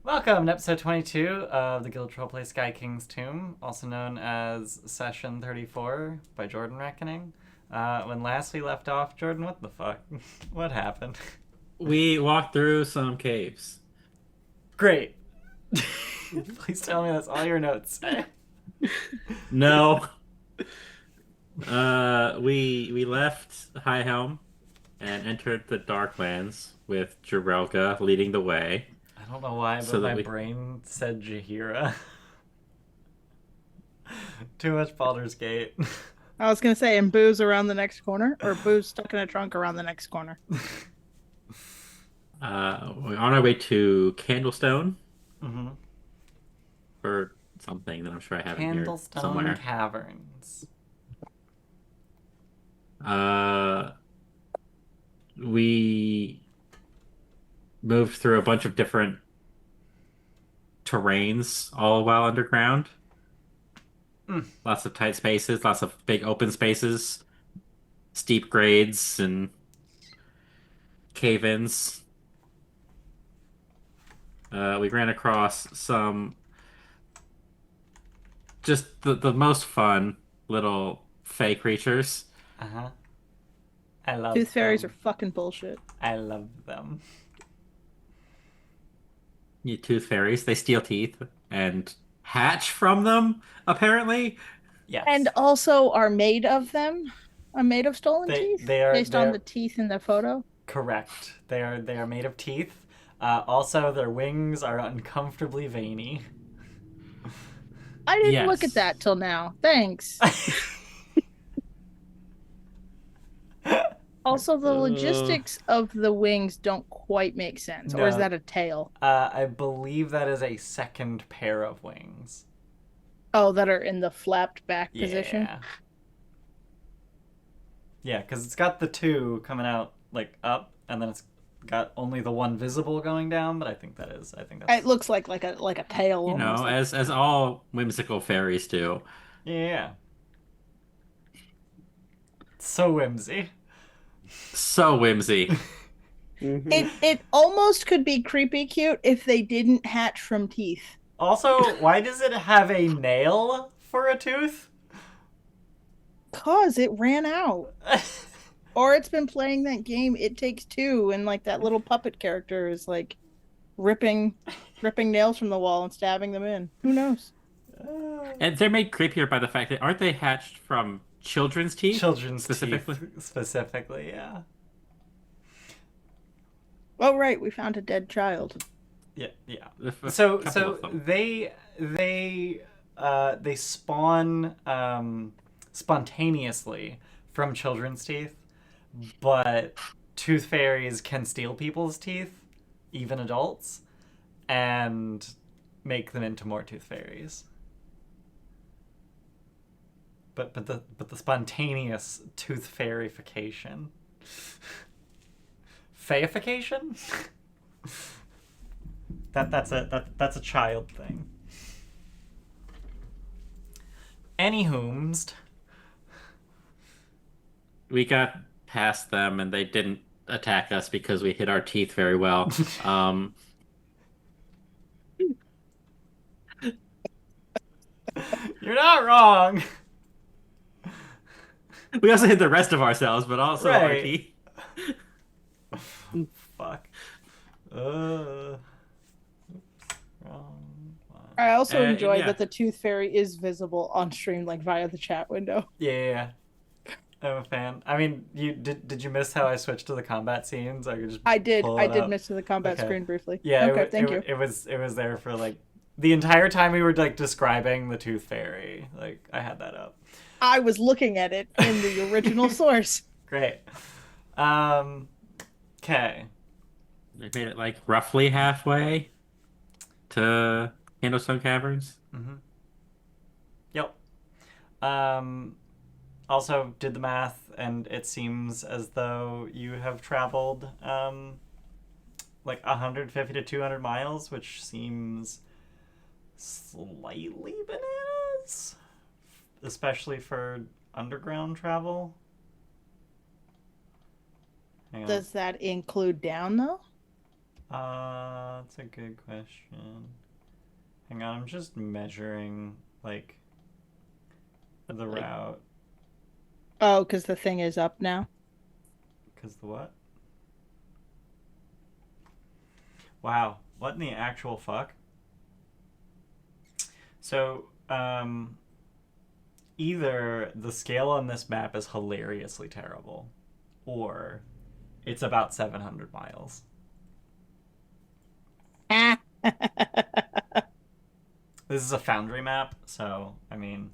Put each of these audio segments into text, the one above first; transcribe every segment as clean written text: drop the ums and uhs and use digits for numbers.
Welcome to episode 22 of the Guild Roleplay Sky King's Tomb, also known as Session 34 by Jordan Reckoning. When last we left off, Jordan, what the fuck? What happened? We walked through some caves. Great. Please tell me that's all your notes say. No. we left High Helm and entered the Darklands with Jarelka leading the way I don't know why, but so that my we brain said Jahira. Too much Baldur's Gate. I was gonna say, and booze around the next corner, or booze stuck in a trunk around the next corner. we're on our way to Candlestone Mm-hmm. for something that I'm sure I have in here Candlestone somewhere. Caverns. Uh we moved through a bunch of different terrains all while underground. Mm. Lots of tight spaces, lots of big open spaces, steep grades and cave-ins. We ran across some just the most fun little fey creatures. Uh-huh. I love Tooth fairies are them. fucking bullshit. I love them. You tooth fairies, they steal teeth and hatch from them, apparently. And Yes. also are made of them. Are made of stolen They teeth, they are based on they're the teeth in the photo. correct. They are made of teeth. Also, their wings are uncomfortably veiny. I didn't look at Yes. that till now. Thanks. Also, the Uh, logistics of the wings don't quite make sense. Or is No, that a tail? I believe that is a second pair of wings. Oh, that are in the flapped back position. Yeah, yeah, because it's got the two coming out like up, and then it's got only the one visible going down. But I think It that's looks like a tail you know, almost. Like as all whimsical fairies do. yeah, so whimsy. So whimsy. it almost could be creepy cute if they didn't hatch from teeth. Also, why does it have a nail for a tooth? Cause it ran out. Or it's been playing that game It Takes Two, and like that little puppet character is like ripping nails from the wall and stabbing them in. Who knows? And they're made creepier by the fact that aren't they hatched from children's teeth Children's teeth, specifically? specifically, yeah. Oh right, we found a dead child. Yeah, yeah. A So couple so of them. they spawn spontaneously from children's teeth, but tooth fairies can steal people's teeth, even adults, and make them into more tooth fairies. But the spontaneous tooth fairification, feification, that's a child thing. Anywhomst, We got past them and they didn't attack us because we hit our teeth very well. Um, you're not wrong. we also hit the rest of ourselves, but also our Right. teeth. Fuck. Oops, wrong one. I also And enjoy yeah, that the tooth fairy is visible on stream, like via the chat window. Yeah, yeah, yeah. I'm a fan. I mean, you did you miss how I switched to the combat scenes? I could just I did. pull I it did up. miss to the combat Okay. screen briefly. Yeah, Okay, thank you. it was there for like the entire time we were like describing the tooth fairy. Like I had that up. I was looking at it in the original source. Great. Um. Okay. we made it like roughly halfway to Candlestone Caverns. Mm-hmm. Yep. Um. Also, did the math, and it seems as though you have traveled like 150 to 200 miles, which seems slightly bananas, especially for underground travel. Hang on. Does that include down though? That's a good question. Hang on, I'm just measuring, like, the route. Oh, because the thing is up now. Because the what? Wow, what in the actual fuck? So, either the scale on this map is hilariously terrible, or it's about 700 miles. This is a Foundry map, so, I mean,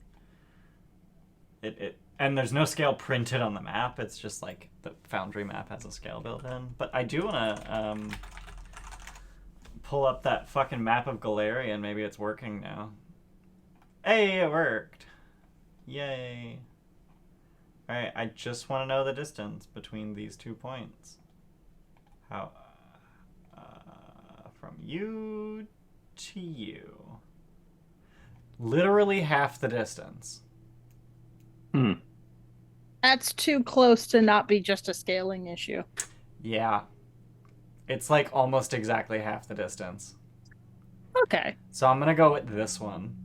and there's no scale printed on the map. It's just like the Foundry map has a scale built in. But I do want to pull up that fucking map of Galarian. Maybe it's working now. Hey, it worked. Yay. Alright, I just want to know the distance between these 2 points. How? From you to you. Literally half the distance. That's too close to not be just a scaling issue. Yeah. It's like almost exactly half the distance. Okay. So I'm going to go with this one.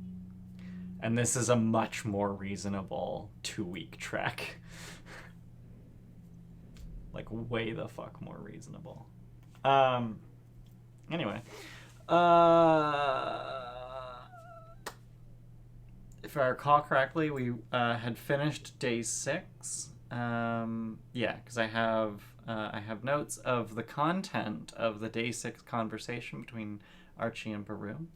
And this is a much more reasonable 2-week trek. Like, way the fuck more reasonable. Anyway. If I recall correctly, we had finished day 6. Yeah, because I have notes of the content of the day 6 conversation between Archie and Baroom.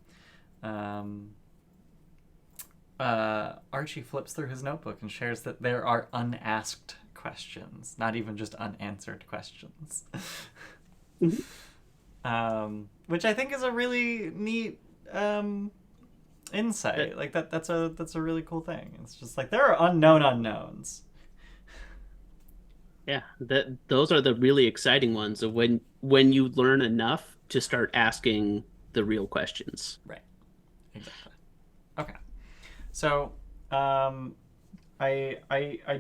Archie flips through his notebook and shares that there are unasked questions, not even just unanswered questions. Which I think is a really neat insight. Like that's a really cool thing. It's just like there are unknown unknowns. Yeah, those are the really exciting ones of when you learn enough to start asking the real questions. Right. Exactly. Okay. So, I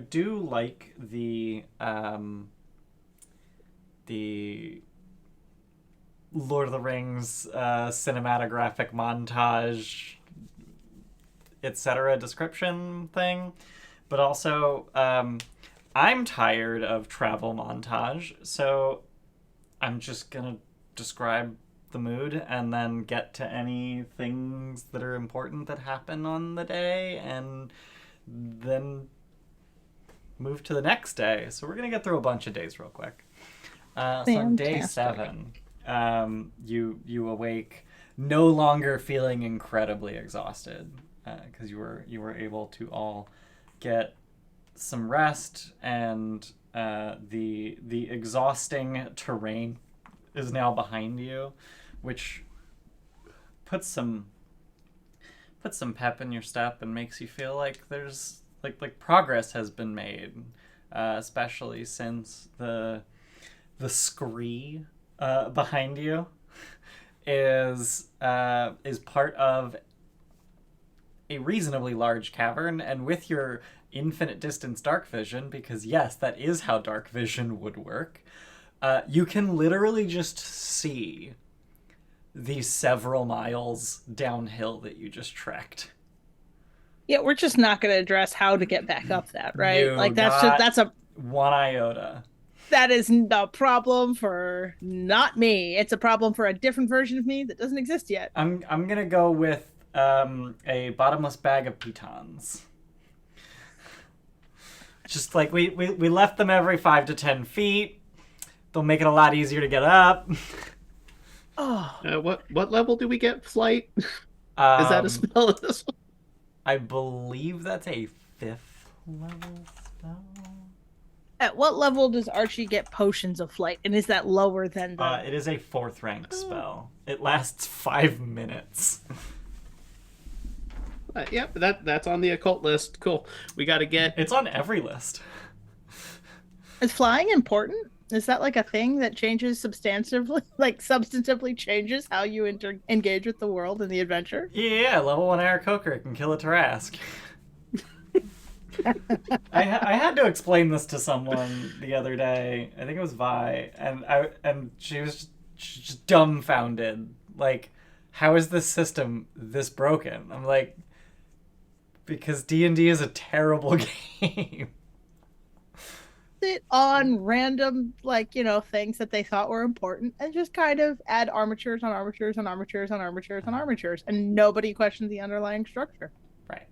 do like the Lord of the Rings cinematographic montage, etc. description thing, but also I'm tired of travel montage, so I'm just gonna describe the mood and then get to any things that are important that happen on the day and then move to the next day. So we're gonna get through a bunch of days real quick. So on day 7, you awake no longer feeling incredibly exhausted because you were able to all get some rest, and the exhausting terrain is now behind you, which puts some pep in your step and makes you feel like there's like progress has been made, especially since the scree behind you is part of a reasonably large cavern, and with your infinite distance dark vision, because yes, that is how dark vision would work, you can literally just see the several miles downhill that you just trekked. Yeah, we're just not going to address how to get back up that, right? No, like that's a one iota. That is a problem for not me. It's a problem for a different version of me that doesn't exist yet. I'm gonna go with a bottomless bag of pitons. Just like we left them every 5 to 10 feet. They'll make it a lot easier to get up. What level do we get flight? Is that a spell in this one? I believe that's a 5th level spell. At what level does Archie get potions of flight? And is that lower than the... It is a 4th rank spell. It lasts 5 minutes. Yep, that's on the occult list. Cool. We got to get... It's on every list. Is flying important? Is that like a thing that changes substantively changes how you engage with the world and the adventure? Yeah, level 1 Aarakocra can kill a Tarask. I had to explain this to someone the other day. I think it was Vi, and she was just dumbfounded. Like, how is this system this broken? I'm like, because D&D is a terrible game. It on random, like, things that they thought were important and just kind of add armatures on armatures on armatures on armatures on armatures, and nobody questions the underlying structure. Right.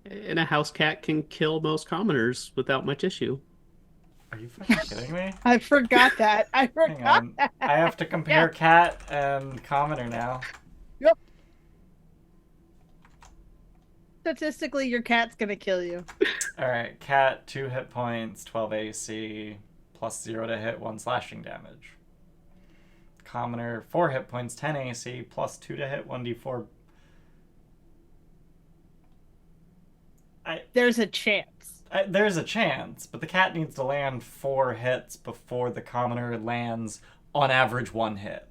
And a house cat can kill most commoners without much issue. Are you fucking kidding me? I forgot that. I Hang forgot on. that. I have to compare cat and commoner now. Yep. Statistically, your cat's gonna kill you. Alright, cat, 2 hit points, 12 AC, plus 0 to hit, 1 slashing damage. Commoner, 4 hit points, 10 AC, plus 2 to hit, 1d4. There's a chance. There's a chance, but the cat needs to land 4 hits before the commoner lands, on average, 1 hit.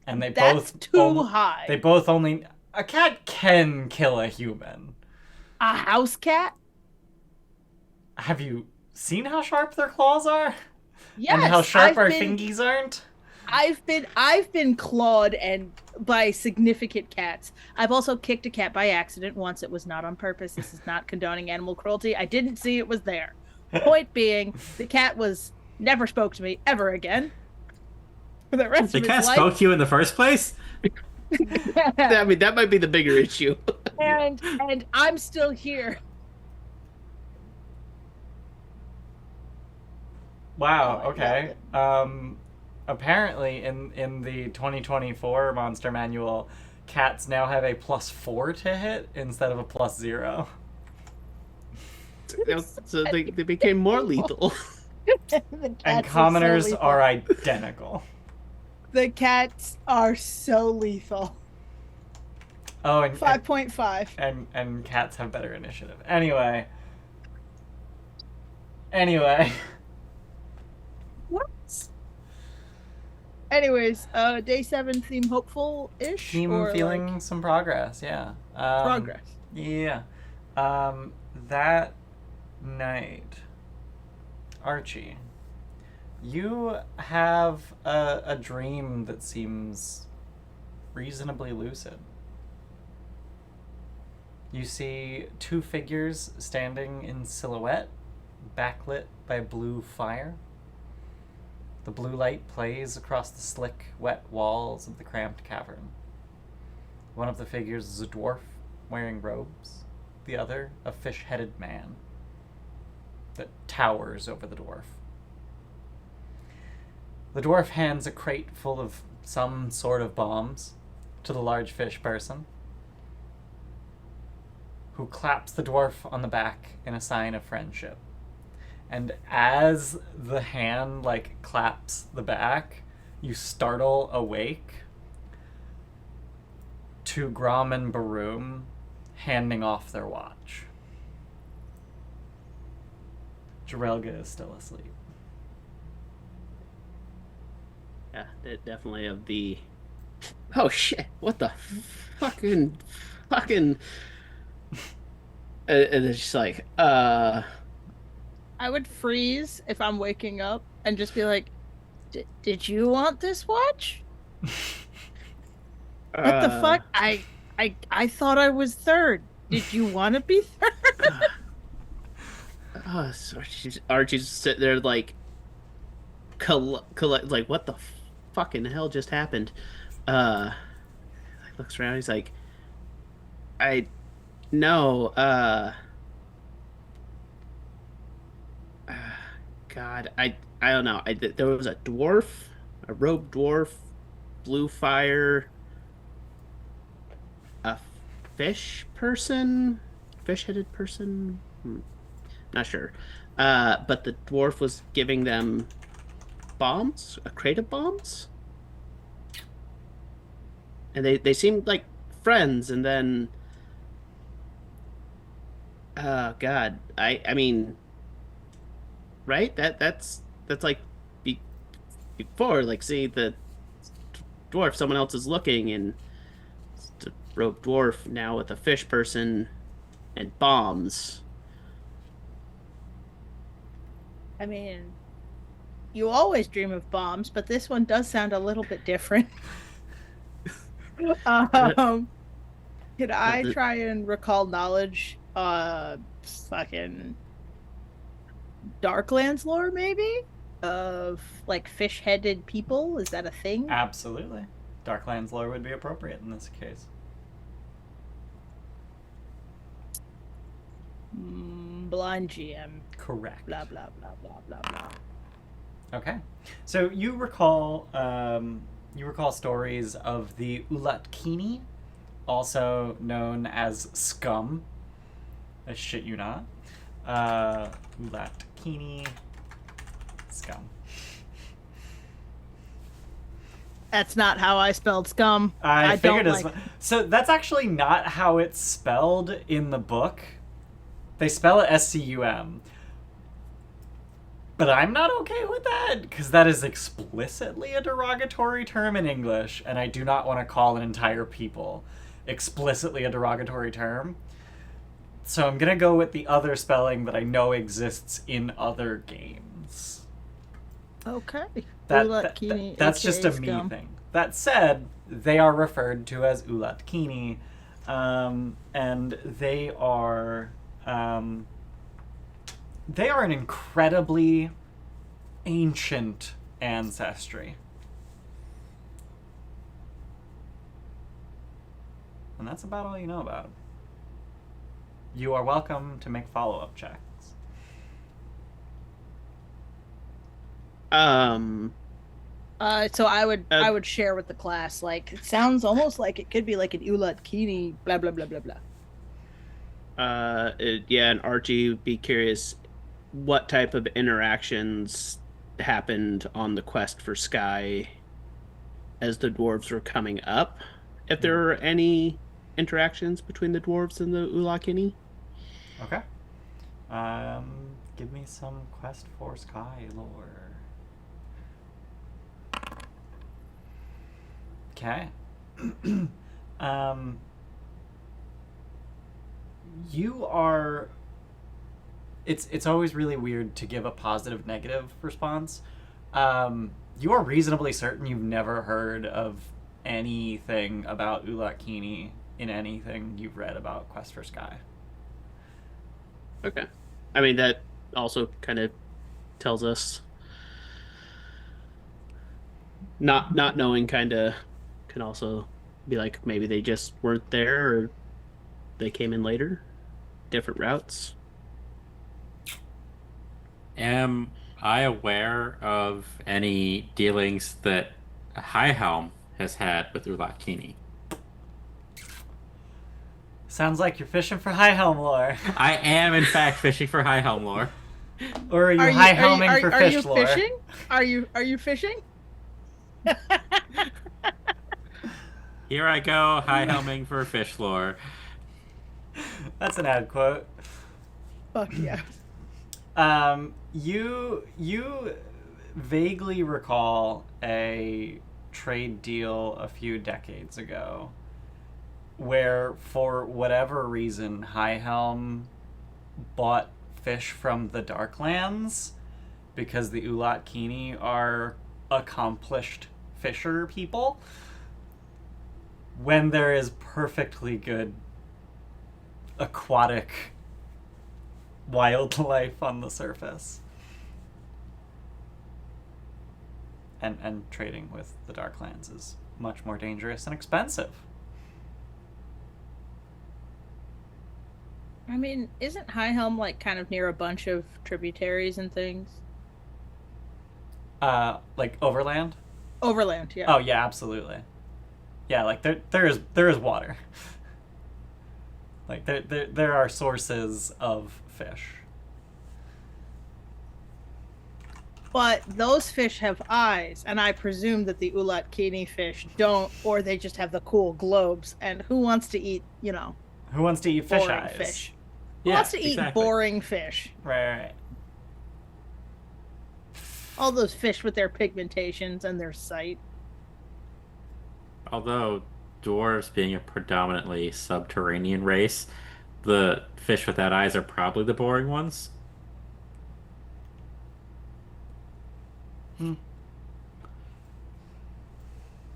And That's too high. They both only... A cat can kill a human. A house cat? Have you seen how sharp their claws are? Yes. And how sharp our fingies aren't? I've been clawed and by significant cats. I've also kicked a cat by accident once. It was not on purpose. This is not condoning animal cruelty. I didn't see it was there. Point being, the cat never spoke to me ever again. For the rest The of his cat life. spoke to you in the first place? I mean, that might be the bigger issue. and I'm still here. Wow, Oh, okay. Apparently in the 2024 Monster Manual, cats now have a +4 to hit instead of a +0. So they became more lethal. And commoners are identical. The cats are so lethal. Oh, and 5.5. and cats have better initiative. Anyway. What? Anyways, day 7 theme hopeful-ish? Team feeling some progress, yeah. Progress. Yeah. That night, Archie, you have a dream that seems reasonably lucid. You see 2 figures standing in silhouette, backlit by blue fire. The blue light plays across the slick, wet walls of the cramped cavern. One of the figures is a dwarf wearing robes, the other a fish-headed man that towers over the dwarf. The dwarf hands a crate full of some sort of bombs to the large fish person, who claps the dwarf on the back in a sign of friendship. And as the hand, claps the back, you startle awake to Grom and Baroom handing off their watch. Jarelga is still asleep. Yeah, it definitely of the... Oh shit, what the fucking... And it's just like, I would freeze if I'm waking up and just be like, did you want this watch? What the fuck? I thought I was third. Did you want to be third? So Archie's sitting there like, like, what the fucking hell just happened? Looks around. He's like, no. God, I don't know. There was a dwarf, a rogue dwarf, blue fire, a fish-headed person. Not sure. But the dwarf was giving them bombs, a crate of bombs, and they seemed like friends. And then, God, I mean, right? That's like before, like, see the dwarf, someone else is looking, and it's the rogue dwarf now with a fish person and bombs. I mean, you always dream of bombs, but this one does sound a little bit different. um, Could I try and recall knowledge? Fucking Darklands lore, maybe? Of like fish-headed people? Is that a thing? Absolutely. Darklands lore would be appropriate in this case. Blind GM. Correct. Blah blah blah blah blah blah. Okay, so you recall stories of the Ulatkini, also known as scum. I shit you not. Ulatkini scum. That's not how I spelled scum. I figured don't as like... much. So that's actually not how it's spelled in the book. They spell it SCUM. But I'm not okay with that, because that is explicitly a derogatory term in English, and I do not want to call an entire people explicitly a derogatory term. So I'm going to go with the other spelling that I know exists in other games. Okay. That's just a me thing. That said, they are referred to as Ulatkini, and they are an incredibly ancient ancestry. And that's about all you know about them. You are welcome to make follow-up checks. So I would share with the class, like, it sounds almost like it could be like an Ulatkini, blah blah blah blah blah. Yeah, and Archie would be curious what type of interactions happened on the quest for Sky as the dwarves were coming up. If there were any interactions between the dwarves and the Ulatkini. Okay. Give me some quest for Sky lore. Okay. You are... It's always really weird to give a positive negative response. You are reasonably certain you've never heard of anything about Ulatkini in anything you've read about Quest for Sky. Okay. I mean, that also kind of tells us not knowing kind of can also be like maybe they just weren't there or they came in later, different routes. Am I aware of any dealings that Highhelm has had with Ulatkini? Sounds like you're fishing for Highhelm lore. I am, in fact, fishing for Highhelm lore. Or are you high-helming for fish lore? Fishing? Are you fishing? Here I go, high-helming for fish lore. That's an ad quote. Fuck yeah. You vaguely recall a trade deal a few decades ago where, for whatever reason, Highhelm bought fish from the Darklands because the Ulatkini are accomplished fisher people when there is perfectly good aquatic wildlife on the surface. And trading with the Darklands is much more dangerous and expensive. I mean, isn't Highhelm like kind of near a bunch of tributaries and things? Like overland? Overland, yeah. Oh yeah, absolutely. Yeah, like there is water. Like there are sources of fish. But those fish have eyes, and I presume that the Ulatkini fish don't, or they just have the cool globes. And who wants to eat, Who wants to eat fish boring eyes? fish? Who wants to eat boring fish? Right. All those fish with their pigmentations and their sight. Although dwarves being a predominantly subterranean race, the fish without eyes are probably the boring ones.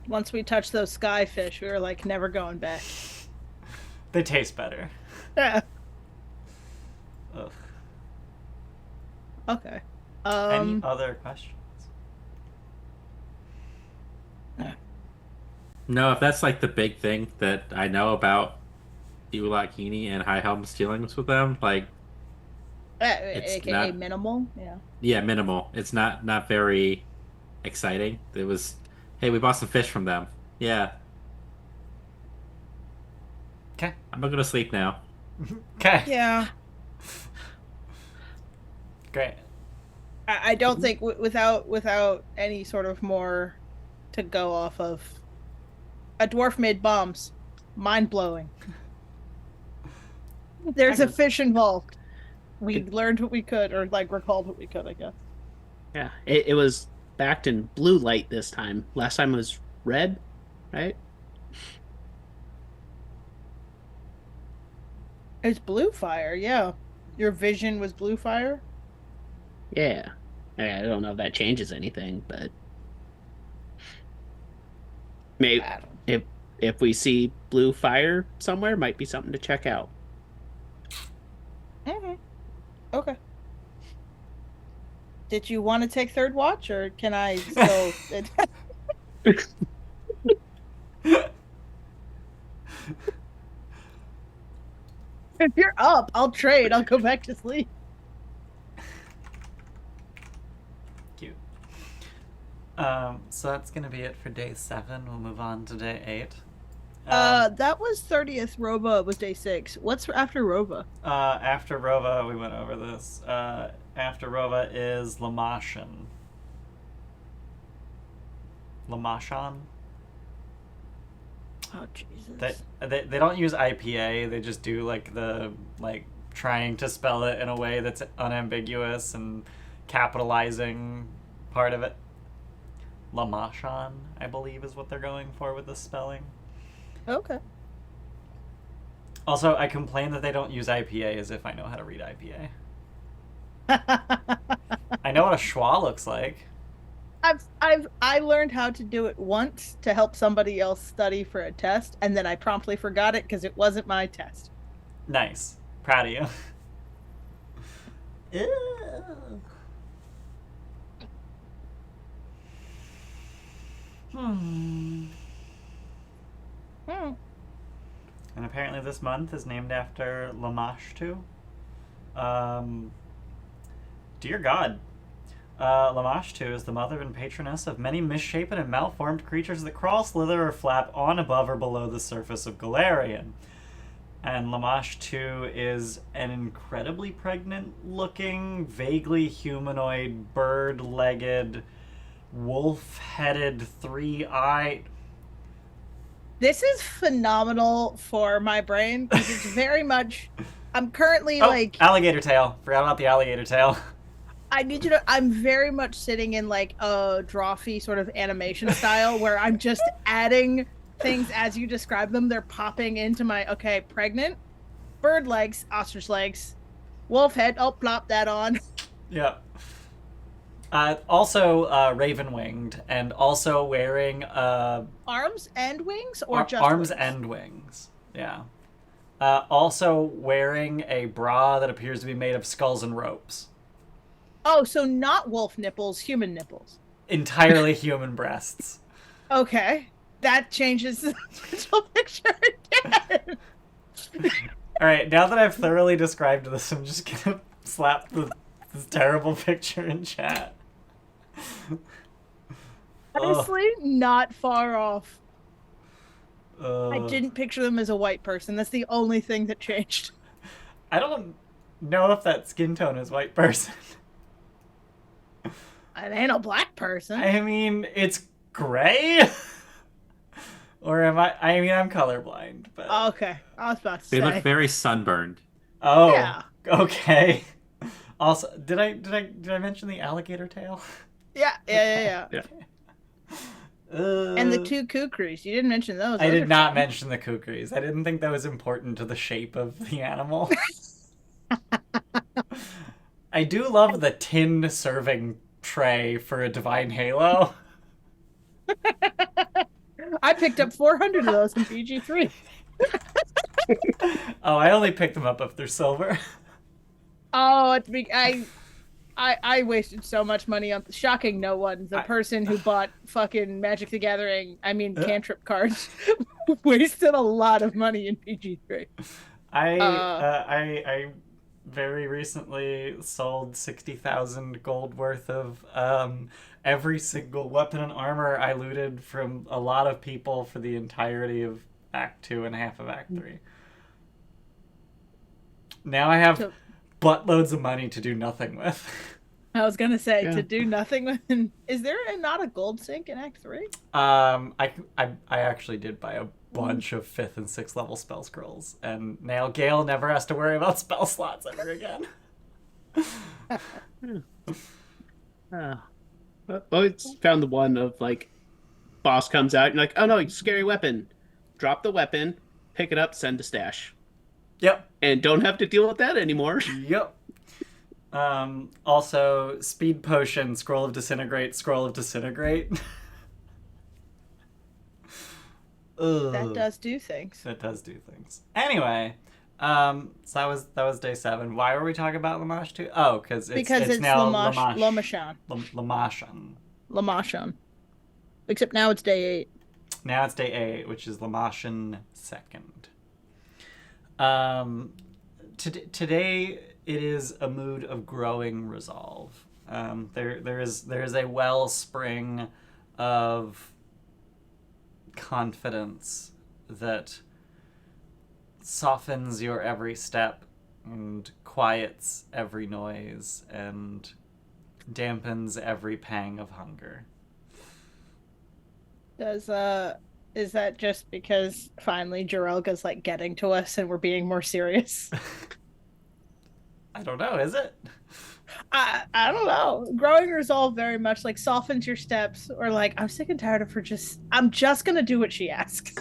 Once we touched those sky fish, we were like never going back. They taste better. Yeah. Ugh. Okay. Any other questions? No, if that's like the big thing that I know about Iwalakini and High Helm's dealings with them, like it's AKA not- minimal. Yeah. yeah, minimal. It's not very exciting. It was, hey, we bought some fish from them. Yeah, Okay. I'm gonna go to sleep now. Okay. Yeah. Great. I don't think without any sort of more to go off of. A dwarf made bombs. Mind blowing. There's a fish involved. We learned what we could, or like recalled what we could, I guess. Yeah, it was backed in blue light this time. Last time it was red, right? It's blue fire, yeah. Your vision was blue fire? Yeah. I don't know if that changes anything, but maybe I don't- if we see blue fire somewhere, might be something to check out. Mhm. Okay. Did you want to take third watch, or can I still? If you're up, I'll trade. I'll go back to sleep. Cute. So that's gonna be it for day 7. We'll move on to day 8. That was 30th. Rova was day 6. What's after Rova? After Rova, we went over this. After Rova is Lamashan. Lamashan? Oh Jesus! They don't use IPA. They just do like trying to spell it in a way that's unambiguous and capitalizing part of it. Lamashan, I believe, is what they're going for with the spelling. Okay. Also, I complain that they don't use IPA as if I know how to read IPA. I know what a schwa looks like. I learned how to do it once to help somebody else study for a test, and then I promptly forgot it because it wasn't my test. Nice. Proud of you. Hmm. And apparently this month is named after Lamashtu. Dear God. Lamashtu is the mother and patroness of many misshapen and malformed creatures that crawl, slither, or flap on, above, or below the surface of Galarian. And Lamashtu is an incredibly pregnant-looking, vaguely humanoid, bird-legged, wolf-headed, three-eyed... This is phenomenal for my brain because it's very much. I'm currently like alligator tail. Forgot about the alligator tail. I need you to. I'm very much sitting in like a Drawfy sort of animation style where I'm just adding things as you describe them. They're popping into my pregnant, bird legs, ostrich legs, wolf head. Oh, plop that on. Yeah. Also raven-winged, and also wearing arms and wings, or just arms wings? and wings. Yeah. Also wearing a bra that appears to be made of skulls and ropes. Oh, so not wolf nipples, human nipples. Entirely human breasts. Okay, that changes the mental picture again. All right, now that I've thoroughly described this, I'm just gonna slap this terrible picture in chat. Honestly, not far off. I Ugh. didn't picture them as a white person. That's the only thing that changed. I don't know if that skin tone is white person. It ain't a black person. I mean, it's gray. Or am I? I mean, I'm colorblind, but Okay, I was about to They say. look very sunburned. oh, Yeah. okay. Also, did I mention the alligator tail? Yeah. Yeah. And the two kukris. You didn't mention those. I Those did are not fun. mention the kukris. I didn't think that was important to the shape of the animal. I do love the tin serving tray for a divine halo. I picked up 400 of those in PG3. Oh, I only picked them up if they're silver. Oh, I wasted so much money on shocking no one. The person who bought fucking Magic the Gathering, cantrip cards, wasted a lot of money in PG3. I very recently sold 60,000 gold worth of every single weapon and armor I looted from a lot of people for the entirety of Act 2 and half of Act 3. Now I have buttloads of money to do nothing with. I was gonna say to do nothing with. Is there not a gold sink in Act 3? I actually did buy a bunch of 5th and 6th level spell scrolls, and now Gale never has to worry about spell slots ever again. Always found the one of like, boss comes out and you're like, oh no, scary weapon. Drop the weapon, pick it up, send to stash. Yep. And don't have to deal with that anymore. Yep. Also, speed potion, scroll of disintegrate, scroll of disintegrate. That does do things. That does do things. Anyway, so that was day 7. Why were we talking about Lamashon 2? Oh, because it's now Lamashon. Lamashon. Except now it's day 8. Now it's day 8, which is Lamashon 2nd. Today it is a mood of growing resolve. There is a wellspring of confidence that softens your every step and quiets every noise and dampens every pang of hunger. Is that just because finally Jorelga's like getting to us and we're being more serious? I don't know, is it? I don't know. Growing resolve very much like softens your steps, or like I'm sick and tired of her I'm just gonna do what she asks.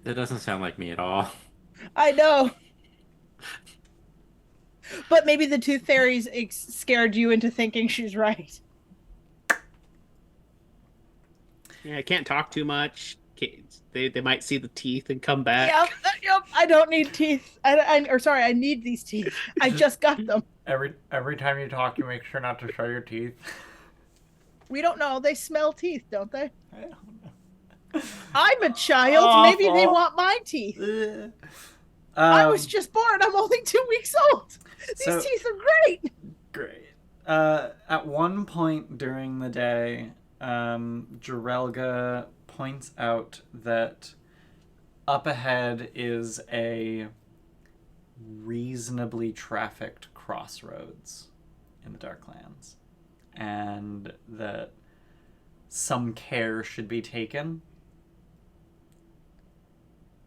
That doesn't sound like me at all. I know. But maybe the tooth fairies scared you into thinking she's right. Yeah, I can't talk too much. They might see the teeth and come back. Yep. I don't need teeth. I need these teeth. I just got them. Every time you talk, you make sure not to show your teeth. We don't know. They smell teeth, don't they? I don't know. I'm a child. Awful. Maybe they want my teeth. I was just born. I'm only 2 weeks old. These teeth are great. Great. At one point during the day, Jorelga points out that up ahead is a reasonably trafficked crossroads in the Darklands, and that some care should be taken,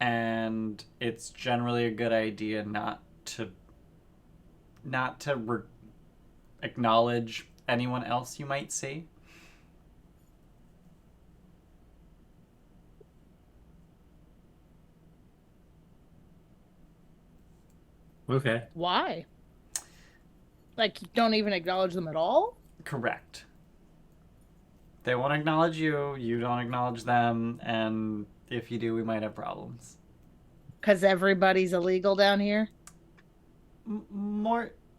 and it's generally a good idea not to acknowledge anyone else you might see. Okay. Why? Like, you don't even acknowledge them at all? Correct. They won't acknowledge you, you don't acknowledge them, and if you do, we might have problems. Because everybody's illegal down here?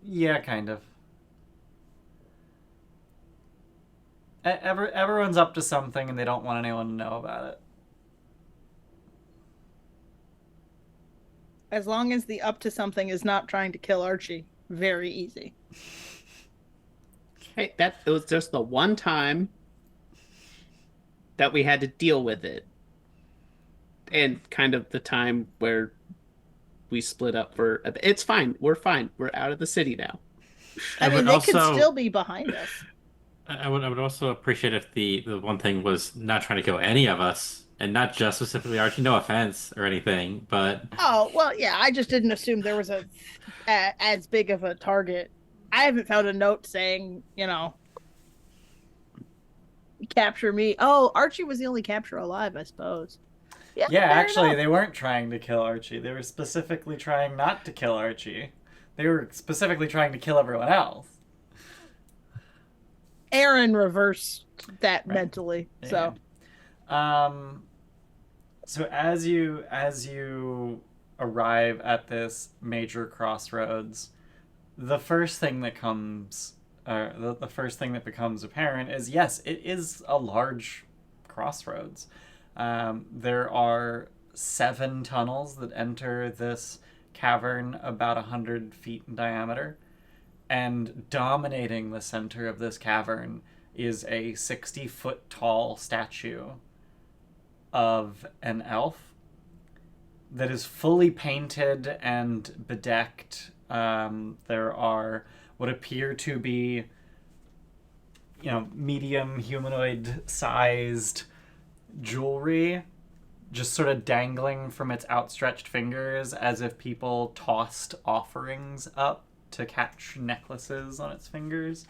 Yeah, kind of. Everyone's up to something and they don't want anyone to know about it. As long as the up to something is not trying to kill Archie. Very easy. Hey, it was just the one time that we had to deal with it. And kind of the time where we split up for... It's fine. We're fine. We're out of the city now. I mean, they could still be behind us. I would also appreciate if the one thing was not trying to kill any of us. And not just specifically Archie, no offense or anything, but... Oh, well, yeah, I just didn't assume there was as big of a target. I haven't found a note saying, capture me. Oh, Archie was the only capture alive, I suppose. Yeah, actually, they weren't trying to kill Archie. They were specifically trying not to kill Archie. They were specifically trying to kill everyone else. Aren reversed that Right. mentally. So So as you arrive at this major crossroads, the first thing that comes, the first thing that becomes apparent is yes, it is a large crossroads. There are 7 tunnels that enter this cavern about 100 feet in diameter, and dominating the center of this cavern is a 60-foot tall statue of an elf that is fully painted and bedecked. There are what appear to be, medium humanoid sized jewelry just sort of dangling from its outstretched fingers as if people tossed offerings up to catch necklaces on its fingers.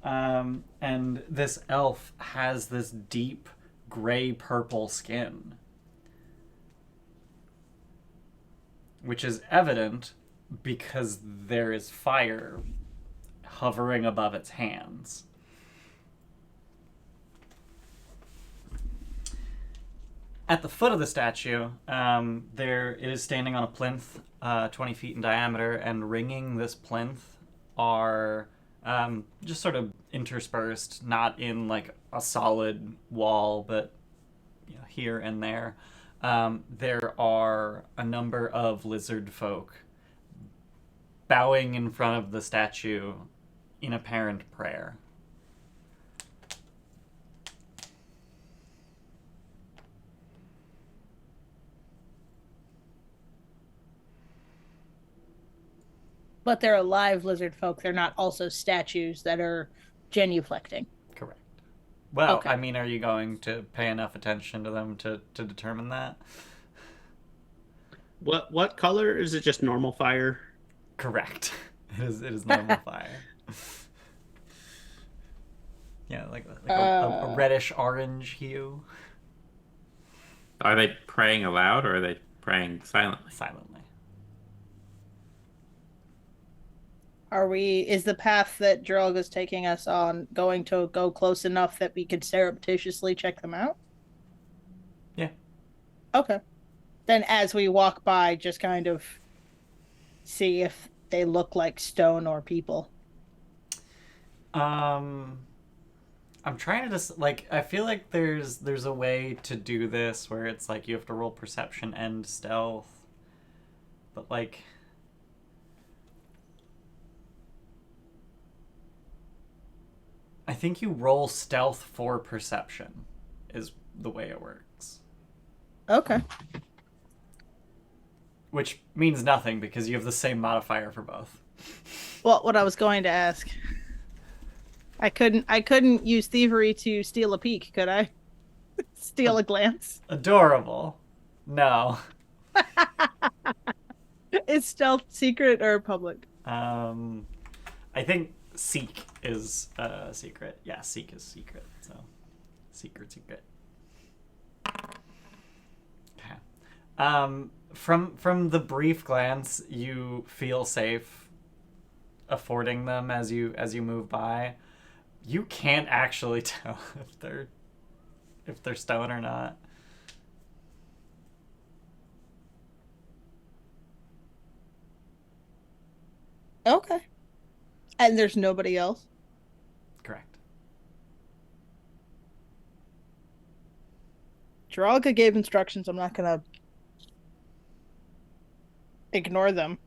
And this elf has this deep gray-purple skin, which is evident because there is fire hovering above its hands. At the foot of the statue, it is standing on a plinth 20 feet in diameter, and ringing this plinth are just sort of interspersed, not in like a solid wall, but here and there. There are a number of lizard folk bowing in front of the statue in apparent prayer. But they're alive lizard folk. They're not also statues that are genuflecting. Correct. Well, Okay. I mean, are you going to pay enough attention to them to determine that? What color? Is it just normal fire? Correct. It is normal fire. Yeah, like a reddish orange hue. Are they praying aloud or are they praying silently? Silently. Is the path that Drog is taking us on going to go close enough that we could surreptitiously check them out? Yeah. Okay. Then as we walk by, just kind of see if they look like stone or people. I'm trying to just I feel like there's a way to do this where it's like you have to roll perception and stealth. But I think you roll stealth for perception is the way it works. Okay. Which means nothing because you have the same modifier for both. Well, what I was going to ask. I couldn't use thievery to steal a peek, could I? Steal a glance. Adorable. No. Is stealth secret or public? I think seek is secret. Yeah, seek is secret. So secret. Okay. From the brief glance you feel safe affording them as you move by, you can't actually tell if they're stone or not. Okay. And there's nobody else? Correct. Draga gave instructions. I'm not gonna ignore them.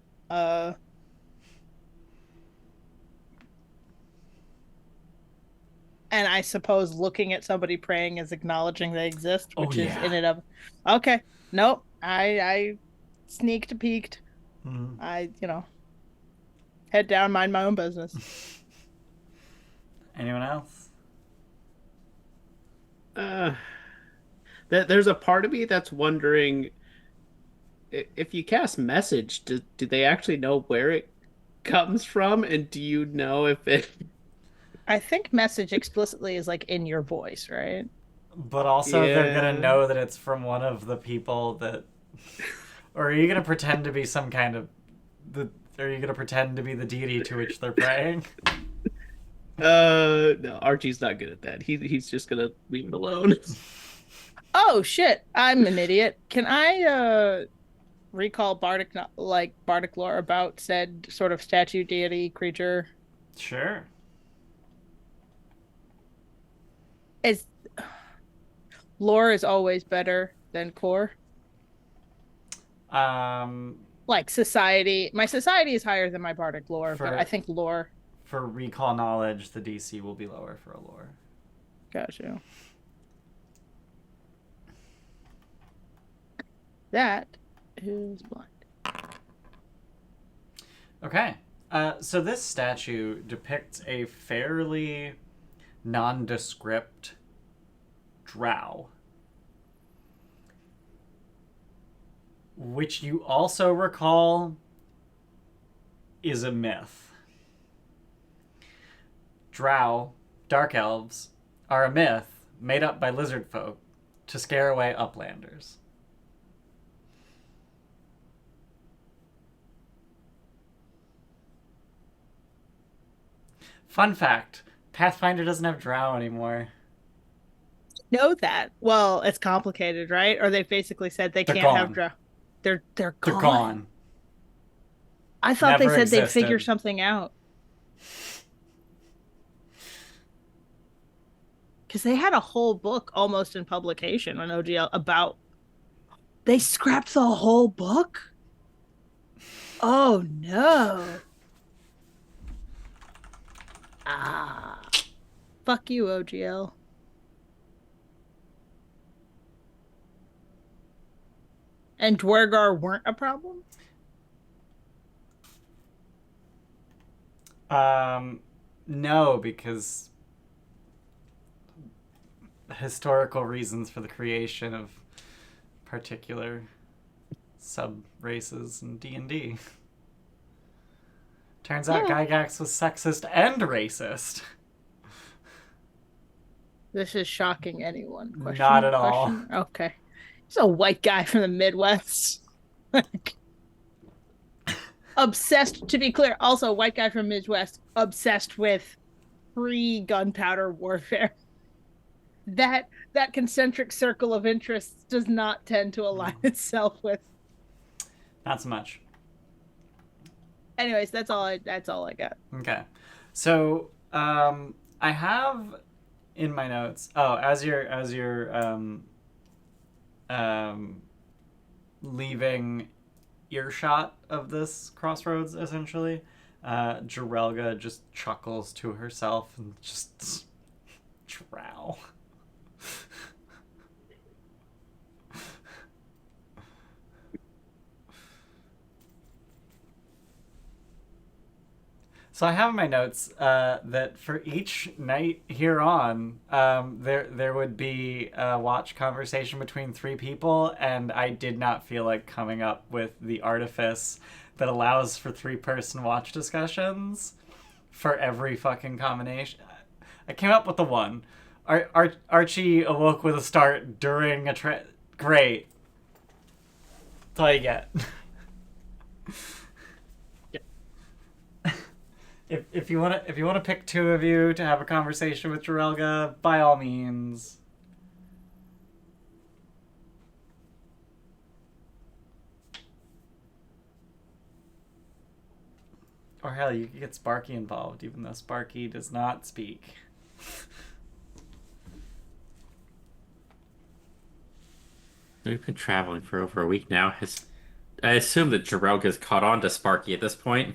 And I suppose looking at somebody praying is acknowledging they exist, which is in and of. Okay. Nope. I sneaked, peeked. Mm-hmm. I head down, mind my own business. Anyone else? There's a part of me that's wondering if you cast message, do they actually know where it comes from, and do you know if it? I think message explicitly is in your voice, right? But also they're gonna know that it's from one of the people that. Or are you gonna pretend to be some kind of Are you gonna pretend to be the deity to which they're praying? No, Archie's not good at that. He's just gonna leave it alone. Oh shit! I'm an idiot. Can I recall bardic lore about said sort of statue, deity, creature? Sure. Is lore is always better than core. Like society, my society is higher than my bardic lore, but I think lore. For recall knowledge, the DC will be lower for a lore. Gotcha. That is blind. Okay. So this statue depicts a fairly nondescript drow, which you also recall is a myth. Drow, dark elves, are a myth made up by lizard folk to scare away uplanders. Fun fact, Pathfinder doesn't have drow anymore. Know that. Well, it's complicated, right? Or they basically said they They're can't gone. have drow. They're gone. They're gone. I thought they Never said they'd figure existed. something out. Because they had a whole book almost in publication on OGL about. They scrapped the whole book? Oh no. Ah. Fuck you, OGL. And Dwergar weren't a problem? No, because historical reasons for the creation of particular sub-races in D&D. Turns out Gygax was sexist and racist. This is shocking anyone. Not at all. Okay. He's a white guy from the Midwest. Obsessed, to be clear, also white guy from Midwest, obsessed with pre-gunpowder warfare. That concentric circle of interests does not tend to align itself with. Not so much. Anyways, that's all I got. Okay. So, I have in my notes. Oh, as you're leaving earshot of this crossroads, essentially, Jarelga just chuckles to herself and just drow. So I have in my notes that for each night here on, there would be a watch conversation between 3 people, and I did not feel like coming up with the artifice that allows for 3-person watch discussions for every fucking combination. I came up with the one. Archie awoke with a start during a Great. That's all you get. If you wanna pick 2 of you to have a conversation with Jarelga, by all means. Or hell, you could get Sparky involved, even though Sparky does not speak. We've been traveling for over a week now. I assume that Jarelga's caught on to Sparky at this point.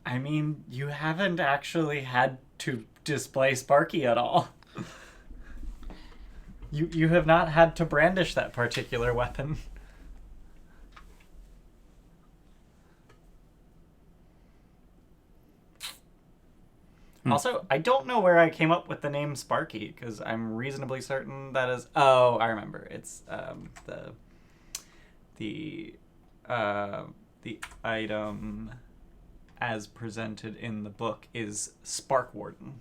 I mean, you haven't actually had to display Sparky at all. You have not had to brandish that particular weapon. Also, I don't know where I came up with the name Sparky, because I'm reasonably certain that is... Oh, I remember. It's the item as presented in the book is Spark Warden.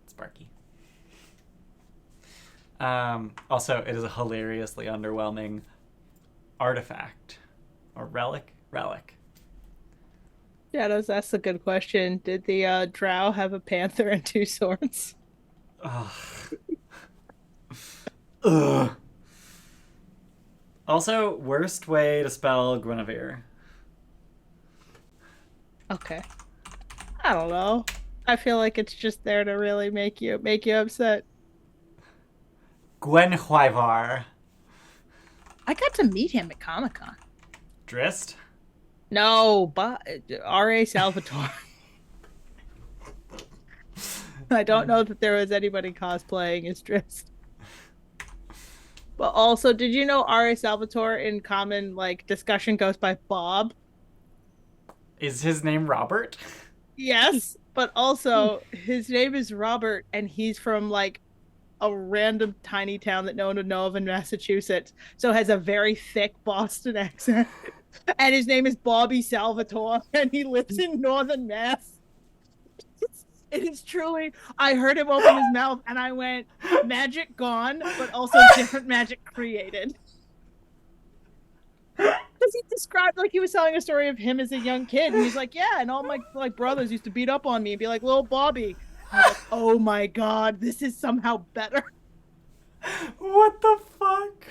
Sparky. Also, it is a hilariously underwhelming artifact. Or relic? Relic. Shadows, that's a good question. Did the drow have a panther and two swords? Ugh. Ugh. Also, worst way to spell Guinevere. Okay. I don't know. I feel like it's just there to really make you upset. Gwenhwyvar. I got to meet him at Comic-Con. Drist? No, but R.A. Salvatore. I don't know that there was anybody cosplaying as Drist. But also, did you know R.A. Salvatore in common discussion goes by Bob? Is his name Robert? Yes, but also his name is Robert, and he's from a random tiny town that no one would know of in Massachusetts, so has a very thick Boston accent. And his name is Bobby Salvatore, and he lives in Northern Mass. It is truly, I heard him open his mouth, and I went, magic gone, but also different magic created. Because he described, he was telling a story of him as a young kid, and he's like, yeah, and all my brothers used to beat up on me and be like, little Bobby. I was like, oh my god, this is somehow better. What the fuck?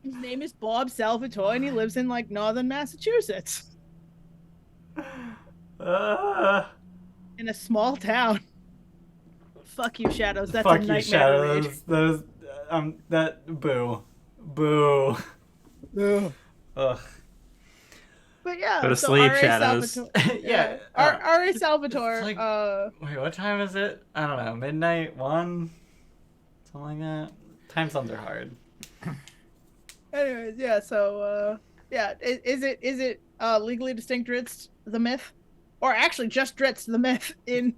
His name is Bob Salvatore, and he lives in northern Massachusetts. In a small town. Fuck you, Shadows. That's Fuck a you, nightmare Shadows. Those, boo. Boo. Ugh. Ugh. But yeah, Go to so sleep, R.A. Shadows. Salvatore, Yeah. R.A. Salvatore. It's wait, what time is it? I don't know. Midnight? 1? Something like that. Time zones are hard. Anyways, yeah. So, yeah. Is it legally distinct Dritz the myth, or actually just Dritz the myth in?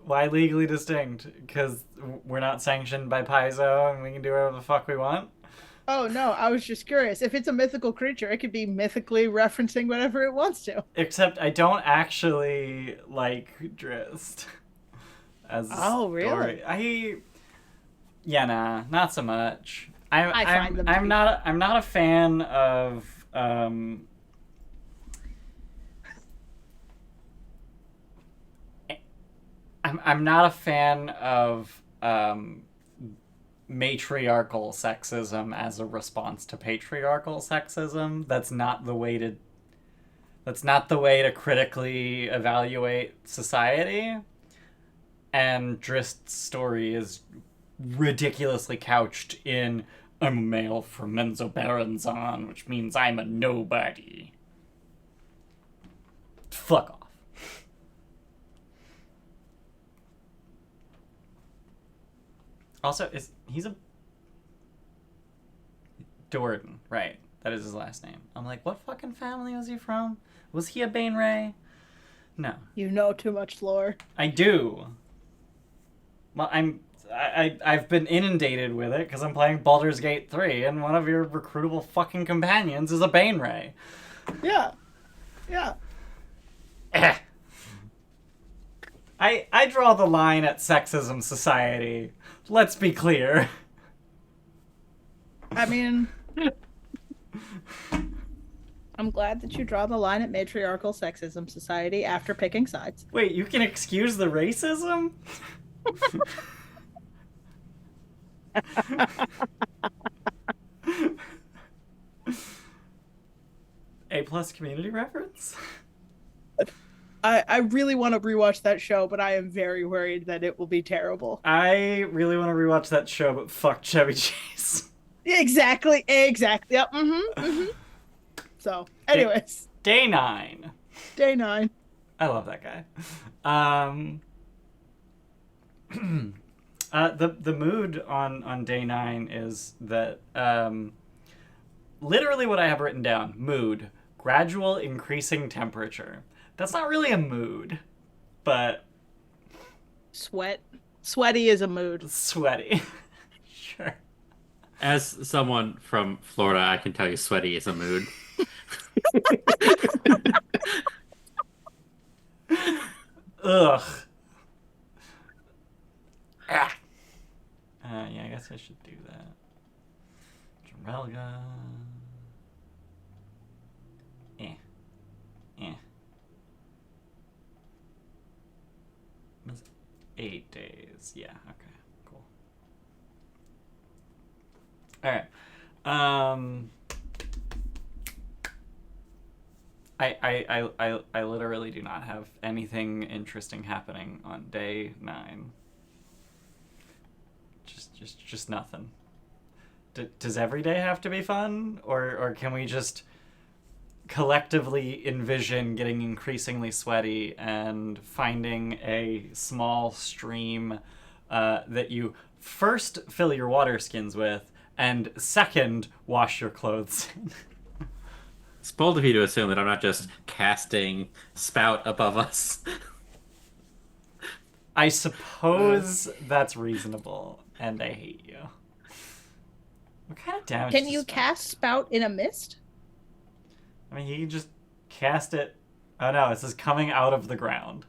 Why legally distinct? Because we're not sanctioned by Paizo and we can do whatever the fuck we want? Oh no, I was just curious. If it's a mythical creature, it could be mythically referencing whatever it wants to. Except I don't actually like Drist. As a really? story. Yeah, nah, not so much. I'm not a fan of I'm not a fan of matriarchal sexism as a response to patriarchal sexism. That's not the way to critically evaluate society. And Drist's story is ridiculously couched in I'm a male from Menzoberranzan, which means I'm a nobody. Fuck off. Also, he's a Jordan, right? That is his last name. I'm like, what fucking family was he from? Was he a Bane Ray? No. You know too much lore. I do. Well, I've been inundated with it because I'm playing Baldur's Gate 3, and one of your recruitable fucking companions is a Bane Ray. Yeah. Yeah. I draw the line at sexism society. Let's be clear. I mean, I'm glad that you draw the line at matriarchal sexism society after picking sides. Wait, you can excuse the racism? A+ community reference? I really want to rewatch that show, but I am very worried that it will be terrible. I really want to rewatch that show, but fuck Chevy Chase. Exactly. Yep. So, anyways. Day 9. Day 9. I love that guy. The mood on day 9 is that literally what I have written down, mood, gradual increasing temperature. That's not really a mood, but Sweaty is a mood. Sweaty. Sure. As someone from Florida, I can tell you sweaty is a mood. Ugh. Ah. Yeah, I guess I should do that. Jarelga. 8 days. Yeah, okay, cool. Alright. I literally do not have anything interesting happening on day 9. Just nothing. Does every day have to be fun, or can we just collectively envision getting increasingly sweaty and finding a small stream that you first fill your water skins with and second wash your clothes in? It's bold of you to assume that I'm not just casting spout above us. I suppose that's reasonable, and I hate you. What kind of damage Can does you Spout cast Spout in a mist? I mean, you can just cast it. Oh no, it says coming out of the ground.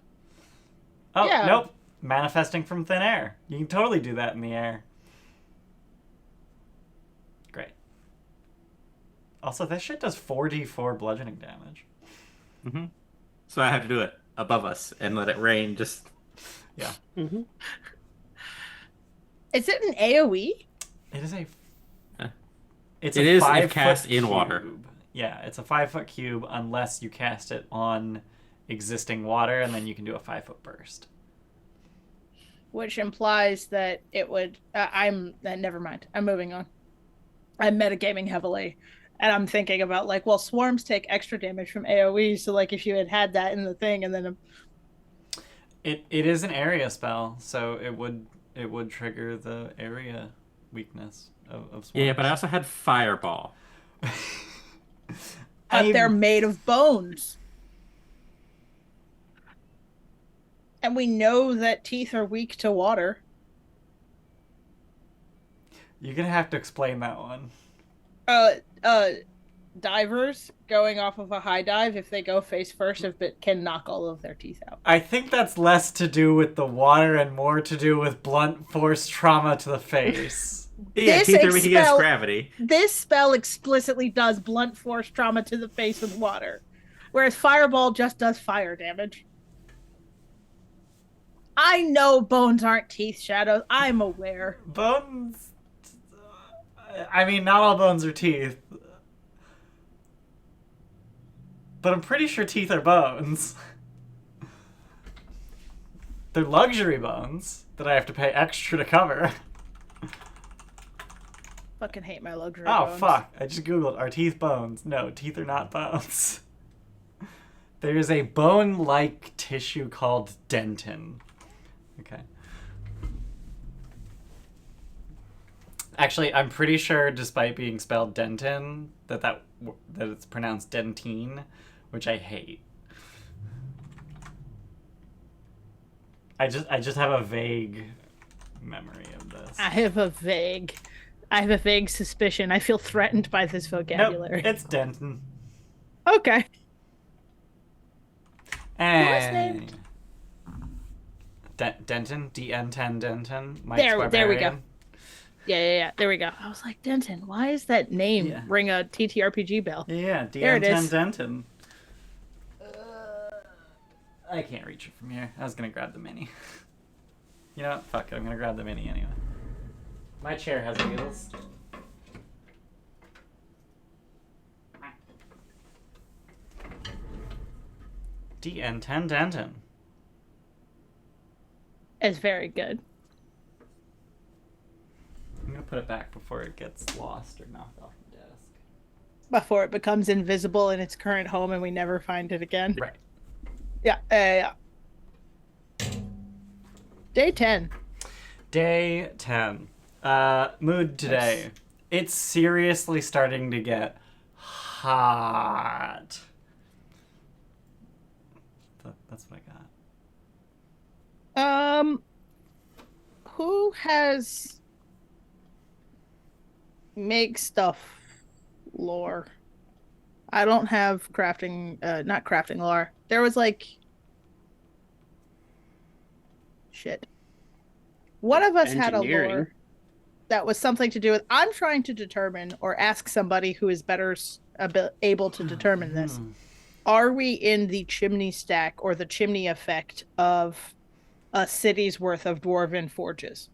Oh, Yeah. nope. Manifesting from thin air. You can totally do that in the air. Great. Also, this shit does 4d4 bludgeoning damage. Mm-hmm. So I have to do it above us and let it rain just... Yeah. Mm-hmm. Is it an AoE? It is a... Uh, It's it a is if 5 cast foot in cube. water. Yeah, it's a 5-foot cube unless you cast it on existing water, and then you can do a 5-foot burst. Which implies that it would. Never mind. I'm moving on. I'm metagaming heavily, and I'm thinking about like, well, swarms take extra damage from AOE, so like if you had that in the thing, and then It is an area spell, so it would trigger the area weakness of swarms. Yeah, but I also had fireball. they're made of bones, and we know that teeth are weak to water. You're gonna have to explain that one. Divers going off of a high dive, if they go face first, can knock all of their teeth out. I think that's less to do with the water and more to do with blunt force trauma to the face. Yeah, This teeth are weak against expel- gravity. This spell explicitly does blunt force trauma to the face with water, whereas fireball just does fire damage. I know bones aren't teeth, Shadows. I'm aware. Bones... I mean, not all bones are teeth. But I'm pretty sure teeth are bones. They're luxury bones that I have to pay extra to cover. Fucking hate my luxury Oh, bones. fuck. I just googled, are teeth bones? No, teeth are not bones. There's a bone-like tissue called dentin. Okay. Actually, I'm pretty sure, despite being spelled dentin, that it's pronounced dentine, which I hate. I just have a vague memory of this. I have a vague suspicion. I feel threatened by this vocabulary. Nope, it's dentin. Okay. And Denton, DN10 Denton. Mike's There we Barbarian. go. Yeah. There we go. I was like, Denton, why is that name ring a TTRPG bell? Yeah, There it DN10 is. Denton. I can't reach it from here. I was gonna grab the mini. You know what? Fuck it. I'm gonna grab the mini anyway. My chair has wheels. DN10 Denton. It's very good. I'm gonna put it back before it gets lost or knocked off the desk. Before it becomes invisible in its current home and we never find it again. Right. Yeah. Day 10. Day 10. Mood today. Nice. It's seriously starting to get hot. That's what I got. Who has make stuff lore? I don't have crafting, not crafting lore. There was like shit. One of us had a Engineering. lore that was something to do with. I'm trying to determine or ask somebody who is better able to determine this. Are we in the chimney stack or the chimney effect of a city's worth of dwarven forges.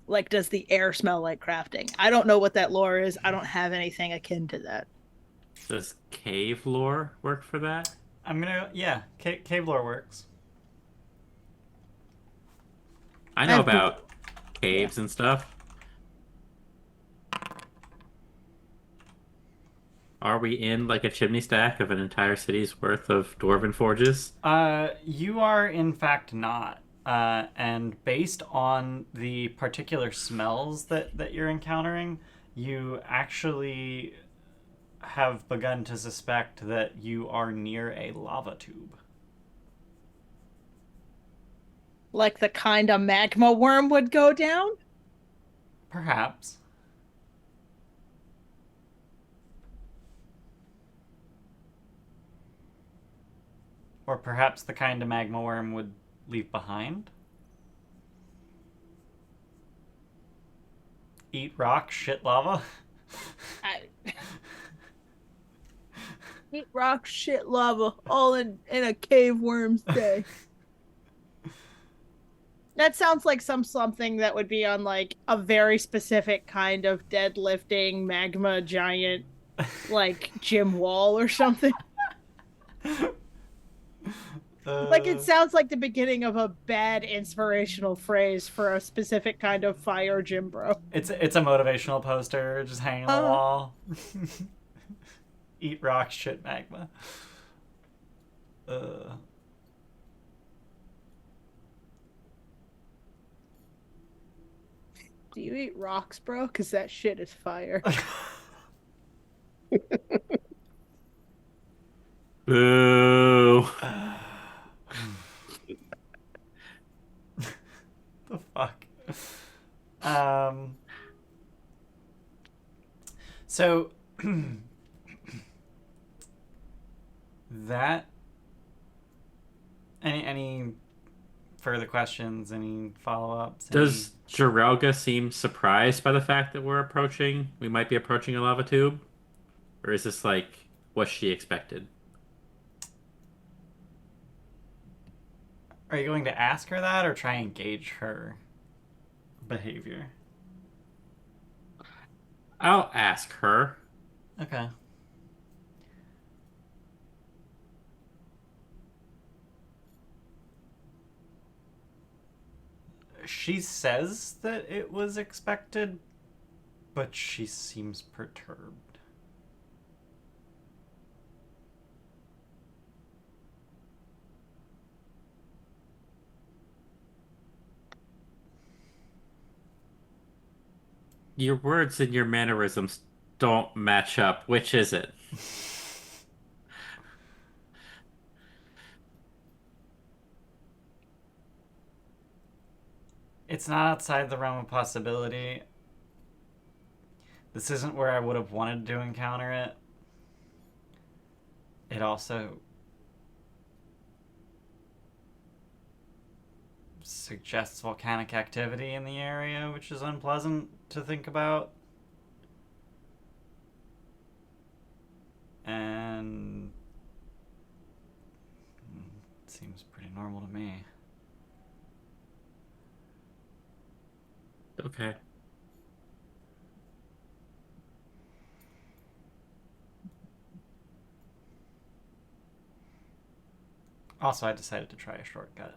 Like, does the air smell like crafting? I don't know what that lore is. I don't have anything akin to that. Does cave lore work for that? Cave lore works. I know about caves and stuff. Are we in like a chimney stack of an entire city's worth of dwarven forges? You are in fact not. And based on the particular smells that you're encountering, you actually have begun to suspect that you are near a lava tube. Like the kind a magma worm would go down? Perhaps. Or perhaps the kind a magma worm would leave behind? Eat rock, shit lava? Eat rock, shit lava, all in a cave worm's day. That sounds like something that would be on like a very specific kind of deadlifting magma giant, like gym wall or something. Like it sounds like the beginning of a bad inspirational phrase for a specific kind of fire gym bro. It's a motivational poster just hanging on the wall. Eat rock, shit magma. Do you eat rocks, bro? Because that shit is fire. Boo. The fuck? So that any further questions, any follow-ups? Does Jirelga seem surprised by the fact that we might be approaching a lava tube? Or is this like what she expected? Are you going to ask her that or try and gauge her behavior? I'll ask her. Okay. She says that it was expected, but she seems perturbed. Your words and your mannerisms don't match up. Which is it? It's not outside the realm of possibility. This isn't where I would have wanted to encounter it. It also suggests volcanic activity in the area, which is unpleasant to think about. And it seems pretty normal to me. Okay. Also, I decided to try a shortcut.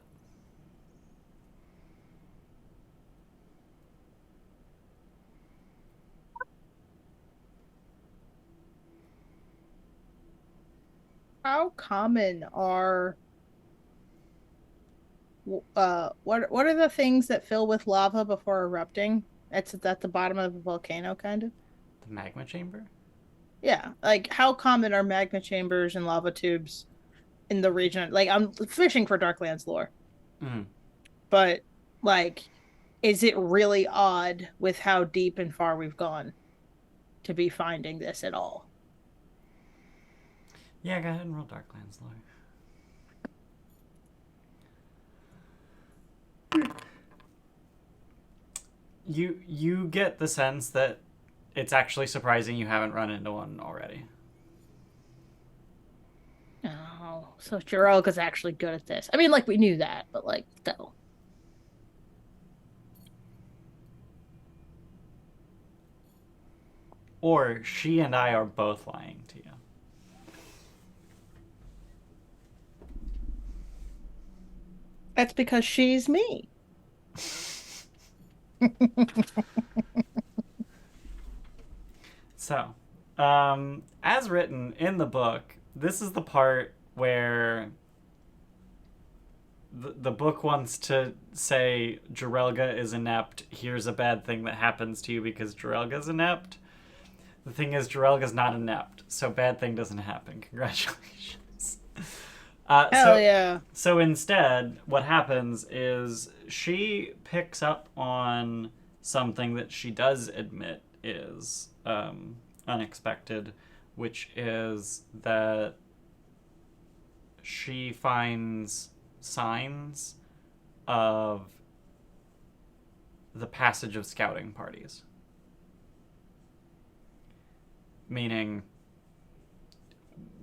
How common are what are the things that fill with lava before erupting? It's at the bottom of the volcano, kind of. The magma chamber? Yeah, like how common are magma chambers and lava tubes in the region? Like I'm fishing for Darklands lore, but like, is it really odd with how deep and far we've gone to be finding this at all? Yeah, go ahead and roll Darklands lore. You get the sense that it's actually surprising you haven't run into one already. Oh. so Jirelga's actually good at this. I mean, like, we knew that, but, like, still. Or she and I are both lying to you. That's because she's me. So, as written in the book, this is the part where the book wants to say Jirelga is inept. Here's a bad thing that happens to you because Jirelga's inept. The thing is, Jirelga's not inept, so bad thing doesn't happen. Congratulations. Hell yeah. So instead, what happens is she picks up on something that she does admit is unexpected, which is that she finds signs of the passage of scouting parties. Meaning,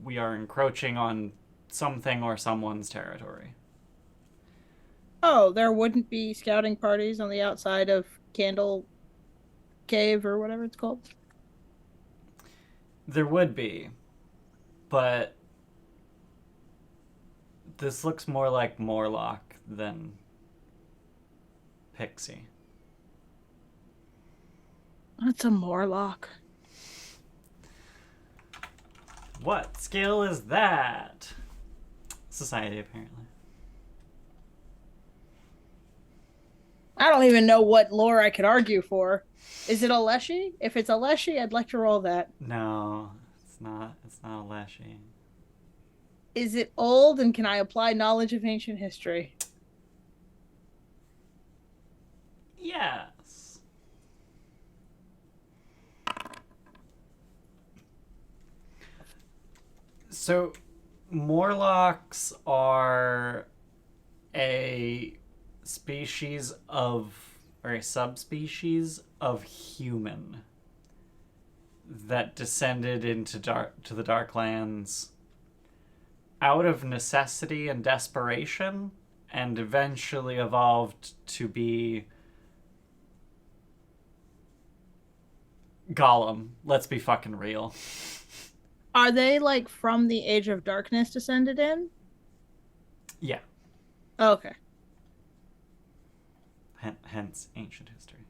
we are encroaching on something or someone's territory. Oh, there wouldn't be scouting parties on the outside of Candle Cave or whatever it's called? There would be, but this looks more like Morlock than Pixie. That's a Morlock. What skill is that? Society, apparently. I don't even know what lore I could argue for. Is it a Leshy? If it's a Leshy, I'd like to roll that. No, it's not. It's not a Leshy. Is it old, and can I apply knowledge of ancient history? Yes. So, Morlocks are a species of, or a subspecies of human that descended into to the Darklands out of necessity and desperation, and eventually evolved to be Gollum. Let's be fucking real. Are they, like, from the Age of Darkness descended in? Yeah. Okay. Hence ancient history.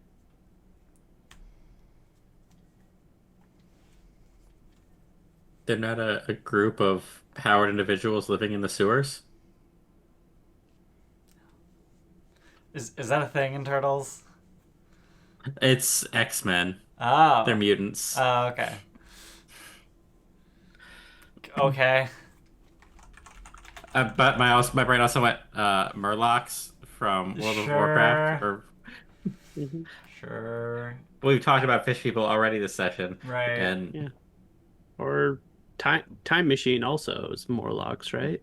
They're not a group of powered individuals living in the sewers? Is that a thing in Turtles? It's X-Men. Oh. They're mutants. Oh, okay. Okay. But my brain also went Murlocs from World of Warcraft. Or Sure. we've talked about fish people already this session, Right. and Yeah. Or time machine also is Morlocks, right?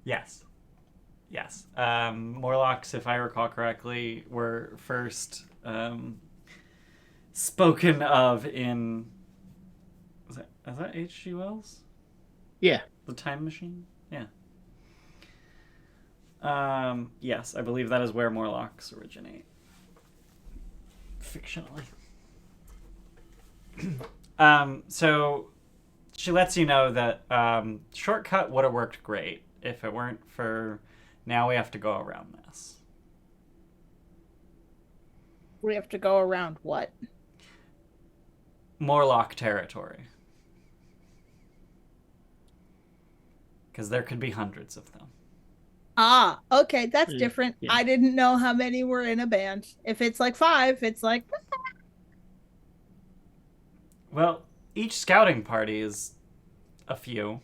Yes. Yes. Morlocks, if I recall correctly, were first spoken of in... Is that H.G. Wells? Yeah. The Time Machine? Yeah. Yes, I believe that is where Morlocks originate. Fictionally. So she lets you know that shortcut would have worked great if it weren't for now we have to go around this. We have to go around what? Morlock territory. Because there could be hundreds of them. Ah, okay, that's Yeah, different. yeah. I didn't know how many were in a band. If it's like 5, it's like... Well, each scouting party is a few.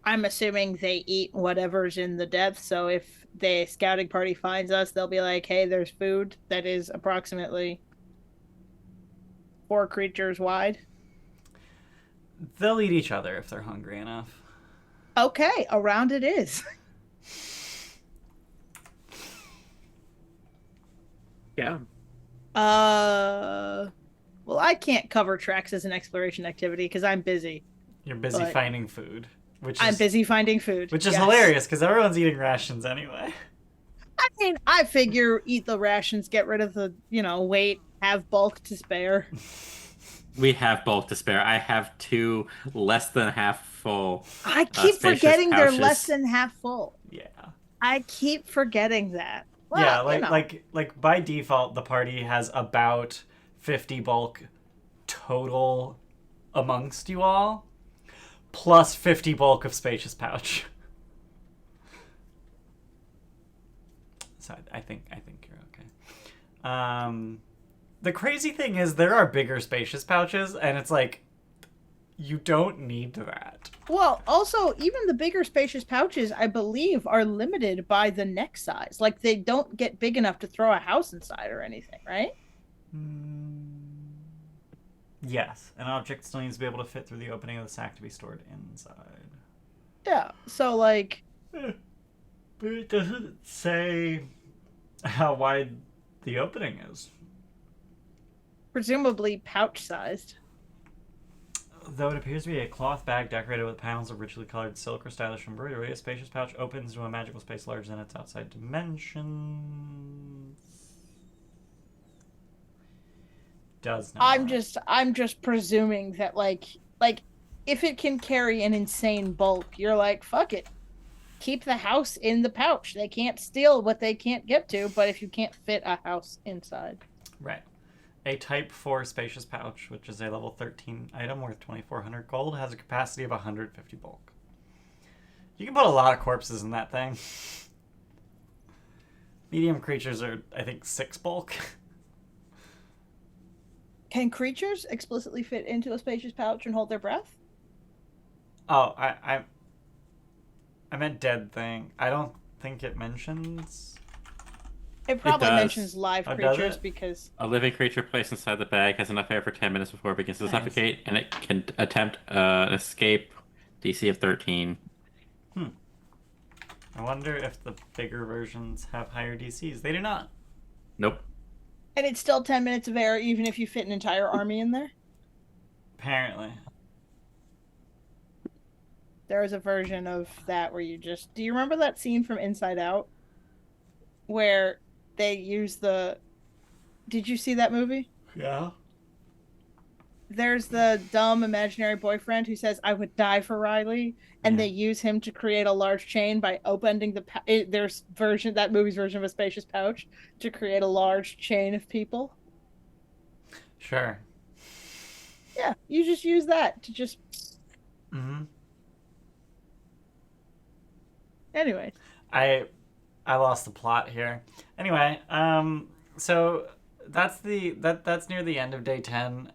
I'm assuming they eat whatever's in the depths, so if the scouting party finds us, they'll be like, hey, there's food that is approximately 4 creatures wide. They'll eat each other if they're hungry enough. Okay, around it is. Yeah. Well, I can't cover tracks as an exploration activity because I'm busy. You're busy But finding food, which I'm is busy finding food. which is yes. hilarious because everyone's eating rations anyway. I mean, I figure eat the rations, get rid of the, weight, have bulk to spare. We have bulk to spare. I have 2 less than half full I keep spacious forgetting they're pouches. less than half full. Yeah. I keep forgetting that. Well, Yeah, like by default, the party has about 50 bulk total amongst you all, plus 50 bulk of spacious pouch. So I think you're okay. The crazy thing is there are bigger spacious pouches, and it's like you don't need that. Well, also, even the bigger spacious pouches, I believe, are limited by the neck size. Like, they don't get big enough to throw a house inside or anything, right? Yes, an object still needs to be able to fit through the opening of the sack to be stored inside. Yeah, so, like... But it doesn't say how wide the opening is. Presumably pouch-sized. Though it appears to be a cloth bag decorated with panels of richly colored silk or stylish embroidery, a spacious pouch opens to a magical space larger than its outside dimensions. Does not. I'm just presuming that like if it can carry an insane bulk, you're like, fuck it. Keep the house in the pouch. They can't steal what they can't get to, but if you can't fit a house inside. Right. A Type 4 spacious pouch, which is a level 13 item worth 2,400 gold, has a capacity of 150 bulk. You can put a lot of corpses in that thing. Medium creatures are, I think, 6 bulk. Can creatures explicitly fit into a spacious pouch and hold their breath? Oh, I meant dead thing. I don't think it mentions... It probably does. mentions live Oh, does creatures it? because... A living creature placed inside the bag has enough air for 10 minutes before it begins to suffocate, and it can attempt an escape DC of 13. I wonder if the bigger versions have higher DCs. They do not. Nope. And it's still 10 minutes of air even if you fit an entire army in there? Apparently. There was a version of that where you just... Do you remember that scene from Inside Out? Where they use the... Did you see that movie? Yeah. There's the dumb imaginary boyfriend who says, I would die for Riley. And they use him to create a large chain by opening there's that movie's version of a spacious pouch to create a large chain of people. Sure. Yeah, you just use that to just... Mm-hmm. Anyway. I lost the plot here. Anyway, so that's near the end of day 10.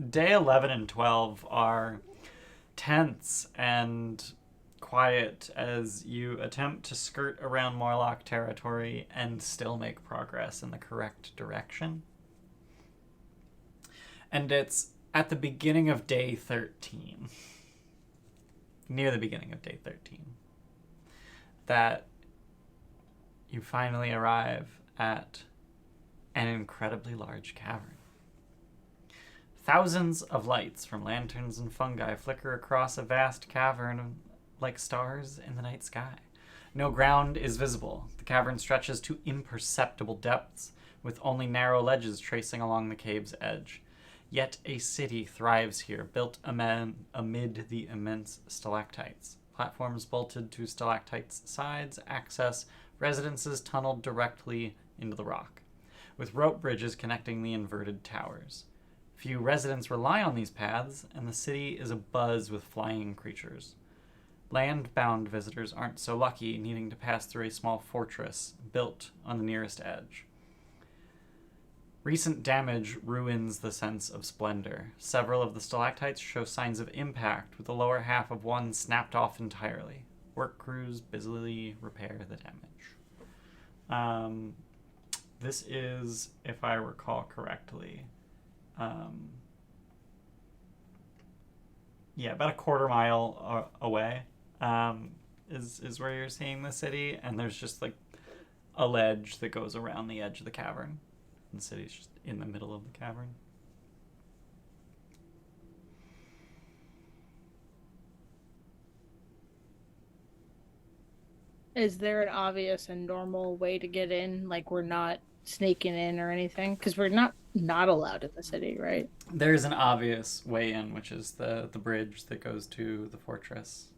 Day 11 and 12 are tense and quiet as you attempt to skirt around Morlock territory and still make progress in the correct direction. And it's at the beginning of day 13, near the beginning of day 13, that you finally arrive at an incredibly large cavern. Thousands of lights from lanterns and fungi flicker across a vast cavern like stars in the night sky. No ground is visible. The cavern stretches to imperceptible depths, with only narrow ledges tracing along the cave's edge. Yet a city thrives here, built amid the immense stalactites. Platforms bolted to stalactites' sides access residences tunneled directly into the rock, with rope bridges connecting the inverted towers. Few residents rely on these paths, and the city is abuzz with flying creatures. Land-bound visitors aren't so lucky, needing to pass through a small fortress built on the nearest edge. Recent damage ruins the sense of splendor. Several of the stalactites show signs of impact, with the lower half of one snapped off entirely. Work crews busily repair the damage. This is, if I recall correctly, about a quarter mile away is where you're seeing the city, and there's just like a ledge that goes around the edge of the cavern. The city's just in the middle of the cavern. Is there an obvious and normal way to get in? Like we're not sneaking in or anything? Because we're not allowed in the city, right? There's an obvious way in, which is the bridge that goes to the fortress.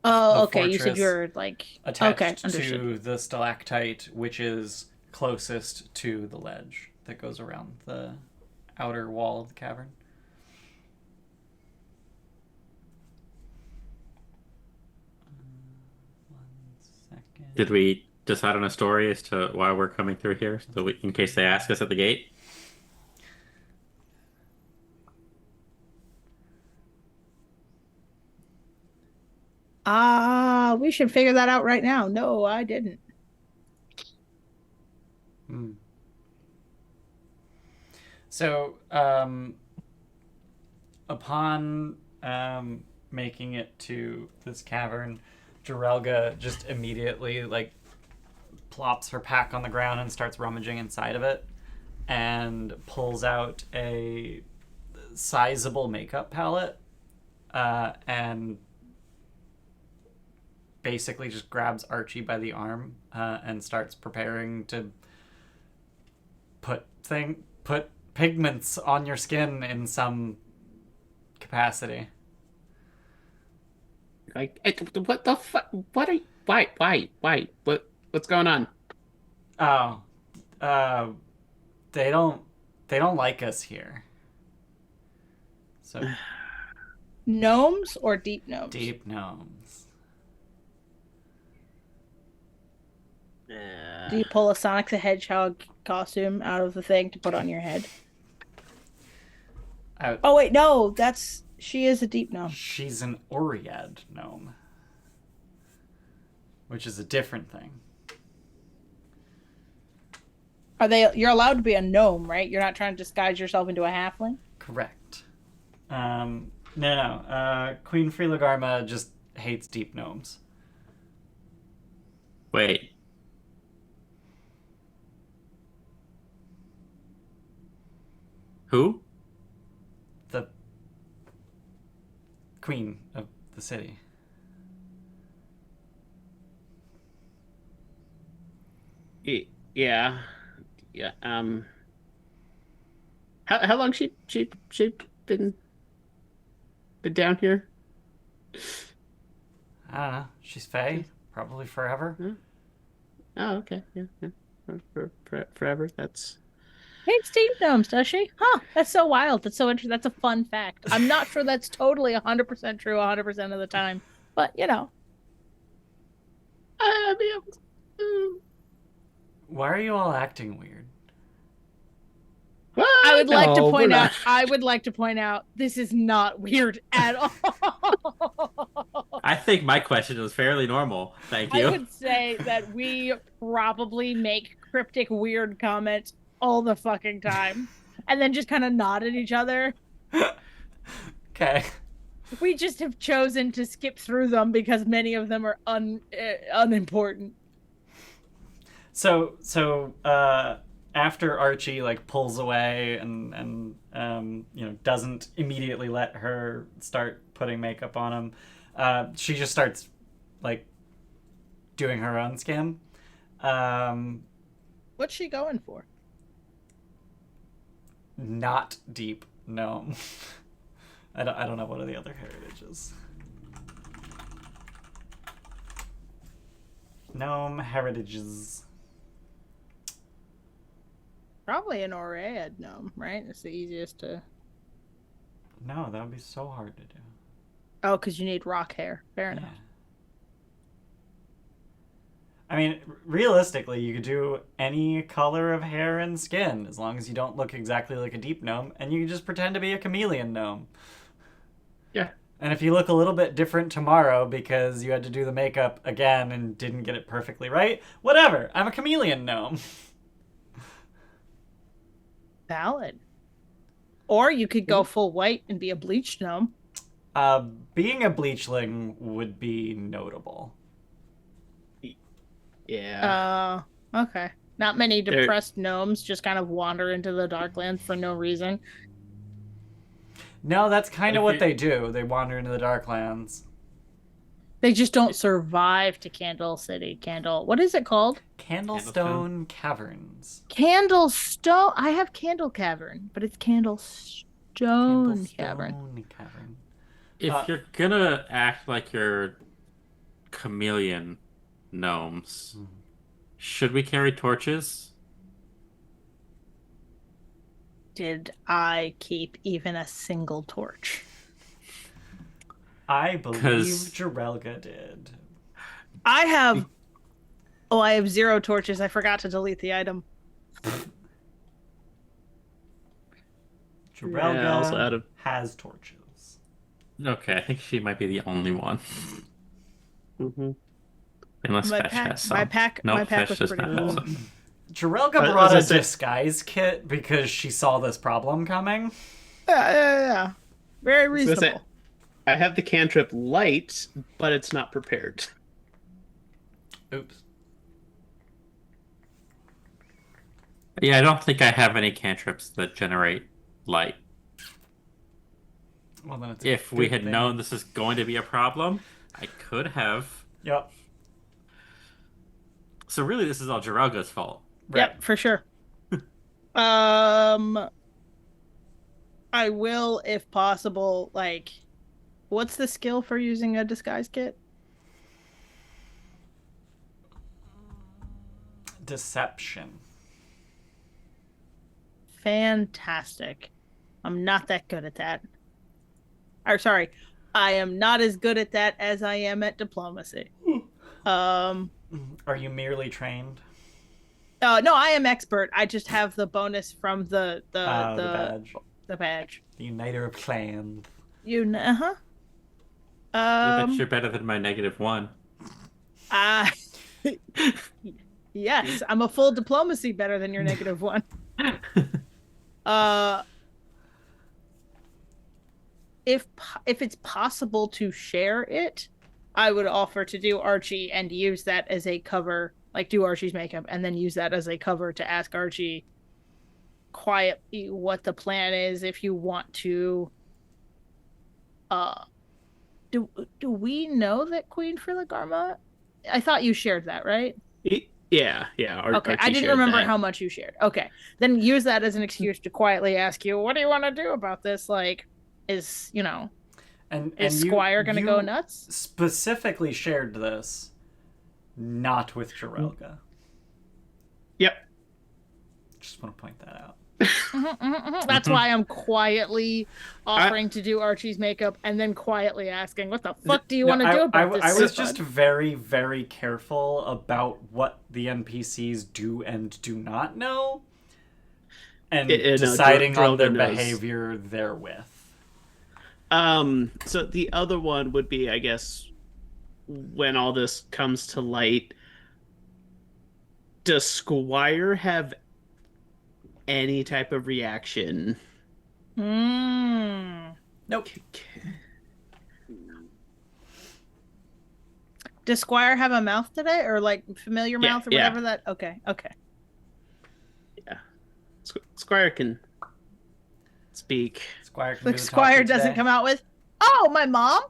Oh, The okay. You said fortress you're like attached okay, to understood. the stalactite, which is closest to the ledge that goes around the outer wall of the cavern. One second. Did we decide on a story as to why we're coming through here, so in case they ask us at the gate? We should figure that out right now. No, I didn't. Hmm. So, upon making it to this cavern, Jarelga just immediately like plops her pack on the ground and starts rummaging inside of it, and pulls out a sizable makeup palette, and basically just grabs Archie by the arm and starts preparing to put pigments on your skin in some capacity. Like, what the fuck? What are you, why? What's going on? Oh, they don't like us here. So Gnomes or deep gnomes? deep gnomes. Do you pull a Sonic the Hedgehog costume out of the thing to put on your head? Oh wait, no, she is a deep gnome. She's an Oread gnome, which is a different thing. You're allowed to be a gnome, right? You're not trying to disguise yourself into a halfling? Correct. No. Queen Freelagarma just hates deep gnomes. Wait. Who? The queen of the city. Yeah. How long she been down here? I don't know. She's Fae. Probably forever. Oh, okay. Yeah. Forever. That's. Hates deep gnomes, does she? Huh, that's so wild. That's so interesting. That's a fun fact. I'm not sure that's totally 100% true 100% of the time, but you know. I mean, Why are you all acting weird? I would like to point out. I would like to point out this is not weird at all. I think my question was fairly normal. Thank you. I would say that we probably make cryptic, weird comments all the fucking time, and then just kind of nod at each other. Okay. We just have chosen to skip through them because many of them are unimportant. So after Archie like pulls away and doesn't immediately let her start putting makeup on him, she just starts like doing her own skin. What's she going for? Not deep gnome. I don't know what are the other heritages. Gnome heritages. Probably an Oread gnome, right? It's the easiest to. No, that would be so hard to do. Oh, because you need rock hair. Fair enough. I mean, realistically, you could do any color of hair and skin as long as you don't look exactly like a deep gnome, and you can just pretend to be a chameleon gnome. Yeah. And if you look a little bit different tomorrow because you had to do the makeup again and didn't get it perfectly right, whatever. I'm a chameleon gnome. Valid. Or you could go full white and be a bleached gnome. Being a bleachling would be notable. Yeah. Okay. Not many depressed gnomes just kind of wander into the Darklands for no reason. No, that's kind of what they do. They wander into the Darklands. They just don't survive to Candle City. What is it called? Candlestone Caverns. Candlestone. I have Candle Cavern, but it's Candlestone Cavern. Cavern. If you're gonna act like you're chameleon gnomes, should we carry torches? Did I keep even a single torch? I believe Jarelga did. I have 0 torches. I forgot to delete the item. Jarelga has torches. Okay, I think she might be the only one. Mm-hmm. Unless Fesh has some. My pack Fesh was does pretty not have cool. some. Jarelga brought a disguise kit because she saw this problem coming. Yeah. Very reasonable. I have the cantrip light, but it's not prepared. Oops. Yeah, I don't think I have any cantrips that generate light. Well, then it's if we had known this is going to be a problem, I could have. Yep. So really, this is all Jarelga's fault. Right. Yep, for sure. I will, if possible, like, what's the skill for using a disguise kit? Deception. Fantastic. I'm not that good at that. Or sorry, I am not as good at that as I am at diplomacy. Are you merely trained? No, I am expert. I just have the bonus from the badge. The badge. The Uniter of Clans. I bet you're better than my -1. Yes, I'm a full diplomacy better than your -1. If it's possible to share it, I would offer to do Archie and use that as a cover, like do Archie's makeup and then use that as a cover to ask Archie quietly what the plan is if you want to. Do we know that Queen Filigarma? I thought you shared that, right? Yeah. Okay, Archie I didn't remember how much you shared. Okay, then use that as an excuse to quietly ask you, what do you want to do about this? Like, is Squire going to go nuts? Specifically shared this, not with Jarelga. Yep. Just want to point that out. That's why I'm quietly offering to do Archie's makeup and then quietly asking, what the fuck do you want to do about this? I was just very, very careful about what the NPCs do and do not know, and deciding on their behavior therewith. So the other one would be, I guess, when all this comes to light, does Squire have any type of reaction? Nope. Does Squire have a mouth today, or like familiar mouth, or whatever that? Okay. Yeah, Squire can speak. Squire doesn't come out with, "Oh, my mom."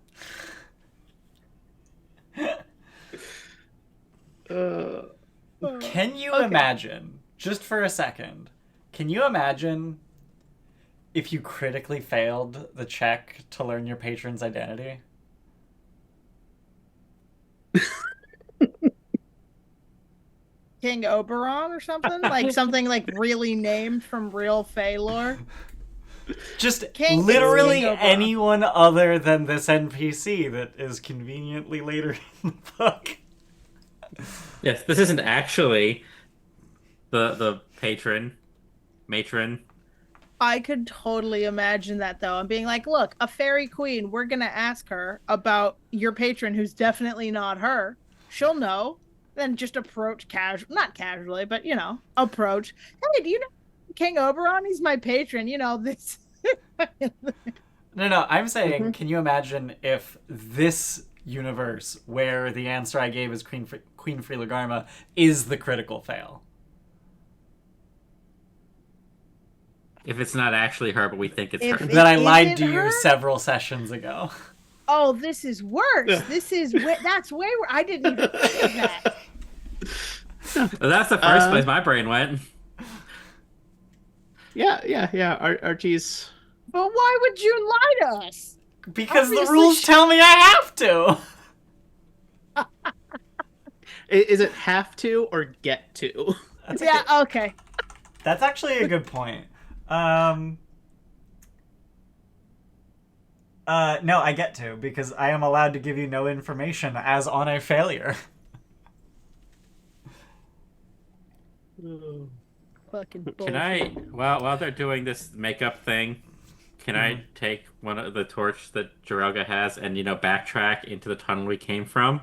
Can you imagine, just for a second, can you imagine if you critically failed the check to learn your patron's identity? King Oberon or something? Like something like really named from real Fae lore? Just literally anyone other than this NPC that is conveniently later in the book. Yes, this isn't actually the matron. I could totally imagine that, though. I'm being like, look, a fairy queen, we're going to ask her about your patron, who's definitely not her. She'll know. Then just approach not casually, but, approach. Hey, do you know King Oberon? He's my patron. This. No, I'm saying, can you imagine if this universe, where the answer I gave is Queen Filigarma, is the critical fail? If it's not actually her, but we think it's her. That I lied to you several sessions ago. Oh, this is worse. That's way worse. I didn't even think of that. Well, that's the first place my brain went. Yeah. Archie's. But why would you lie to us? Because Obviously the rules tell me I have to. Is it have to or get to? Okay. That's actually a good point. No, I get to, because I am allowed to give you no information as on a failure. Fucking bullshit. Can I, while they're doing this makeup thing, can I take one of the torch that Jorelga has and, backtrack into the tunnel we came from?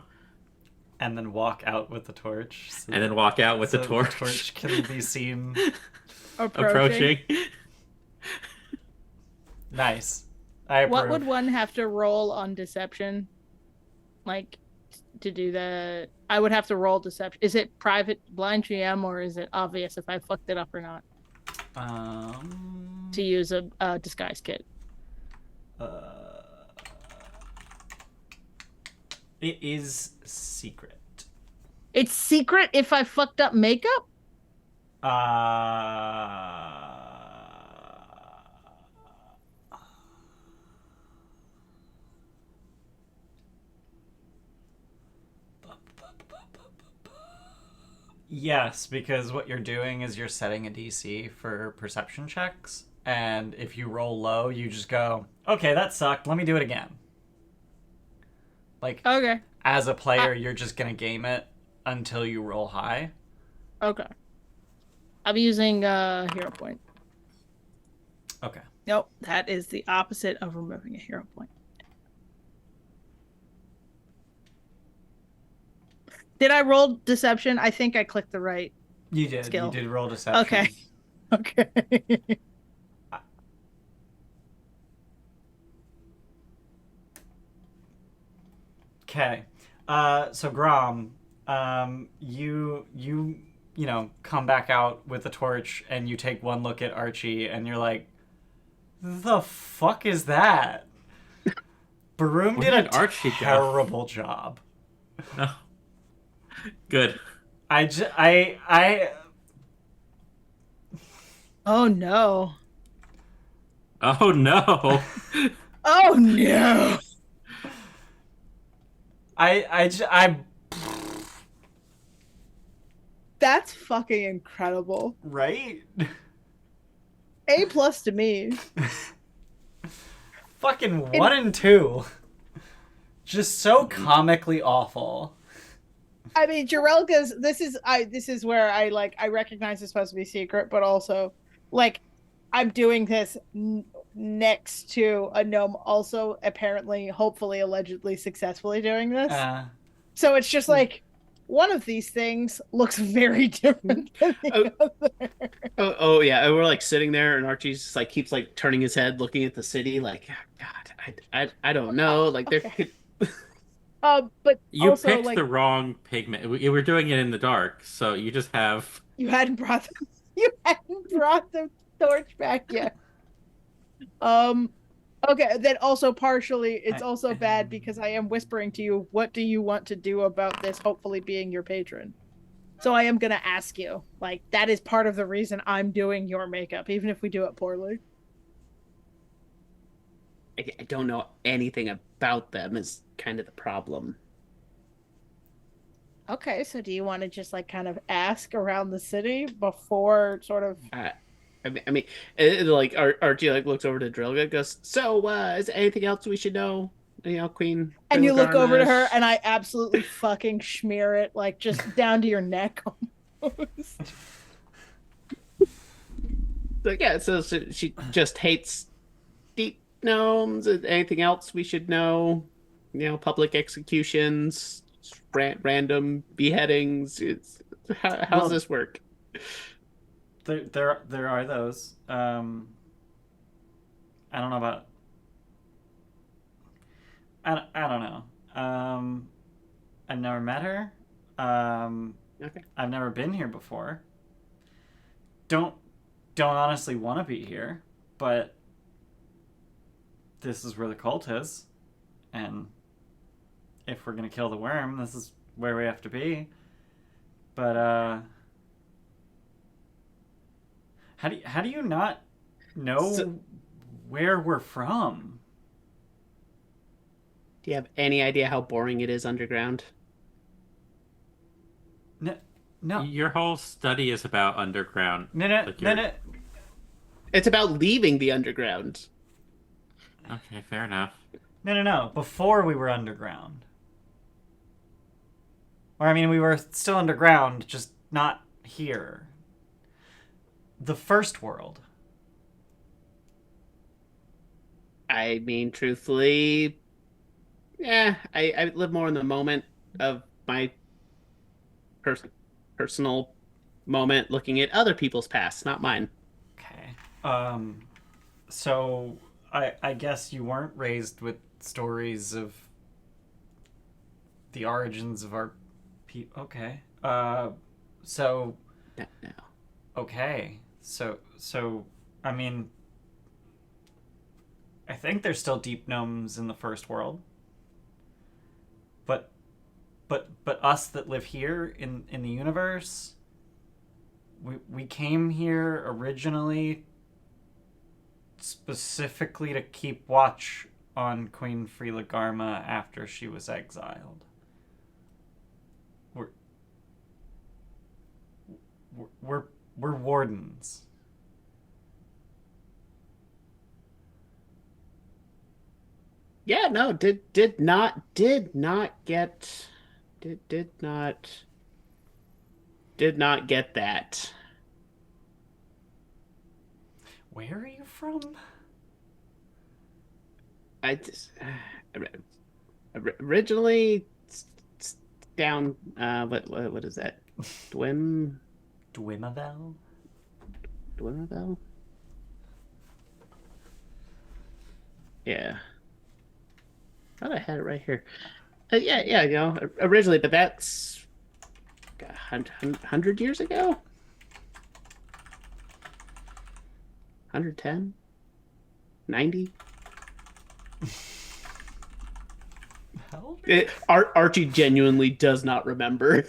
And then walk out with the torch. So and then walk out with the torch. The torch can be seen approaching. Nice. I approve. What would one have to roll on deception? Like, to do that? I would have to roll deception. Is it private blind GM, or is it obvious if I fucked it up or not? To use a disguise kit. It is secret. It's secret if I fucked up makeup? Yes, because what you're doing is you're setting a DC for perception checks, and if you roll low, you just go, okay, that sucked, let me do it again. Like, okay. As a player, you're just gonna game it until you roll high. Okay. I'm using hero point. Okay. Nope, that is the opposite of removing a hero point. Did I roll deception? I think I clicked the right. You did. Skill. You did roll deception. Okay. Okay. Okay. So Grom, you come back out with the torch and you take one look at Archie and you're like, the fuck is that? Baroom did a terrible job. Oh. Good. Oh no. Oh no. Oh no. That's fucking incredible. Right? A+ to me. Fucking 1 and 2. Just so comically awful. I mean, Jorelga's. This is where I recognize it's supposed to be secret, but also, I'm doing this next to a gnome, also apparently, hopefully, allegedly, successfully doing this. So it's just one of these things looks very different than the other. Oh yeah, and we're sitting there, and Archie's just keeps turning his head, looking at the city, God, I don't know, there could. But you also, picked the wrong pigment. We were doing it in the dark, so you just have. You hadn't brought the torch back yet. Okay, then also partially, it's also bad because I am whispering to you, what do you want to do about this, hopefully being your patron? So I am going to ask you, that is part of the reason I'm doing your makeup, even if we do it poorly. I don't know anything about them is kind of the problem. Okay, so do you want to just, kind of ask around the city before sort of... I mean, Archie looks over to Drillga, goes, so is there anything else we should know? Queen. And you look over to her, and I absolutely fucking smear it, just down to your neck almost. Yeah, so she just hates deep gnomes. Anything else we should know? Public executions, random beheadings. How's this work? There are those. I don't know about. I don't know. I've never met her. Okay. I've never been here before. Don't honestly want to be here, but this is where the cult is, and if we're gonna kill the worm, this is where we have to be. But how do you not know where we're from? Do you have any idea how boring it is underground? No. Your whole study is about underground. No. It's about leaving the underground. Okay, fair enough. No. Before we were underground. Or, I mean, we were still underground, just not here. The first world. I mean, truthfully, I live more in the moment of my personal moment looking at other people's past, not mine. Okay. So I guess you weren't raised with stories of the origins of our people. Okay. So No. okay. So I mean, I think there's still deep gnomes in the first world. But us that live here in the universe, we came here originally specifically to keep watch on Queen Freelagarma after she was exiled. We're wardens. Yeah, no, did not get that. Where are you from? I just originally down what is that? Dwimavel? Dwimavel? Yeah. Thought I had it right here. Yeah, you know, originally, but that's 100 years ago? 110? 90? How? Archie genuinely does not remember.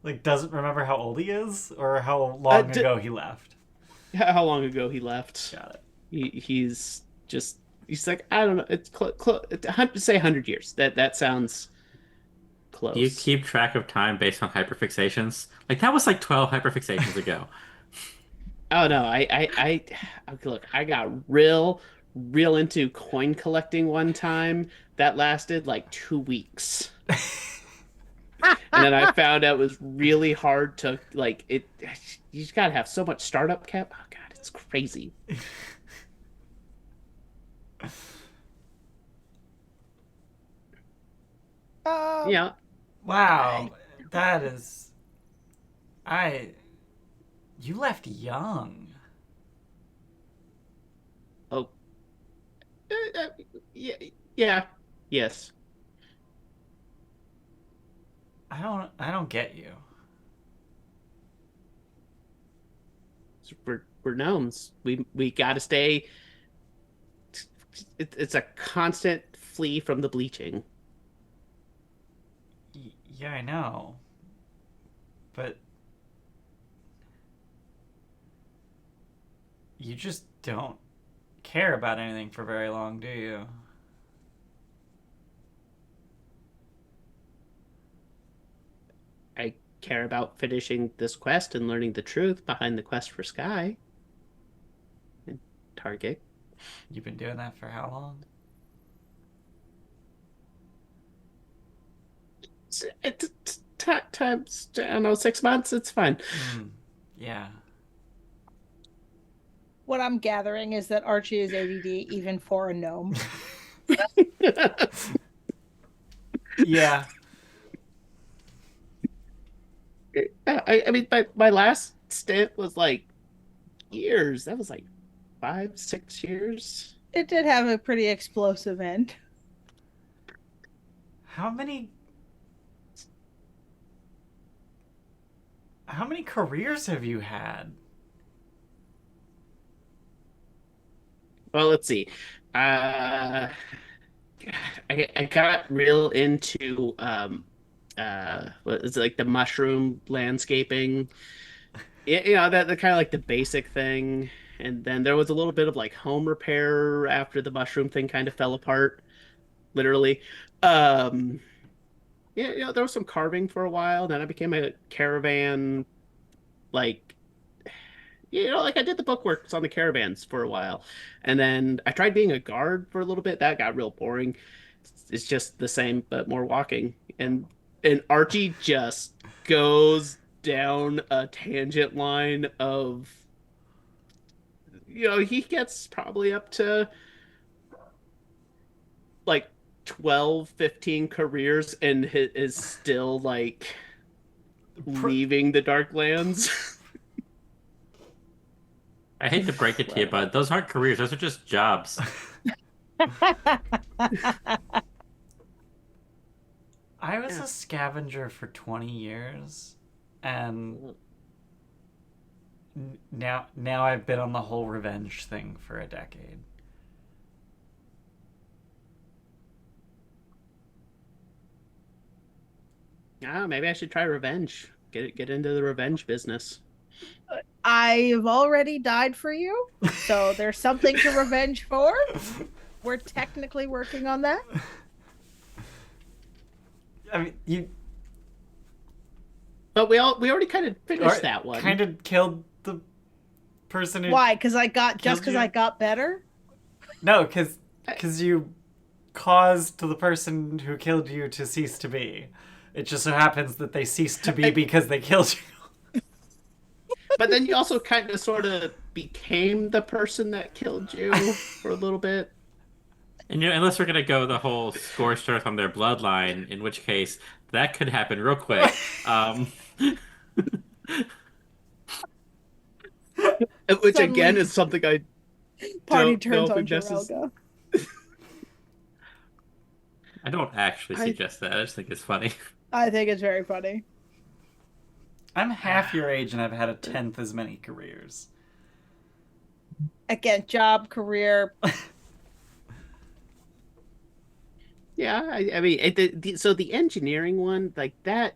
Like, doesn't remember how old he is? Or how long ago he left? How long ago he left. Got it. He's like, I don't know. It's say 100 years. That sounds close. Do you keep track of time based on hyperfixations? Like, that was like 12 hyperfixations ago. Oh no, I look, I got real into coin collecting one time. That lasted like 2 weeks. And then I found out it was really hard to like it. You just gotta have so much startup cap. Oh god, it's crazy. Yeah. Wow. That is... You left young. Oh. Yeah. Yes. I don't get you. We're gnomes. We gotta stay. It's a constant flee from the bleaching. Yeah, I know. But you just don't care about anything for very long, do you? I care about finishing this quest and learning the truth behind the quest for Sky and Target. You've been doing that for how long? Times, I don't know, 6 months. It's fine. Yeah. What I'm gathering is that Archie is ADD even for a gnome. Yeah. I mean, my last stint was like years. That was like 5-6 years. It did have a pretty explosive end. How many careers have you had? Well, let's see. I got real into what is it, like the mushroom landscaping. You know, that the kind of like the basic thing. And then there was a little bit of like home repair after the mushroom thing kind of fell apart, literally. Um, yeah, you know, there was some carving for a while. Then I became a caravan, like, you know, like I did the bookworks on the caravans for a while. And then I tried being a guard for a little bit. That got real boring. It's just the same, but more walking. And Archie just goes down a tangent line of, you know, he gets probably up to like 12, 15 careers and is still like leaving the Darklands. I hate to break it to you, but those aren't careers. Those are just jobs. I was a scavenger for 20 years, and now I've been on the whole revenge thing for a decade. Ah, maybe I should try revenge. Get into the revenge business. I've already died for you, so there's something to revenge for. We're technically working on that. I mean, you But we already kind of finished that one. kind of killed the person who... Why? Because I got you? I got better. No, because you caused the person who killed you to cease to be. It just so happens that they ceased to be because they killed you. But then you also kind of sort of became the person that killed you for a little bit. And you know, unless we're gonna go the whole scorched earth on their bloodline, in which case that could happen real quick. Which Suddenly, again is something I party don't know turns if on it messes. Jorelga. I don't actually suggest that. I just think it's funny. I think it's very funny. I'm half your age and I've had a tenth as many careers. Again, job, career. Yeah, I mean, so the engineering one, like that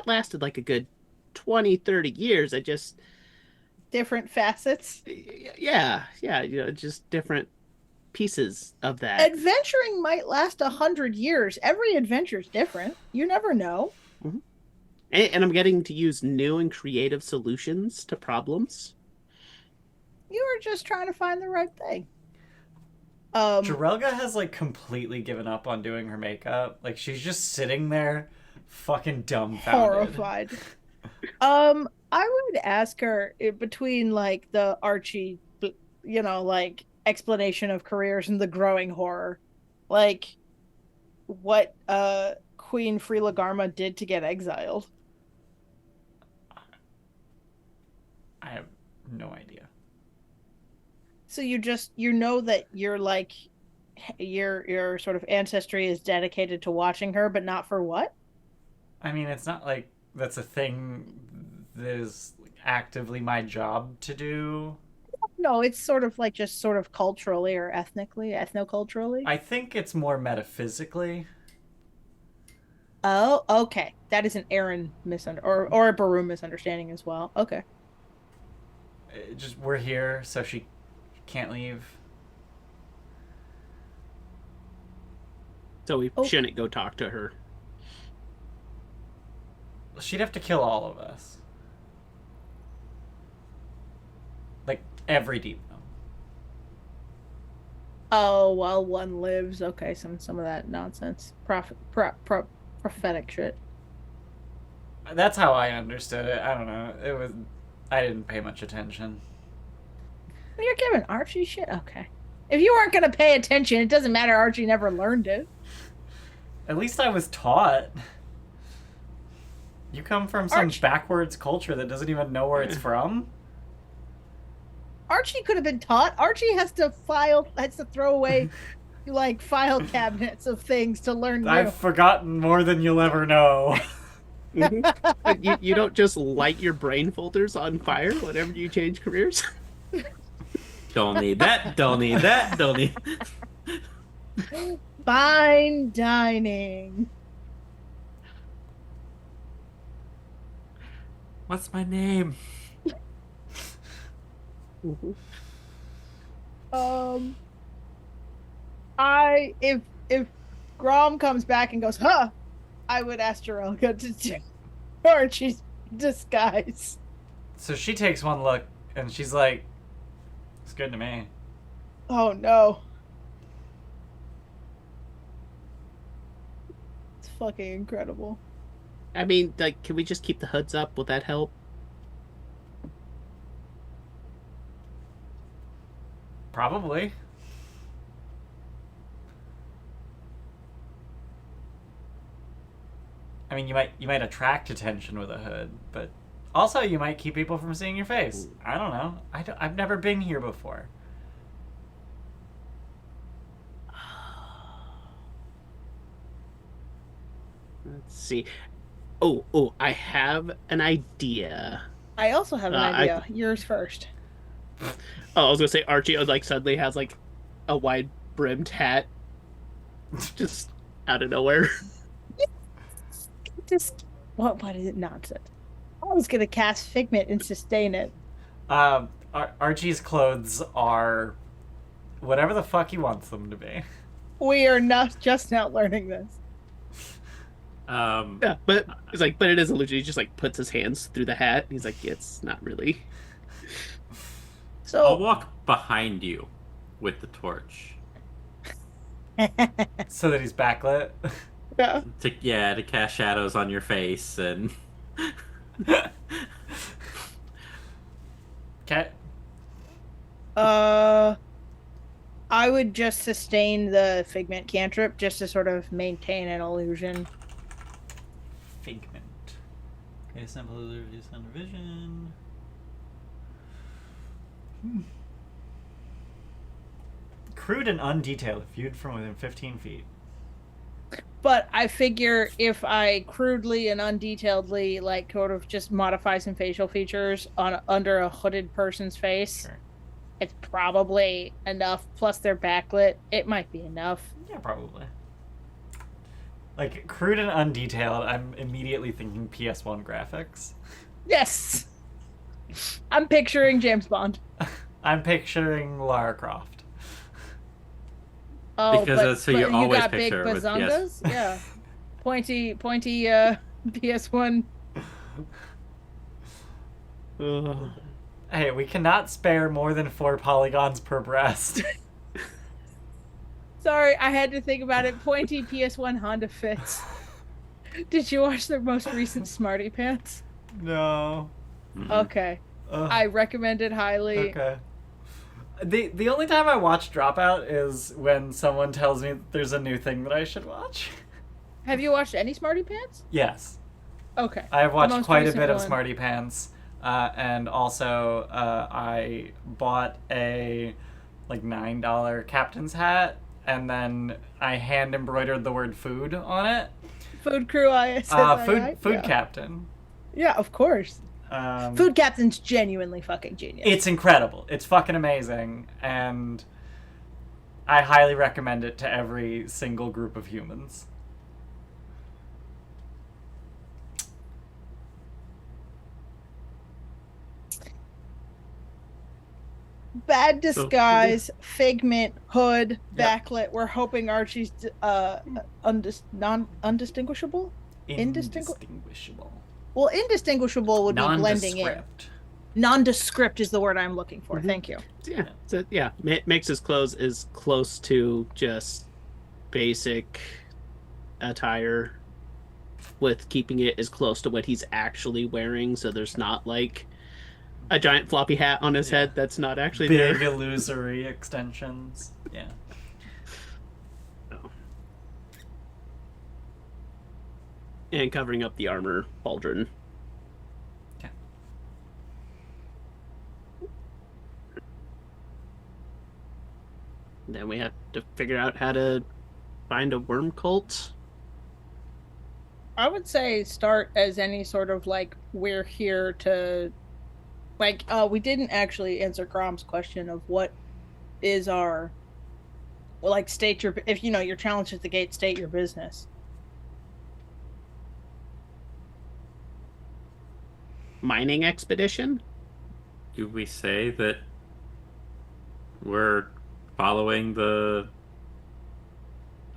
lasted like a good 20, 30 years. I just, Different facets. yeah, you know, just different pieces of that. Adventuring might last 100 years. Every adventure's different. You never know. Mm-hmm. And I'm getting to use new and creative solutions to problems. You were just trying to find the right thing. Jorelga has like completely given up on doing her makeup. Like she's just sitting there fucking dumbfounded. Horrified. I would ask her between like the Archie, you know, like explanation of careers and the growing horror, like what Queen Freelagarma did to get exiled. I have no idea. So you know that you're like your sort of ancestry is dedicated to watching her, but not for what? I mean, it's not like that's a thing that is actively my job to do. No, it's sort of like just sort of culturally or ethnoculturally. I think it's more metaphysically. Oh, okay. That is an Aren or a Baroom misunderstanding as well. Okay. Just we're here, so she can't leave. So we shouldn't go talk to her. She'd have to kill all of us. Like every deep gnome. Oh, while one lives. Okay, some of that nonsense. Prophetic shit. That's how I understood it. I don't know. I didn't pay much attention. You're giving Archie shit? Okay. If you weren't going to pay attention, it doesn't matter. Archie never learned it. At least I was taught. You come from some backwards culture that doesn't even know where it's from? Archie could have been taught. Archie has to throw away like file cabinets of things to learn new. I've forgotten more than you'll ever know. But you don't just light your brain folders on fire whenever you change careers? Don't need that. Don't need that. Don't need. Fine dining. What's my name? If Grom comes back and goes, huh, I would ask Jarelka to do Archie's disguise. So she takes one look and she's like, it's good to me. Oh no. It's fucking incredible. I mean, like, can we just keep the hoods up? Will that help? Probably. I mean, you might attract attention with a hood, but also you might keep people from seeing your face. I don't know. I've never been here before. Let's see. Oh, I have an idea. I also have an I- idea. Yours first. Oh, I was gonna say Archie like suddenly has like a wide brimmed hat, just out of nowhere. Just what is it nonsense? I was gonna cast Figment and sustain it. Archie's clothes are whatever the fuck he wants them to be. We are not just now learning this. Yeah, but it's like, but it is illusion. He just like puts his hands through the hat. He's like, it's not really. So I'll walk behind you with the torch. So that he's backlit. yeah. To cast shadows on your face and Okay. I would just sustain the Figment cantrip just to sort of maintain an illusion. Figment. Okay, simple illusion under vision. Crude and undetailed, viewed from within 15 feet. But I figure if I crudely and undetailedly, like, sort of just modify some facial features under a hooded person's face, Sure. it's probably enough. Plus, they're backlit. It might be enough. Yeah, probably. Like, crude and undetailed, I'm immediately thinking PS1 graphics. Yes! I'm picturing James Bond. I'm picturing Lara Croft. Oh, Because that's who you always got big picture with bazongas? Yeah. Pointy, PS1. Hey, we cannot spare more than 4 polygons per breast. Sorry, I had to think about it. Pointy PS1 Honda Fits. Did you watch their most recent Smarty Pants? No. Okay. Ugh. I recommend it highly. Okay. The only time I watch Dropout is when someone tells me there's a new thing that I should watch. Have you watched any Smarty Pants? Yes. Okay. I have watched most quite a recent bit of one. Smarty Pants. And also I bought a like $9 captain's hat, and then I hand embroidered the word food on it. Food Crew, Food yeah. Captain. Yeah, of course. Food Captain's genuinely fucking genius. It's incredible. It's fucking amazing, and I highly recommend it to every single group of humans. Bad disguise, Figment, hood, backlit. We're hoping Archie's undistinguishable. Indistinguishable. Well, indistinguishable would be blending in. Nondescript. Nondescript is the word I'm looking for. Mhm. Thank you. Yeah, so yeah, makes his clothes as close to just basic attire, with keeping it as close to what he's actually wearing, so there's not like a giant floppy hat on his head that's not actually Big there. illusory extensions. Yeah. And covering up the armor pauldron. Okay. Then we have to figure out how to find a worm cult. I would say start as any sort of like, we're here to, like, we didn't actually answer Grom's question of what is our like state your if you're challenged at the gate, state your business. Mining expedition? Do we say that we're following the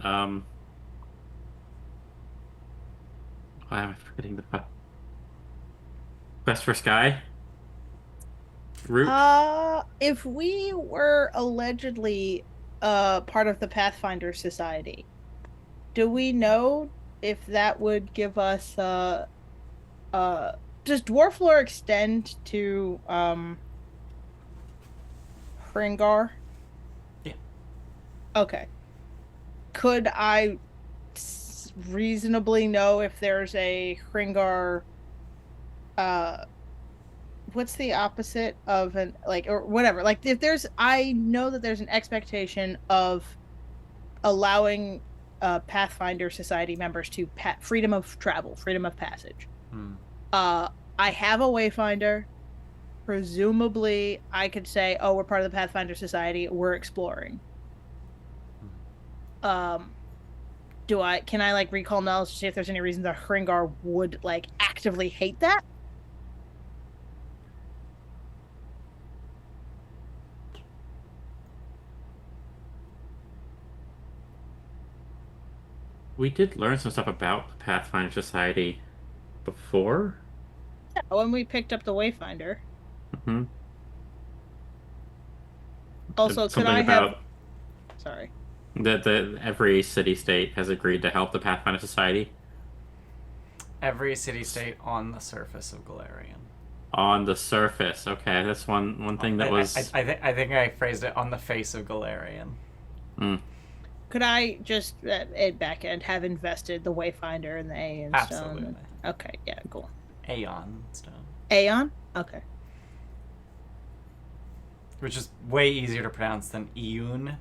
why am I forgetting the Quest for Sky route? If we were allegedly part of the Pathfinder Society, do we know if that would give us does dwarf lore extend to Hringar? Yeah. Okay. Could I reasonably know if there's a Hringar what's the opposite of an or whatever, like if there's I know that there's an expectation of allowing Pathfinder Society members to freedom of travel, freedom of passage. I have a Wayfinder. Presumably I could say, oh, we're part of the Pathfinder Society, we're exploring. Can I like recall knowledge to see if there's any reason that Hringar would like actively hate that? We did learn some stuff about Pathfinder Society before. Yeah, when we picked up the Wayfinder. Mm-hmm. Also, Something could I about have... Sorry. that every city-state has agreed to help the Pathfinder Society. Every city-state on the surface of Golarion. On the surface, okay, that's one thing that was. I think I phrased it on the face of Golarion. Could I just at back end have invested the Wayfinder and the Aeon Stone? Absolutely. Okay, yeah, cool. Aeon Stone. Aeon? Okay. Which is way easier to pronounce than Iyun.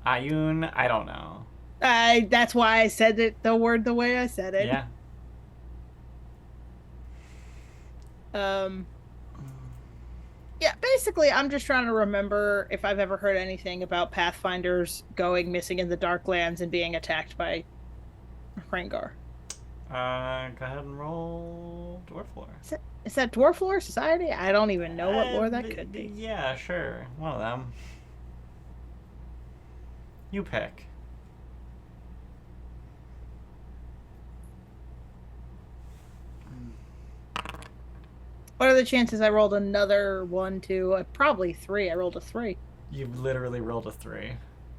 Ayun? I don't know. That's why I said it the word the way I said it. Yeah. Yeah, basically, I'm just trying to remember if I've ever heard anything about Pathfinders going missing in the Darklands and being attacked by Hringar. Go ahead and roll Dwarf lore. Is that Dwarf Lore Society? I don't even know what lore that could be. Yeah, sure. One of them. You pick. What are the chances I rolled another 1, 2, probably 3? I rolled a 3. You literally rolled a 3.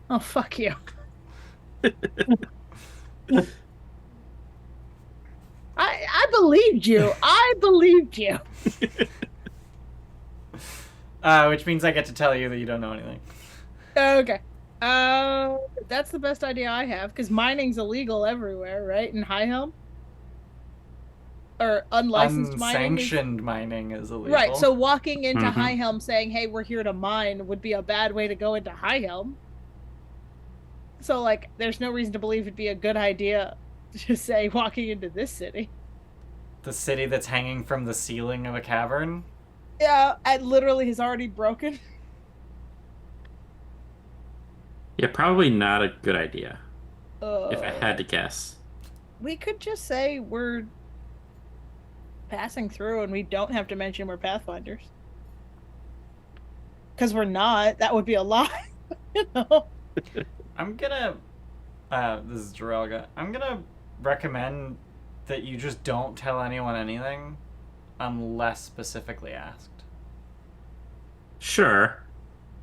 Oh, fuck you. I believed you. I believed you. Which means I get to tell you that you don't know anything. Okay. That's the best idea I have, because mining's illegal everywhere, right? In High Helm? Or unlicensed mining? Unsanctioned mining is illegal. Right, so walking into High Helm saying, hey, we're here to mine would be a bad way to go into High Helm. So, like, there's no reason to believe it'd be a good idea to say walking into this city. The city that's hanging from the ceiling of a cavern? Yeah, it literally has already broken. Yeah, probably not a good idea. If I had to guess. We could just say we're passing through and we don't have to mention we're Pathfinders. Because we're not. That would be a lie. You know? I'm gonna... this is Jarelga. I'm gonna recommend that you just don't tell anyone anything unless specifically asked. Sure.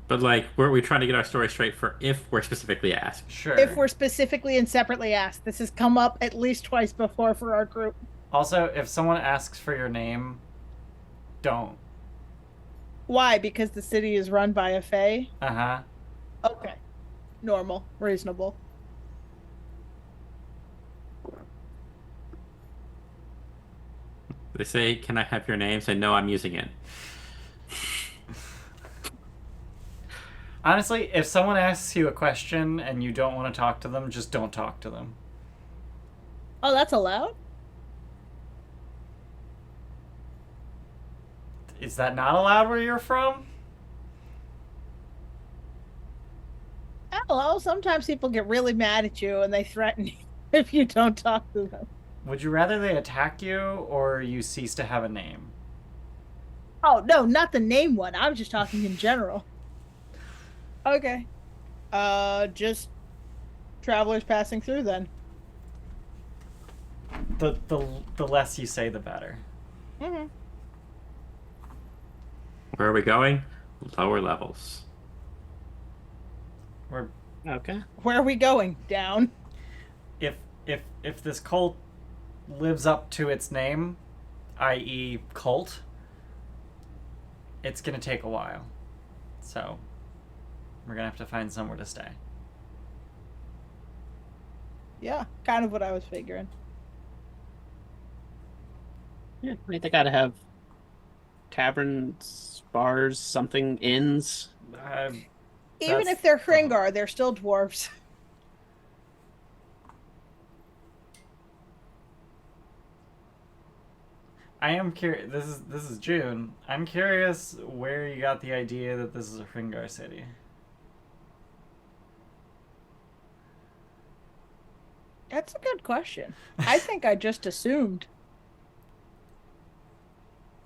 But, like, weren't we trying to get our story straight for if we're specifically asked? Sure. If we're specifically and separately asked. This has come up at least twice before for our group. Also, if someone asks for your name, don't. Why? Because the city is run by a fae? Uh-huh. Okay. Normal. Reasonable. They say, can I have your name? Say, no, I'm using it. Honestly, if someone asks you a question and you don't want to talk to them, just don't talk to them. Oh, that's allowed? Is that not allowed where you're from? Hello. Sometimes people get really mad at you and they threaten you if you don't talk to them. Would you rather they attack you or you cease to have a name? Oh no, not the name one. I was just talking in general. Okay. Just travelers passing through then. The less you say, the better. Mm-hmm. Where are we going? Lower levels. We're Okay. Where are we going? Down. if this cult lives up to its name, i.e. cult, it's gonna take a while. So we're gonna have to find somewhere to stay. Yeah, kind of what I was figuring. Yeah, I think they gotta have taverns, bars, something, inns. Even if they're Hringar, they're still dwarves. I am curious. This is June. I'm curious where you got the idea that this is a Hringar city. That's a good question. I think I just assumed.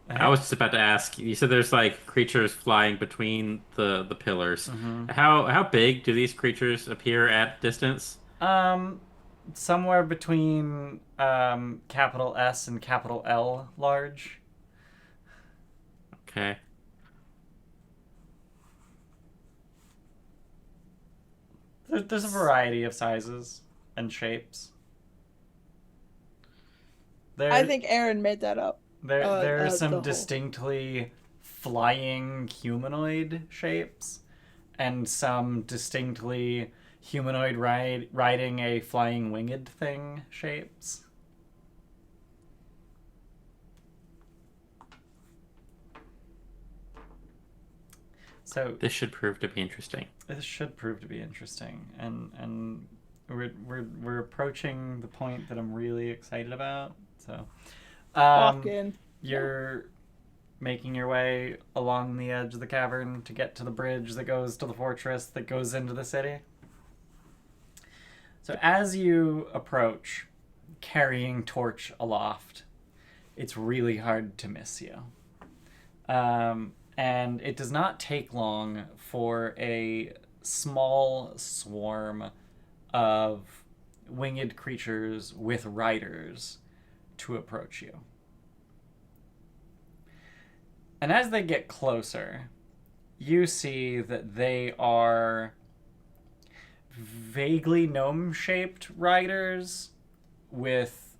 I was just about to ask. You said there's like creatures flying between the pillars. Mhm. How big do these creatures appear at distance? Somewhere between capital S and capital L large. Okay. There's a variety of sizes and shapes. I think Aren made that up. There are the some whole- distinctly flying humanoid shapes, and some distinctly humanoid riding a flying winged thing shapes. So This should prove to be interesting. this should prove to be interesting, and we're approaching the point that I'm really excited about. So, Walk in. you're making your way along the edge of the cavern to get to the bridge that goes to the fortress that goes into the city. So as you approach, carrying torch aloft, it's really hard to miss you. And it does not take long for a small swarm of winged creatures with riders to approach you. And as they get closer, you see that they are vaguely gnome-shaped riders with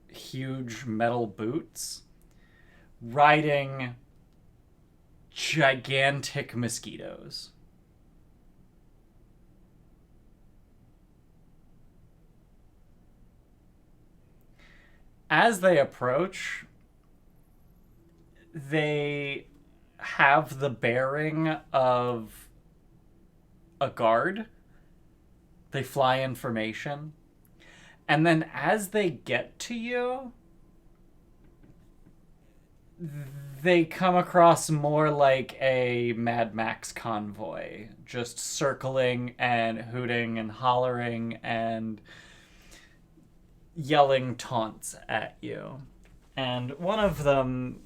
huge metal boots riding gigantic mosquitoes. As they approach, they have the bearing of a guard. They fly in formation. And then as they get to you, they come across more like a Mad Max convoy, just circling and hooting and hollering and yelling taunts at you. And one of them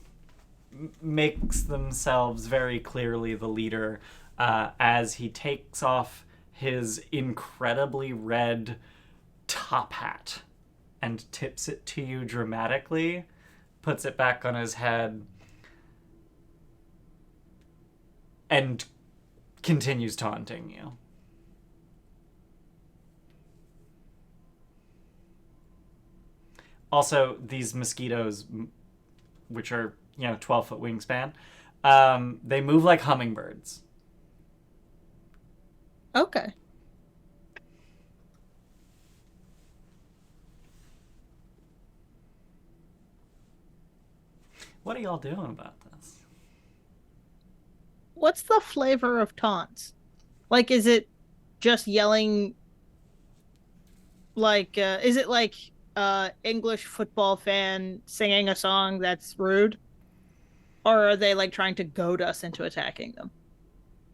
makes themselves very clearly the leader as he takes off his incredibly red top hat and tips it to you dramatically, puts it back on his head, and continues taunting you. Also, these mosquitoes, which are, 12-foot wingspan, they move like hummingbirds. Okay. What are y'all doing about this? What's the flavor of taunts? Like, is it just yelling? Like, is it like English football fan singing a song that's rude? Or are they like trying to goad us into attacking them?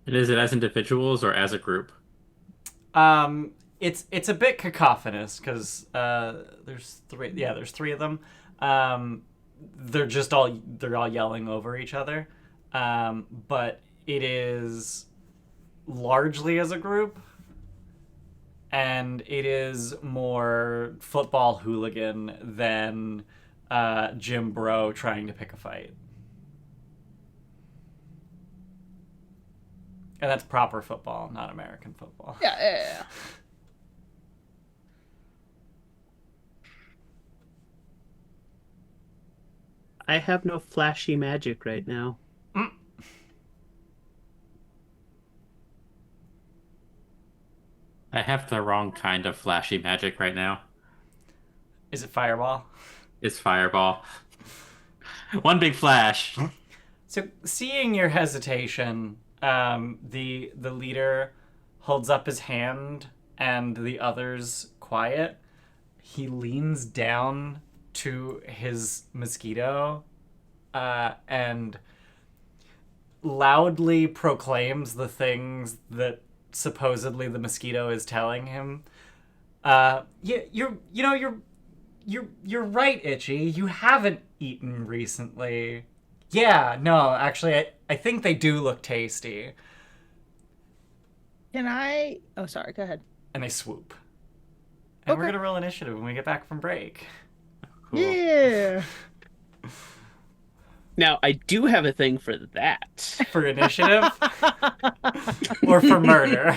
And is it as individuals or as a group? It's a bit cacophonous because there's three. Yeah, there's three of them. They're all yelling over each other. But it is largely as a group, and it is more football hooligan than Jim Bro trying to pick a fight. And that's proper football, not American football. Yeah. I have no flashy magic right now. I have the wrong kind of flashy magic right now. Is it fireball? It's fireball. One big flash. So, seeing your hesitation, the leader holds up his hand, and the others quiet. He leans down to his mosquito, and loudly proclaims the things that supposedly the mosquito is telling him. You're right, Itchy. You haven't eaten recently. Yeah, no, actually, I think they do look tasty. Can I? Oh, sorry. Go ahead. And they swoop. And we're Okay. gonna roll initiative when we get back from break. Cool. Yeah. Now, I do have a thing for that. For initiative? Or for murder?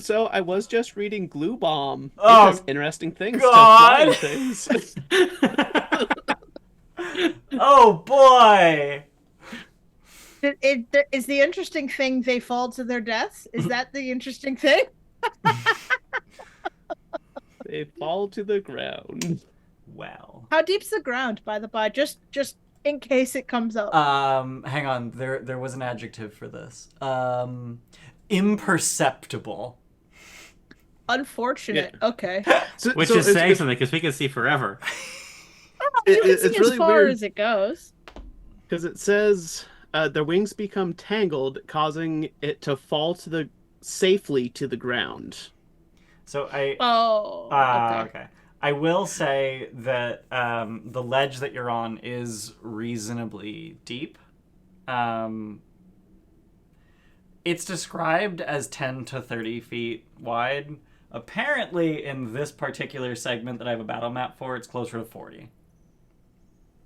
So I was just reading Glue Bomb. Oh, It does interesting things God. to fly things. Oh, boy! Is the interesting thing they fall to their deaths? Is that the interesting thing? They fall to the ground. Well. How deep's the ground, by the by? Just in case it comes up. Hang on. There was an adjective for this. Imperceptible. Unfortunate. Okay. Which is saying something because we can see forever. You can it's see really as far weird. as it goes. Because it says their wings become tangled, causing it to fall safely to the ground. So Oh. okay. I will say that the ledge that you're on is reasonably deep. It's described as 10 to 30 feet wide. Apparently, in this particular segment that I have a battle map for, it's closer to 40.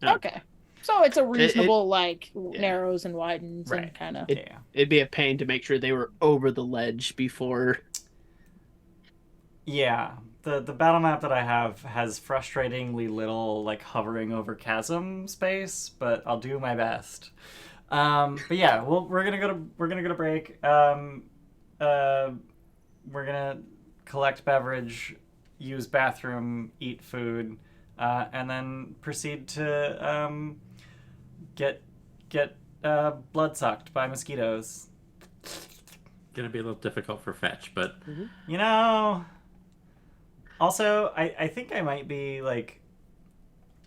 Okay. So it's a reasonable, narrows and widens Right. and kind of. Yeah. It'd be a pain to make sure they were over the ledge before. Yeah. The battle map that I have has frustratingly little hovering over chasm space, but I'll do my best. But yeah, we're gonna go to break. We're gonna collect beverage, use bathroom, eat food, and then proceed to get blood sucked by mosquitoes. Gonna be a little difficult for fetch, but You know. Also, I think I might be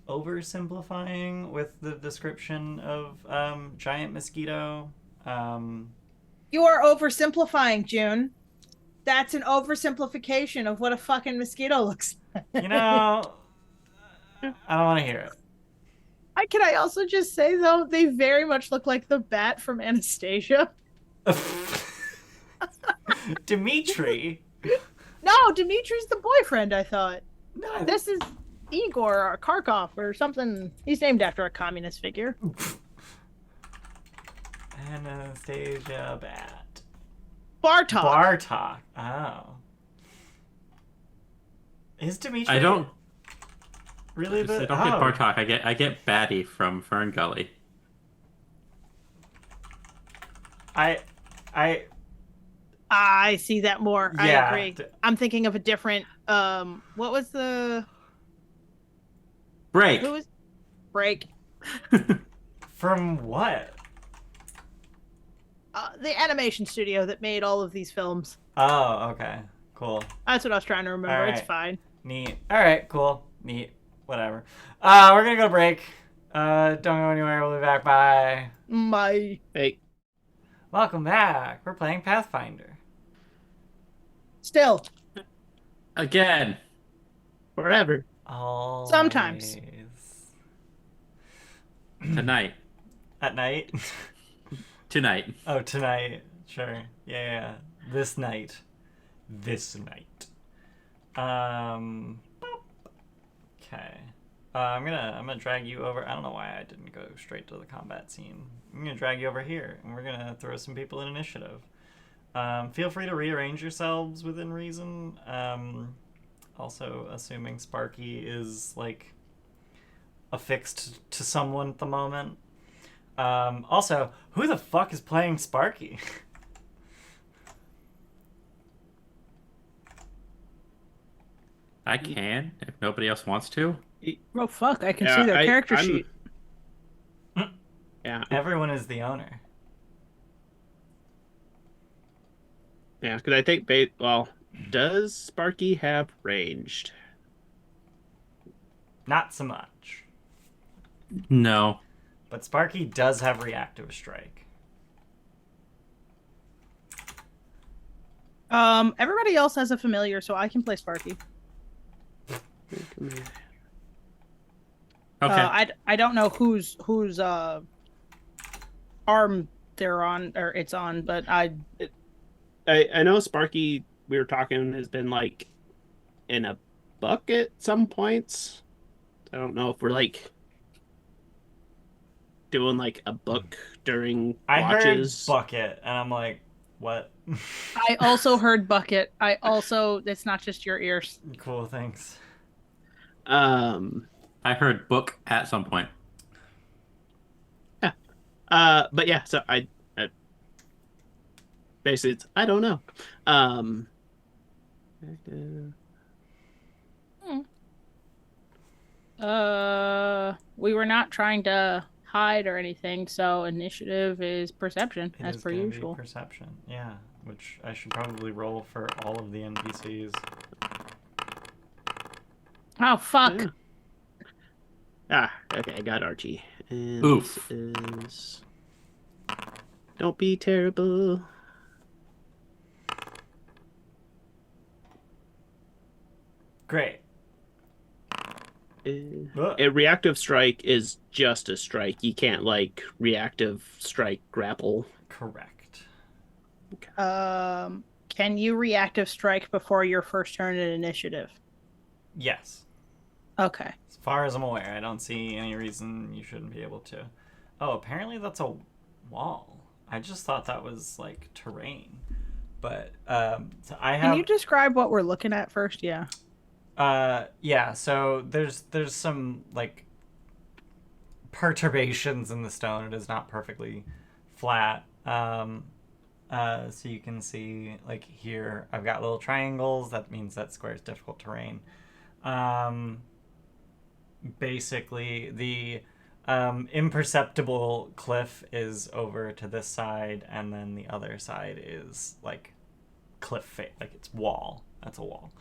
oversimplifying with the description of giant mosquito. You are oversimplifying, June. That's an oversimplification of what a fucking mosquito looks like. You know, I don't want to hear it. Can I also just say, though, they very much look like the bat from Anastasia. Dimitri. No, Dimitri's the boyfriend, I thought. No, This is Igor or Kharkov or something. He's named after a communist figure. Anastasia Bat. Bartok. Bartok. Oh. Is Dimitri? I don't. Really. I don't get Bartok. I get Batty from Fern Gully. I see that more. Yeah. I agree. I'm thinking of a different. What was the? Break. Who was? Break. From what? The animation studio that made all of these films. Oh, okay. Cool. That's what I was trying to remember. All It's right. fine. Neat. All right, cool. Neat. Whatever. We're going to go to break. Don't go anywhere. We'll be back. Bye. My. Hey, Welcome back. We're playing Pathfinder. Still, Again. Forever. Always. Sometimes. Tonight. At night? Tonight. Oh, tonight. Sure. Yeah. This night. Okay. I'm gonna drag you over. I don't know why I didn't go straight to the combat scene. I'm gonna drag you over here, and we're gonna throw some people in initiative. Feel free to rearrange yourselves within reason. Also, assuming Sparky is like affixed to someone at the moment. Also, who the fuck is playing Sparky? I can, if nobody else wants to. oh fuck, I can see their character sheet. Yeah. Everyone is the owner. Yeah, because I think, well, does Sparky have ranged? Not so much. No. But Sparky does have reactive strike. Everybody else has a familiar, so I can play Sparky. Okay. I don't know whose arm they're on or it's on, but I know Sparky, we were talking, has been like in a book at some points. I don't know if we're like doing like a book during I watches. heard bucket, and I'm like, what? I also heard bucket. It's not just your ears. Cool, thanks. I heard book at some point. Yeah. But yeah, so I basically it's I don't know. We were not trying to hide or anything, so initiative is perception as per usual. Perception, yeah. Which I should probably roll for all of the NPCs. Oh fuck! Yeah. Okay, I got Archie. And Oof. This is... Don't be terrible. Great. A reactive strike is just a strike. You can't like reactive strike grapple. Correct. Can you reactive strike before your first turn in initiative? Yes. Okay. As far as I'm aware, I don't see any reason you shouldn't be able to. Oh, apparently that's a wall. I just thought that was like terrain. But so I have. Can you describe what we're looking at first? Yeah. Yeah, so there's some like perturbations in the stone. It is not perfectly flat. So you can see like here I've got little triangles. That means that square is difficult terrain. Basically the imperceptible cliff is over to this side, and then the other side is like cliff face, like it's wall. That's a wall.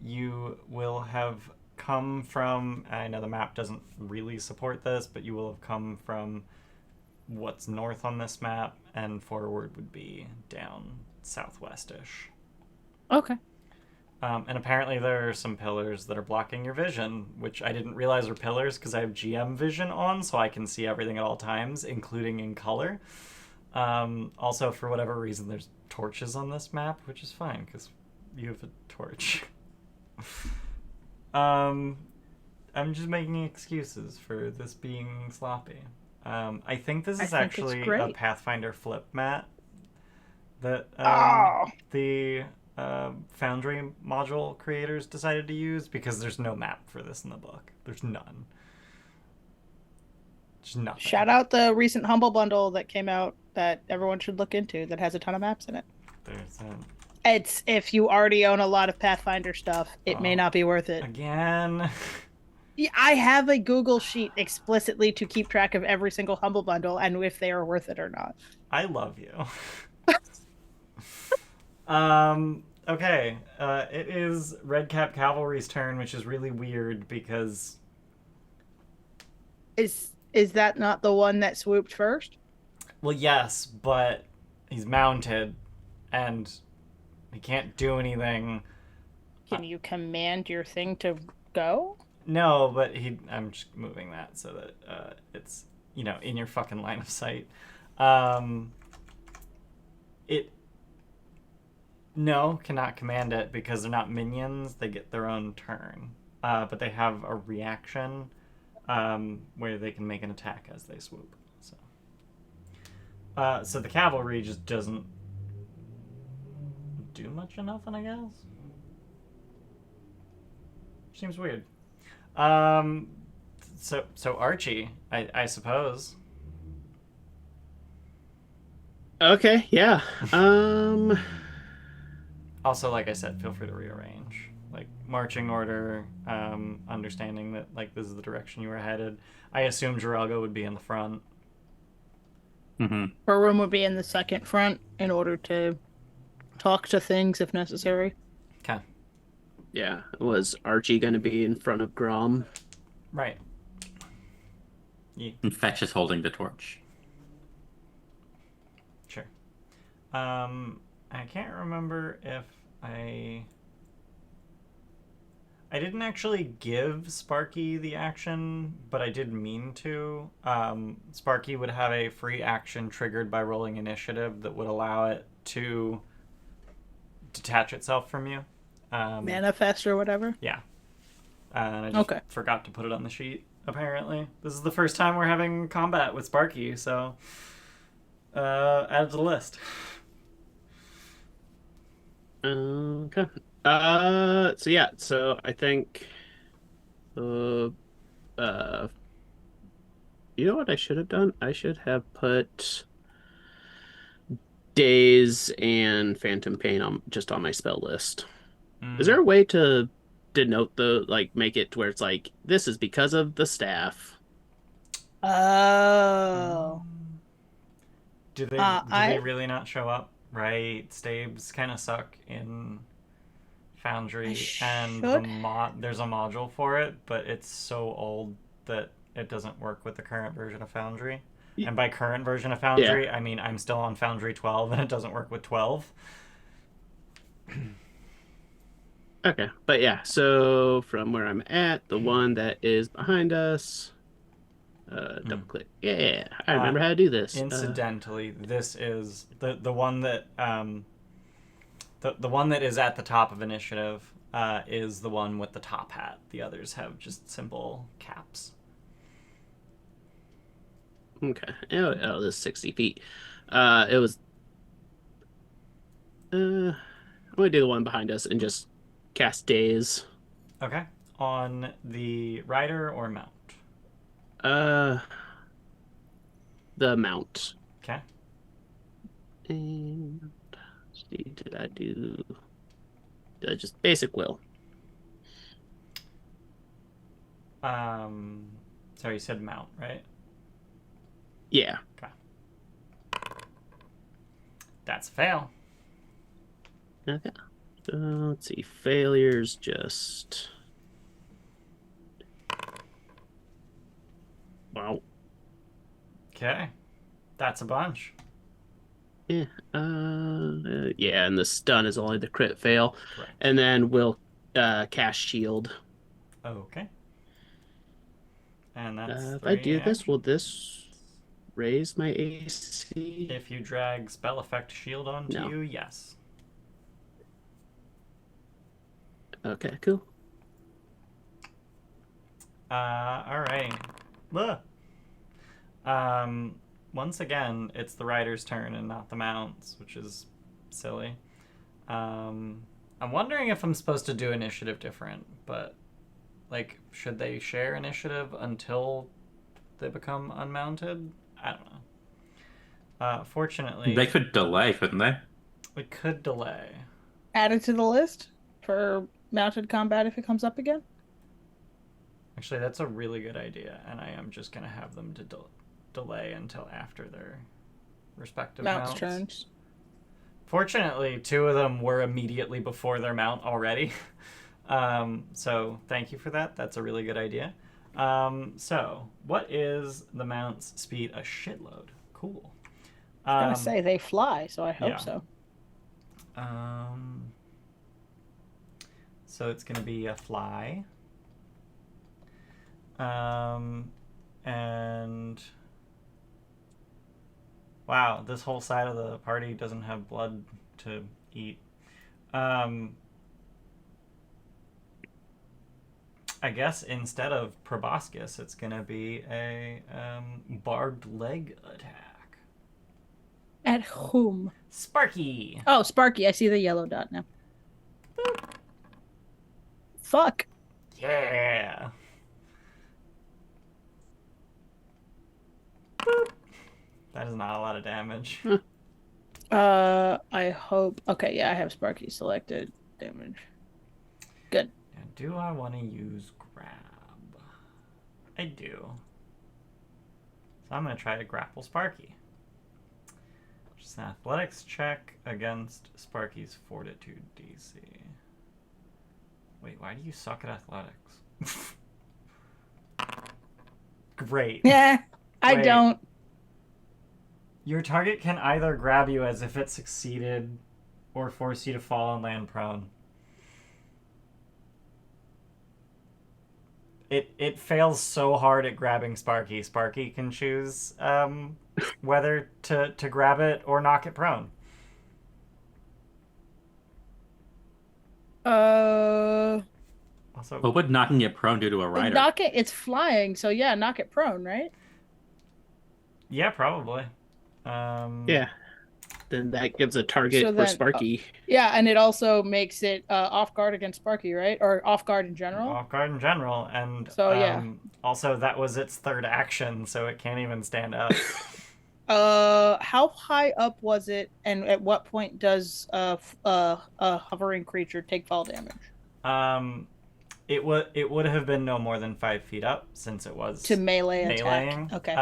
You will have come from, I know the map doesn't really support this, but you will have come from what's north on this map, and forward would be down southwest-ish. Okay. And apparently there are some pillars that are blocking your vision, which I didn't realize were pillars because I have GM vision on, so I can see everything at all times, including in color. Also, for whatever reason, there's torches on this map, which is fine because you have a torch. I'm just making excuses for this being sloppy. I think this is actually a Pathfinder flip mat that the Foundry module creators decided to use, because there's no map for this in the book. There's none. There's nothing. Shout out the recent Humble Bundle that came out that everyone should look into that has a ton of maps in it. It's if you already own a lot of Pathfinder stuff, it may not be worth it. Again. Yeah, I have a Google sheet explicitly to keep track of every single Humble Bundle and if they are worth it or not. I love you. Okay. It is Redcap Cavalry's turn, which is really weird because... Is that not the one that swooped first? Well, yes, but he's mounted, and he can't do anything. Can you command your thing to go? No, but I'm just moving that so that it's, in your fucking line of sight. No, cannot command it because they're not minions. They get their own turn. But they have a reaction where they can make an attack as they swoop. So the cavalry just doesn't do much of nothing, I guess. Seems weird. So Archie, I suppose. Okay, yeah. Also, like I said, feel free to rearrange. Like, marching order, understanding that, like, this is the direction you were headed. I assume Jirago would be in the front. Mm-hmm. Baroom would be in the second front in order to talk to things if necessary. Okay. Yeah, was Archie going to be in front of Grom? Right. And Fetch is holding the torch. Sure. I can't remember if I didn't actually give Sparky the action, but I did mean to. Sparky would have a free action triggered by rolling initiative that would allow it to detach itself from you. Manifest or whatever? Yeah. And I just forgot to put it on the sheet, apparently. This is the first time we're having combat with Sparky, so add it to the list. Okay. So I think you know what I should have done? I should have put Daze and Phantom Pain on my spell list. Is there a way to denote make it to where it's like, this is because of the staff? Oh. Do they really not show up? Right, stabs kind of suck in Foundry, and there's a module for it, but it's so old that it doesn't work with the current version of Foundry. And by current version of Foundry, I mean I'm still on Foundry 12, and it doesn't work with 12. Okay, but yeah, so from where I'm at, the one that is behind us, double click. Yeah, I remember how to do this. Incidentally, this is the one that the one that is at the top of initiative is the one with the top hat. The others have just simple caps. Okay. Oh, this is 60 feet. It was. I'm gonna do the one behind us and just cast Daze. Okay. On the rider or mount? The mount. Okay. And did I just basic will? So you said mount, right? Yeah. Okay. That's a fail. Okay. Let's see. Failures just. Wow. Okay. That's a bunch. Yeah. Yeah, and the stun is only the crit fail. Correct. And then we'll cast shield. Okay. And that's if I do this, will this raise my AC? If you drag spell effect shield onto you, yes. Okay, cool. Alright. Once again, it's the rider's turn and not the mount's, which is silly. I'm wondering if I'm supposed to do initiative different, but, like, should they share initiative until they become unmounted? I don't know. Fortunately... They could delay, couldn't they? We could delay. Add it to the list for mounted combat if it comes up again? Actually, that's a really good idea, and I am just going to have them to delay until after their respective mounts. Turns. Fortunately, 2 of them were immediately before their mount already. So thank you for that. That's a really good idea. So what is the mount's speed? A shitload. Cool. I was gonna say they fly, so I hope yeah. so. So it's gonna be a fly. And wow, this whole side of the party doesn't have blood to eat. I guess instead of proboscis, it's gonna be a barbed leg attack. At whom? Sparky. Oh, Sparky. I see the yellow dot now. Boop. Fuck. Yeah. Boop. That is not a lot of damage. I hope. Okay, yeah, I have Sparky selected. Damage. Good. And do I want to use grab? I do. So I'm going to try to grapple Sparky. Which is an athletics check against Sparky's fortitude DC. Wait, why do you suck at athletics? Great. Yeah, I Wait. don't. Your target can either grab you as if it succeeded or force you to fall and land prone. It fails so hard at grabbing Sparky. Sparky can choose whether to grab it or knock it prone. Also, What would knocking it prone do to a rider? Knock it. It's flying, so yeah, knock it prone, right? yeah, probably. Yeah. Then that gives a target So for then- Sparky. Yeah, and it also makes it off guard against Sparky, right? Or off guard in general. Off guard in general, and So, yeah. also that was its third action, so it can't even stand up. How high up was it, and at what point does a hovering creature take fall damage? It would have been no more than 5 feet up since it was To melee attack. meleeing. Okay.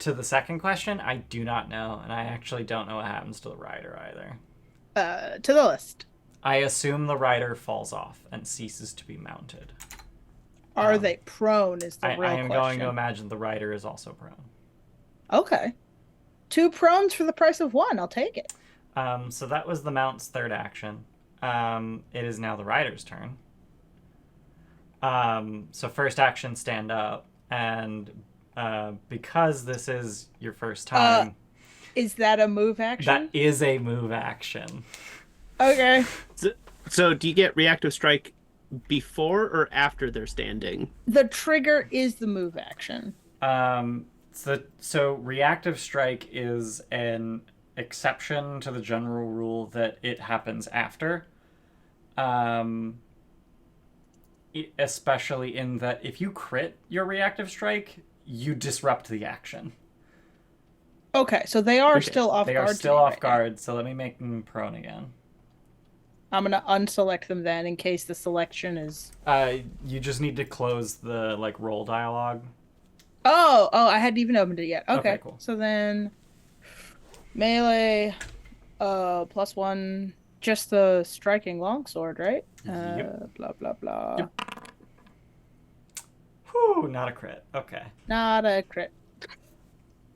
To the second question, I do not know, and I actually don't know what happens to the rider either. To the list. I assume the rider falls off and ceases to be mounted. Are they prone? Is the I real am question. going to imagine the rider is also prone. Okay. 2 prones for the price of 1. I'll take it. So that was the mount's third action. It is now the rider's turn. So first action, stand up, and because this is your first time, Is that a move action? that is a move action. Okay. So do you get reactive strike before or after they're standing? The trigger is the move action. So reactive strike is an exception to the general rule that it happens after. Especially in that if you crit your reactive strike, you disrupt the action. Okay, so they are still off They guard. are still to me off right now. guard, so let me make them prone again. I'm gonna unselect them then in case the selection is. You just need to close the roll dialogue. Oh, I hadn't even opened it yet. Okay, cool. So then, melee, +1, just the striking longsword, right? Yep. Blah blah blah. Yep. Whew, not a crit. Okay. Not a crit.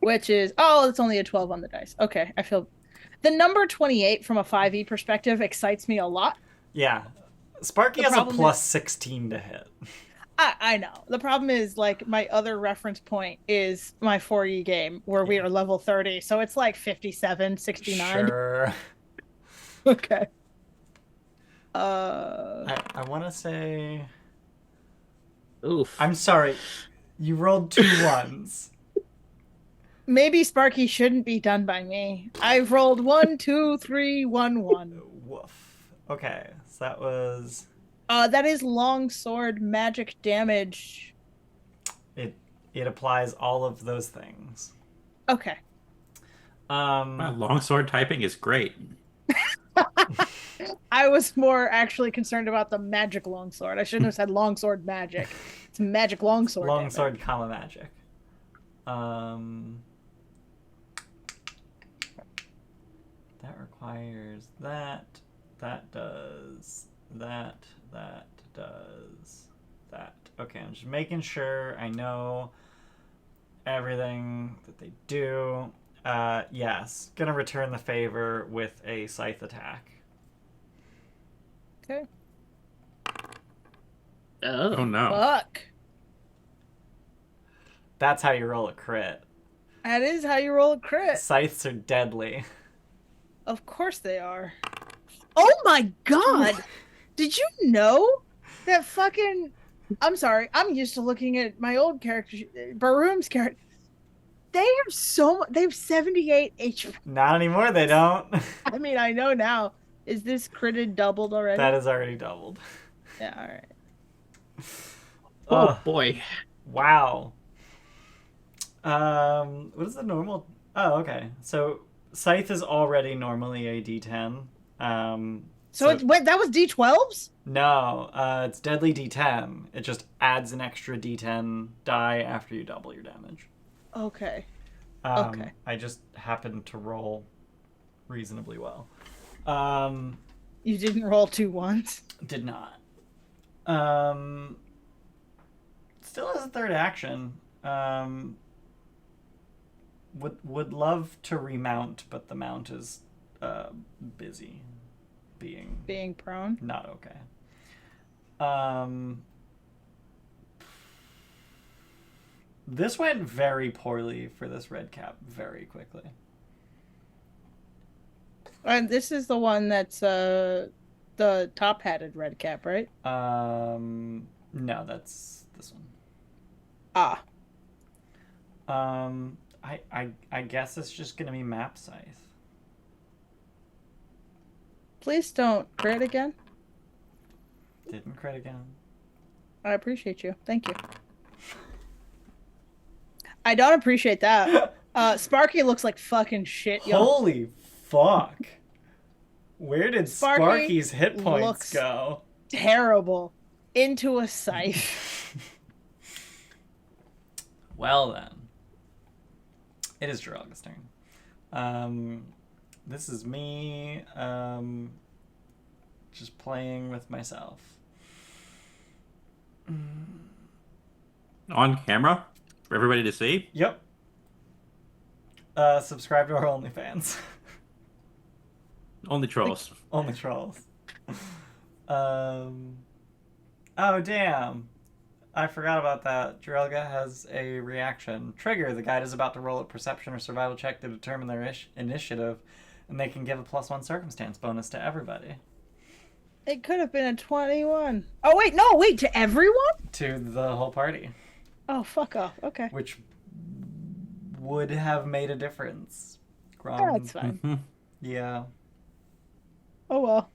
Which is it's only a 12 on the dice. Okay, I feel the number 28 from a 5e perspective excites me a lot. Yeah. Sparky The has a problem plus 16 to hit. I know. The problem is my other reference point is my 4e game where we are level 30, so it's 57, 69. Sure. Okay. I want to say... Oof. I'm sorry. You rolled 2 1s. Maybe Sparky shouldn't be done by me. I've rolled 1, 2, 3, 1, 1. Woof. Okay, so that was... That is longsword magic damage. It applies all of those things. Okay. Wow, longsword typing is great. I was more actually concerned about the magic longsword. I shouldn't have said longsword magic. It's magic longsword. Longsword, damage. comma, magic. That requires that. That does that. That does that. Okay, I'm just making sure I know everything that they do. Yes, gonna return the favor with a scythe attack. Okay. Oh no. Fuck. That's how you roll a crit. That is how you roll a crit. Scythes are deadly. Of course they are. Oh my god! Did you know that fucking... I'm sorry, I'm used to looking at my old character, Baroom's character. They have 78 HP. Not anymore, they don't. I mean, I know now. Is this critted doubled already? That is already doubled. Yeah, alright. Oh boy. Wow. What is the normal? Oh, okay. So scythe is already normally a D10. Wait, that was D12s? No, it's deadly D10. It just adds an extra D10 die after you double your damage. Okay. Okay. I just happened to roll reasonably well. You didn't roll 2 ones? Did not. Still has a third action. Would love to remount, but the mount is busy being prone. not okay. This went very poorly for this red cap very quickly. And this is the one that's the top-hatted red cap, right? No, that's this one. Ah. I guess it's just gonna be map scythe. Please don't crit again. Didn't crit again. I appreciate you. Thank you. I don't appreciate that. Sparky looks like fucking shit, yo. Holy fuck. Where did Sparky Sparky's hit points looks go? Terrible. Into a scythe. Well then. It is Drog's turn. This is me just playing with myself. On camera for everybody to see. Yep. Subscribe to our OnlyFans. Only trolls. Only trolls. Oh damn. I forgot about that. Drelga has a reaction. Trigger. The guide is about to roll a perception or survival check to determine their initiative, and they can give a +1 circumstance bonus to everybody. It could have been a 21. Oh, wait, no, wait, to everyone? To the whole party. Oh, fuck off. Okay. Which would have made a difference. Oh, that's fine. Mm-hmm. Yeah. Oh, well.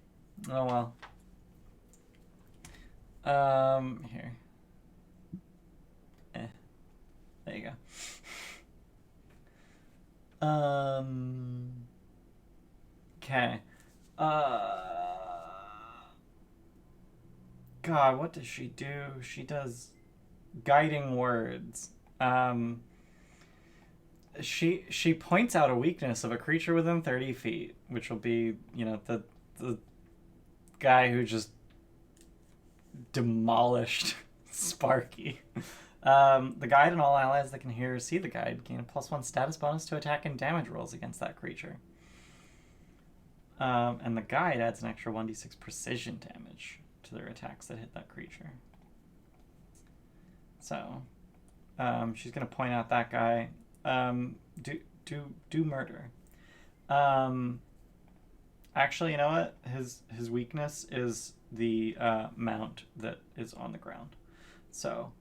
Oh, well. Here. There you go. Okay. God, what does she do? She does guiding words. She points out a weakness of a creature within 30 feet, which will be, the guy who just demolished Sparky. The guide and all allies that can hear or see the guide gain a +1 status bonus to attack and damage rolls against that creature. And the guide adds an extra 1d6 precision damage to their attacks that hit that creature. So, she's gonna point out that guy. Do murder. Actually, you know what? His weakness is the mount that is on the ground. So,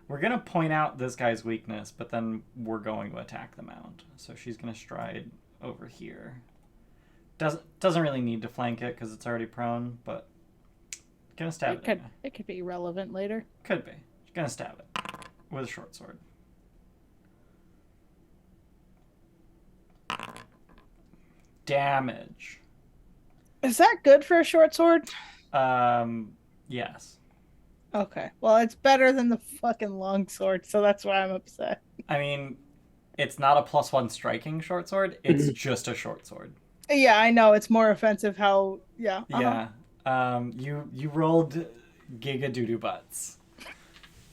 we're gonna point out this guy's weakness, but then we're going to attack the mount. So she's gonna stride over here. Doesn't really need to flank it because it's already prone, but gonna stab it. It could be relevant later. Could be. Gonna stab it with a short sword. Damage. Is that good for a short sword? Yes. Okay. Well, it's better than the fucking long sword, so that's why I'm upset. I mean, it's not a +1 striking short sword. It's just a short sword. Yeah, I know. It's more offensive how... Yeah. Uh-huh. Yeah. You rolled giga doo-doo butts.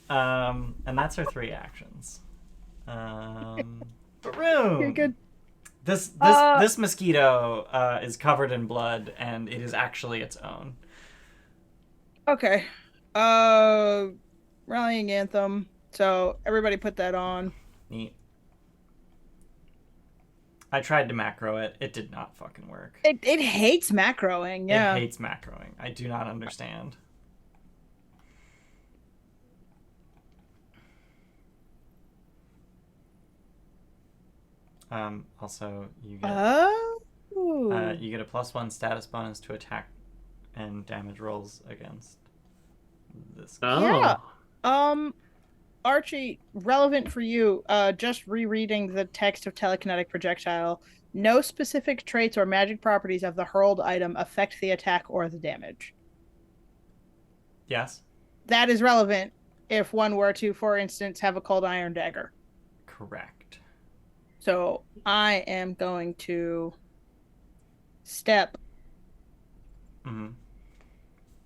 And that's her 3 actions. Baroom. Okay, good. This mosquito is covered in blood, and it is actually its own. Okay. Rallying anthem. So everybody put that on. Neat. I tried to macro it. It did not fucking work. It hates macroing. Yeah. It hates macroing. I do not understand. Also, you get you get a +1 status bonus to attack and damage rolls against this guy. Yeah. Archie, relevant for you, just rereading the text of telekinetic projectile. No specific traits or magic properties of the hurled item affect the attack or the damage. Yes. That is relevant if one were to, for instance, have a cold iron dagger. Correct. So I am going to step Mm-hmm.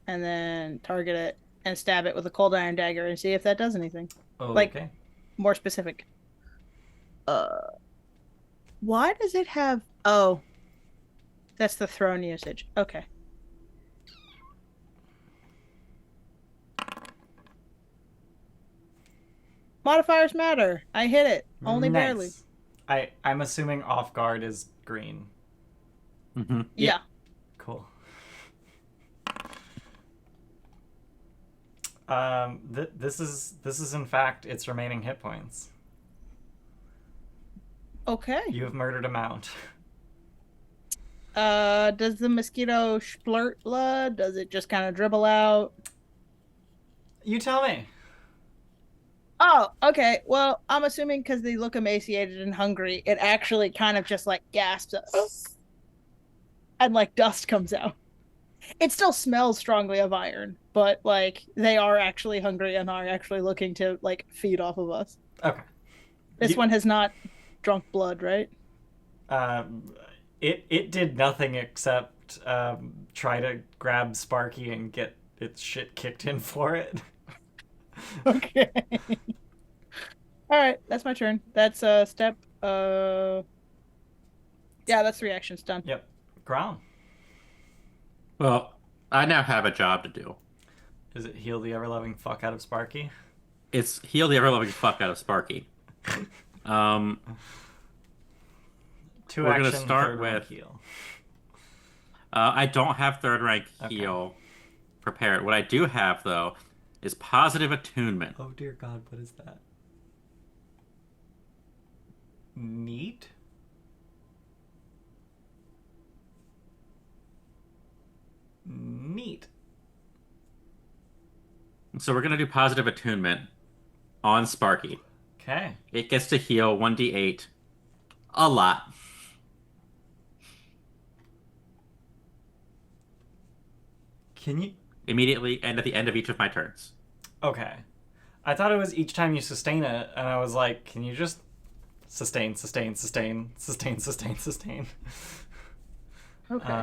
and then target it and stab it with a cold iron dagger and see if that does anything. Oh, Like, okay. more specific. Why does it have... Oh. That's the thrown usage. Okay. Modifiers matter. I hit it. Only barely. I'm assuming off guard is green. Mm-hmm. Yeah. Cool. This is in fact its remaining hit points. Okay. You have murdered a mount. Does the mosquito splurt blood? Does it just kind of dribble out? You tell me. Oh, okay. Well, I'm assuming because they look emaciated and hungry, it actually kind of just like gasps and like dust comes out. It still smells strongly of iron, but like they are actually hungry and are actually looking to like feed off of us. Okay. This one has not drunk blood, right? It did nothing except try to grab Sparky and get its shit kicked in for it. Okay. All right, that's my turn. That's step. Yeah, that's 3 actions done. Yep. Ground. Well, I now have a job to do. Is it heal the ever-loving fuck out of Sparky? It's heal the ever-loving fuck out of Sparky. 2 We're action, gonna start third rank with- heal. I don't have 3rd rank heal prepared. What I do have, though, is positive attunement. Oh dear God, what is that? Neat. Neat. So we're going to do positive attunement on Sparky. Okay. It gets to heal 1d8 a lot. Can you? Immediately and at the end of each of my turns. Okay. I thought it was each time you sustain it, and I was like, can you just sustain, sustain, sustain, sustain, sustain, sustain? Okay.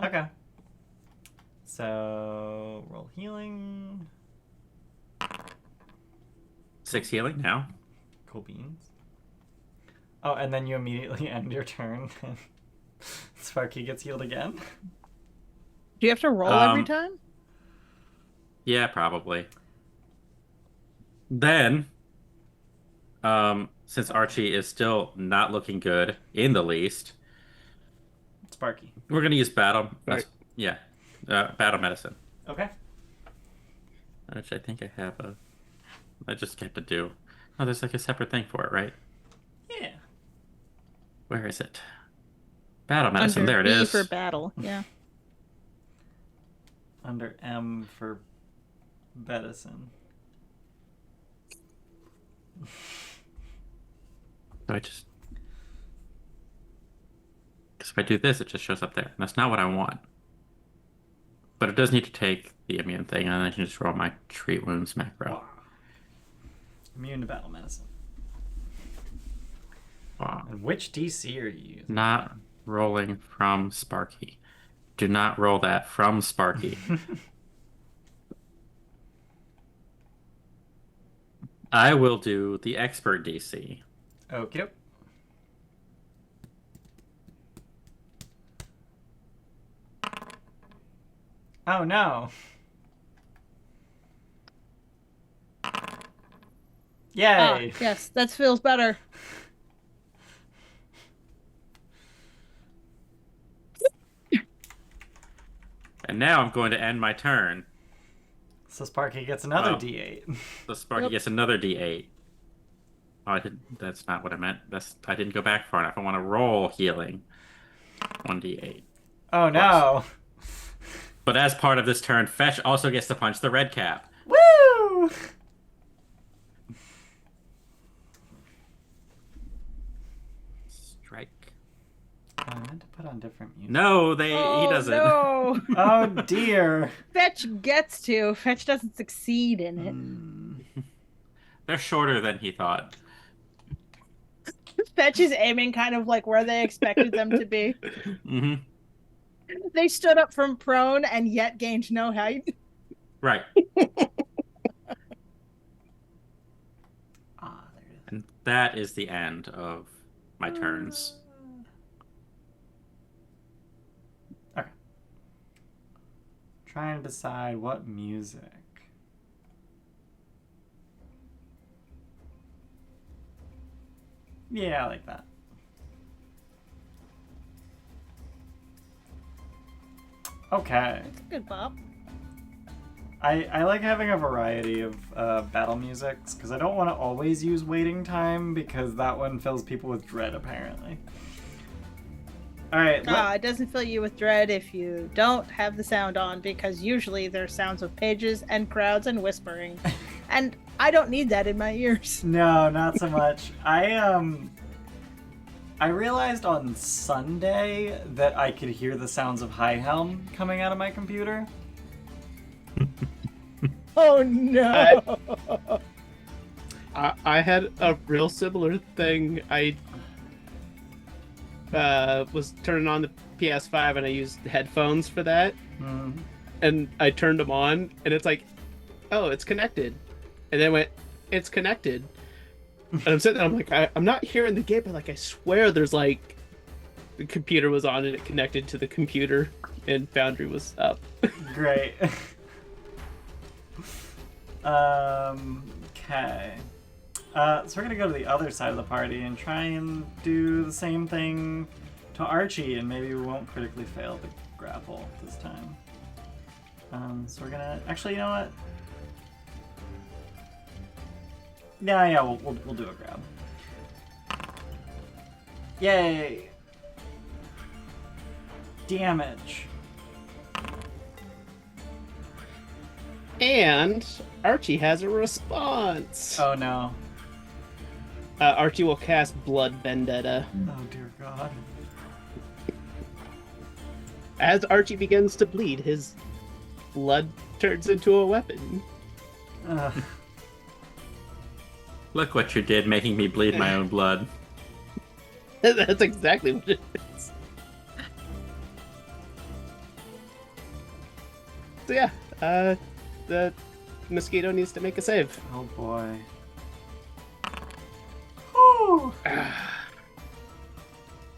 Okay. So roll healing. 6 healing now. Cool beans. Oh, and then you immediately end your turn. And Sparky gets healed again. Do you have to roll every time? Yeah, probably. Then, since Archie is still not looking good in the least, Sparky. we're gonna use battle. Right. Battle medicine, Okay. which I think I have I just have to do. Oh, there's like a separate thing for it, right? Yeah. Where is it? Battle medicine. Under There it B is. for battle. Yeah. Under M for medicine. So I just. Because if I do this, it just shows up there. And that's not what I want. But it does need to take the immune thing, and then I can just roll my treat wounds macro. Immune to battle medicine. Wow. And which DC are you using? Not rolling from Sparky. Do not roll that from Sparky. I will do the expert DC. Okay. Oh no. Yay. Yes, that feels better. And now I'm going to end my turn. So Sparky gets another Oh. D8. So Sparky Yep. gets another D8. Oh, that's not what I meant. I didn't go back far enough. I want to roll healing. 1d8. Oh no. But as part of this turn, Fetch also gets to punch the red cap. Woo! Strike. I meant to put on different music. No, he doesn't. No. Oh dear. Fetch gets to. Fetch doesn't succeed in it. They're shorter than he thought. Fetch is aiming kind of like where they expected them to be. Mm-hmm. They stood up from prone and yet gained no height. Right. There it is. And that is the end of my turns. Okay. Trying to decide what music. Yeah, I like that. Okay. That's a good bop. I like having a variety of battle musics because I don't want to always use waiting time because that one fills people with dread apparently. All right. It doesn't fill you with dread if you don't have the sound on because usually there's sounds of pages and crowds and whispering. And I don't need that in my ears. No, not so much. I realized on Sunday that I could hear the sounds of High Helm coming out of my computer. Oh no! I had a real similar thing. I was turning on the PS5 and I used headphones for that. Mm. And I turned them on and it's like, oh, it's connected. And then went, it's connected. And I'm sitting there, I'm like, I'm not hearing the game, but like, I swear there's like, the computer was on and it connected to the computer and Foundry was up. Great. Okay. So we're gonna go to the other side of the party and try and do the same thing to Archie, and maybe we won't critically fail the grapple this time. So we're gonna actually, you know what? Yeah, we'll do a grab. Yay! Damage. And Archie has a response. Oh no. Archie will cast Blood Vendetta. Oh dear God. As Archie begins to bleed, his blood turns into a weapon. Look what you did, making me bleed my own blood. That's exactly what it is. So yeah, the mosquito needs to make a save. Oh boy. Whew.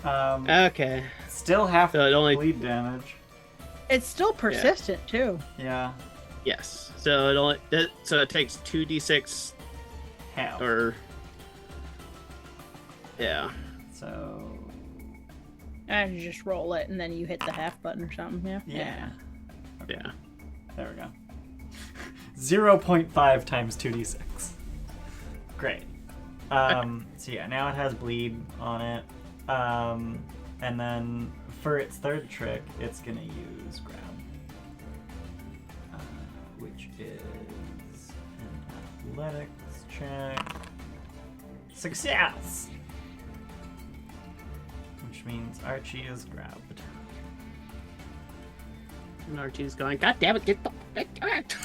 Okay. Still half So it only- bleed damage. It's still persistent too. Yeah. Yes. So it takes 2d6 Half. or yeah. So And you just roll it and then you hit the half button or something. Yeah. yeah. Yeah. There we go. 0.5 times 2d6. Great. So yeah, now it has bleed on it. And then for its third trick, it's gonna use grab. Which is an athletics check. Success! Which means Archie is grabbed. And Archie's going, God damn it, get the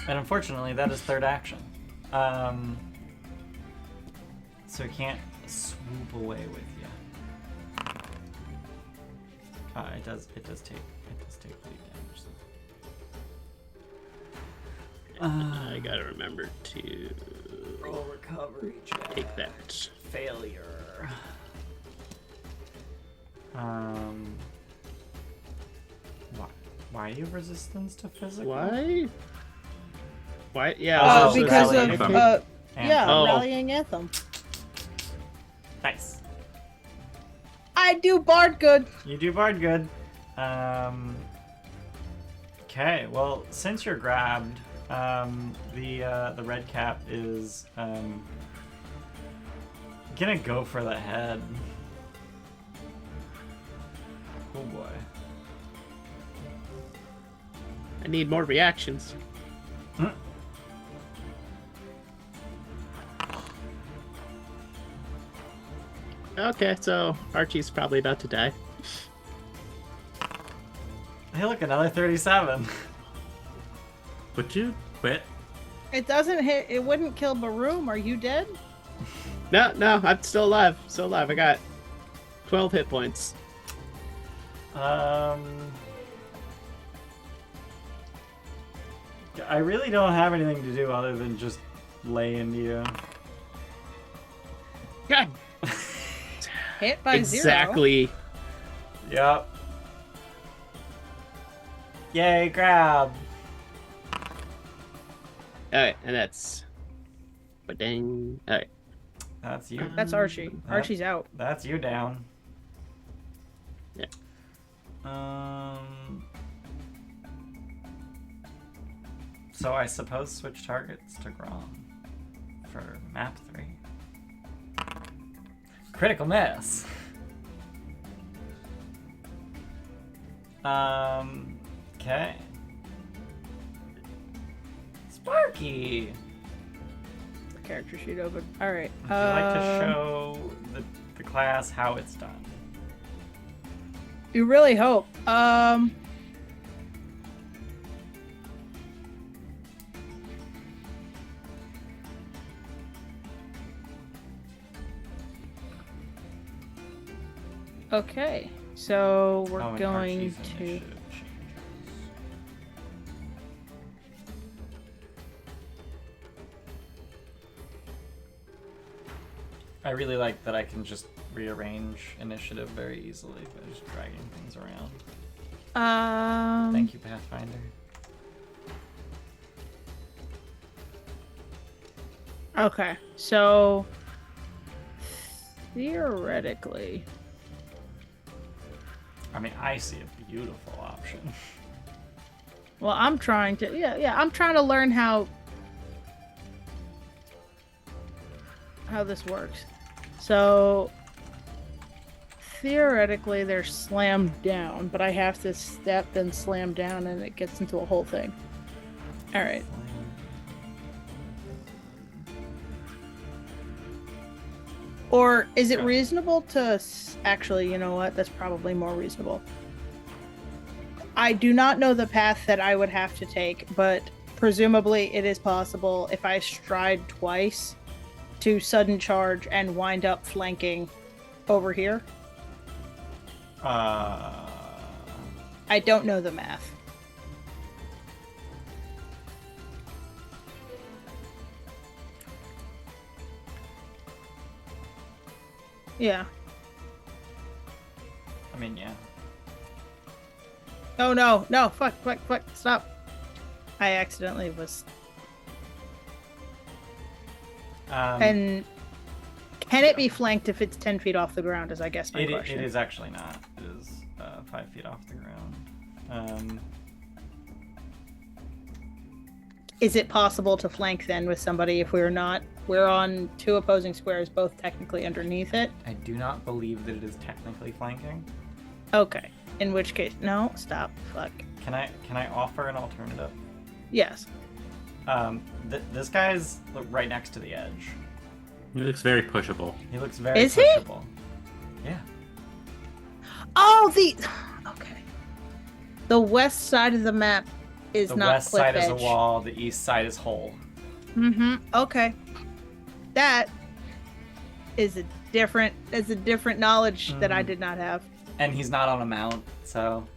And unfortunately, that is third action. So it can't swoop away with you. It does take bleed damage. I gotta remember to Roll recovery check. take that. Failure. Why are you resistance to physical? Why? Why? Yeah. Oh, also because rallying of anthem. yeah, Oh. rallying anthem. Nice. I do bard good. You do bard good. Okay, well, since you're grabbed, the red cap is gonna go for the head. Oh boy. I need more reactions. Okay, so Archie's probably about to die. Hey, look, another 37. Would you quit? It doesn't hit. It wouldn't kill Baroom. Are you dead? No, I'm still alive. Still alive. I got 12 hit points. I really don't have anything to do other than just lay into you. God, Hit by zero. exactly. Yep. Yay, grab. Alright, and that's. But dang. Alright. That's you. That's Archie. Archie's out. That's you down. Yeah. So I suppose switch targets to Grom for map 3. Critical miss. Okay. Sparky. Character sheet open. All right. Would you like to show the class how it's done? You really hope. Okay, so we're and going Archie's to. initiative changes. I really like that I can just rearrange initiative very easily by just dragging things around. Thank you, Pathfinder. Okay, so theoretically, I mean, I see a beautiful option. well, I'm trying to. Yeah, I'm trying to learn how this works. So theoretically, they're slammed down, but I have to step then slam down, and it gets into a whole thing. All right. Or is it reasonable to actually, you know what? That's probably more reasonable. I do not know the path that I would have to take, but presumably it is possible if I stride twice to sudden charge and wind up flanking over here. I don't know the math. Yeah. I mean, yeah. Oh no, fuck, stop. I accidentally was. And can it be flanked if it's 10 feet off the ground, is I guess my question. It is actually not. It is 5 feet off the ground. Is it possible to flank then with somebody if we're not? We're on 2 opposing squares, both technically underneath it. I do not believe that it is technically flanking. Okay. In which case, no, stop. Fuck. Can I offer an alternative? Yes. This guy's right next to the edge. He looks very pushable. He looks very Is he? pushable. Yeah. Oh, okay. The west side of the map is The not west cliff side edge. is a wall. The east side is hole. Mm-hmm. Okay. That is a different knowledge that I did not have. And he's not on a mount, so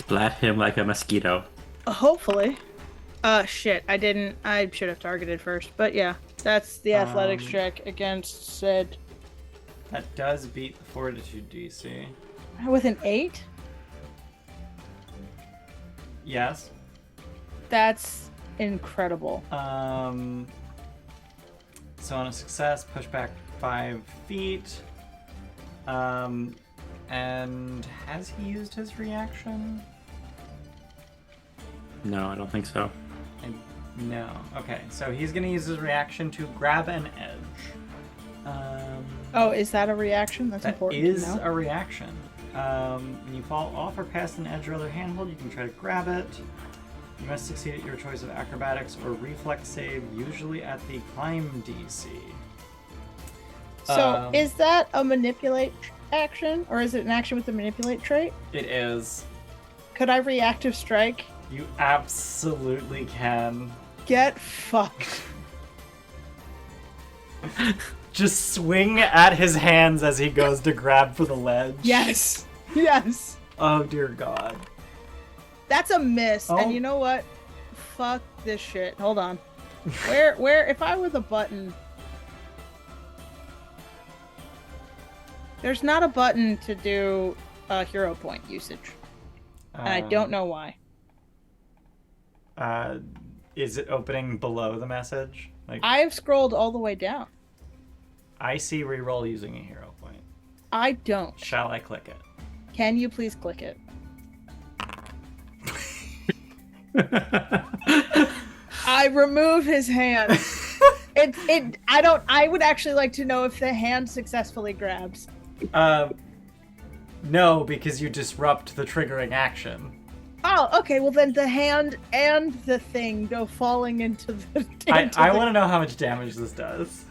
Splat him like a mosquito. Hopefully. Shit, I should have targeted first. But yeah, that's the athletics check against Sid. That does beat the Fortitude DC. With an 8? Yes. That's incredible. So on a success, push back 5 feet. And has he used his reaction? No, I don't think so. No. Okay, so he's gonna use his reaction to grab an edge. Oh, is that a reaction? That's important That is to know. a reaction. When you fall off or past an edge or other handhold, you can try to grab it. You must succeed at your choice of acrobatics or reflex save, usually at the climb DC. So, is that a manipulate action, or is it an action with the manipulate trait? It is. Could I reactive strike? You absolutely can. Get fucked. Just swing at his hands as he goes to grab for the ledge. Yes. Yes. Oh, dear God. That's a miss. Oh. And you know what? Fuck this shit. Hold on. Where, if I were the button... There's not a button to do hero point usage. And I don't know why. Is it opening below the message? Like, I've scrolled all the way down. I see reroll using a hero point. I don't. Shall I click it? Can you please click it? I remove his hand. I would actually like to know if the hand successfully grabs. No, because you disrupt the triggering action. Oh, okay. Well, then the hand and the thing go falling into the. I want to know how much damage this does.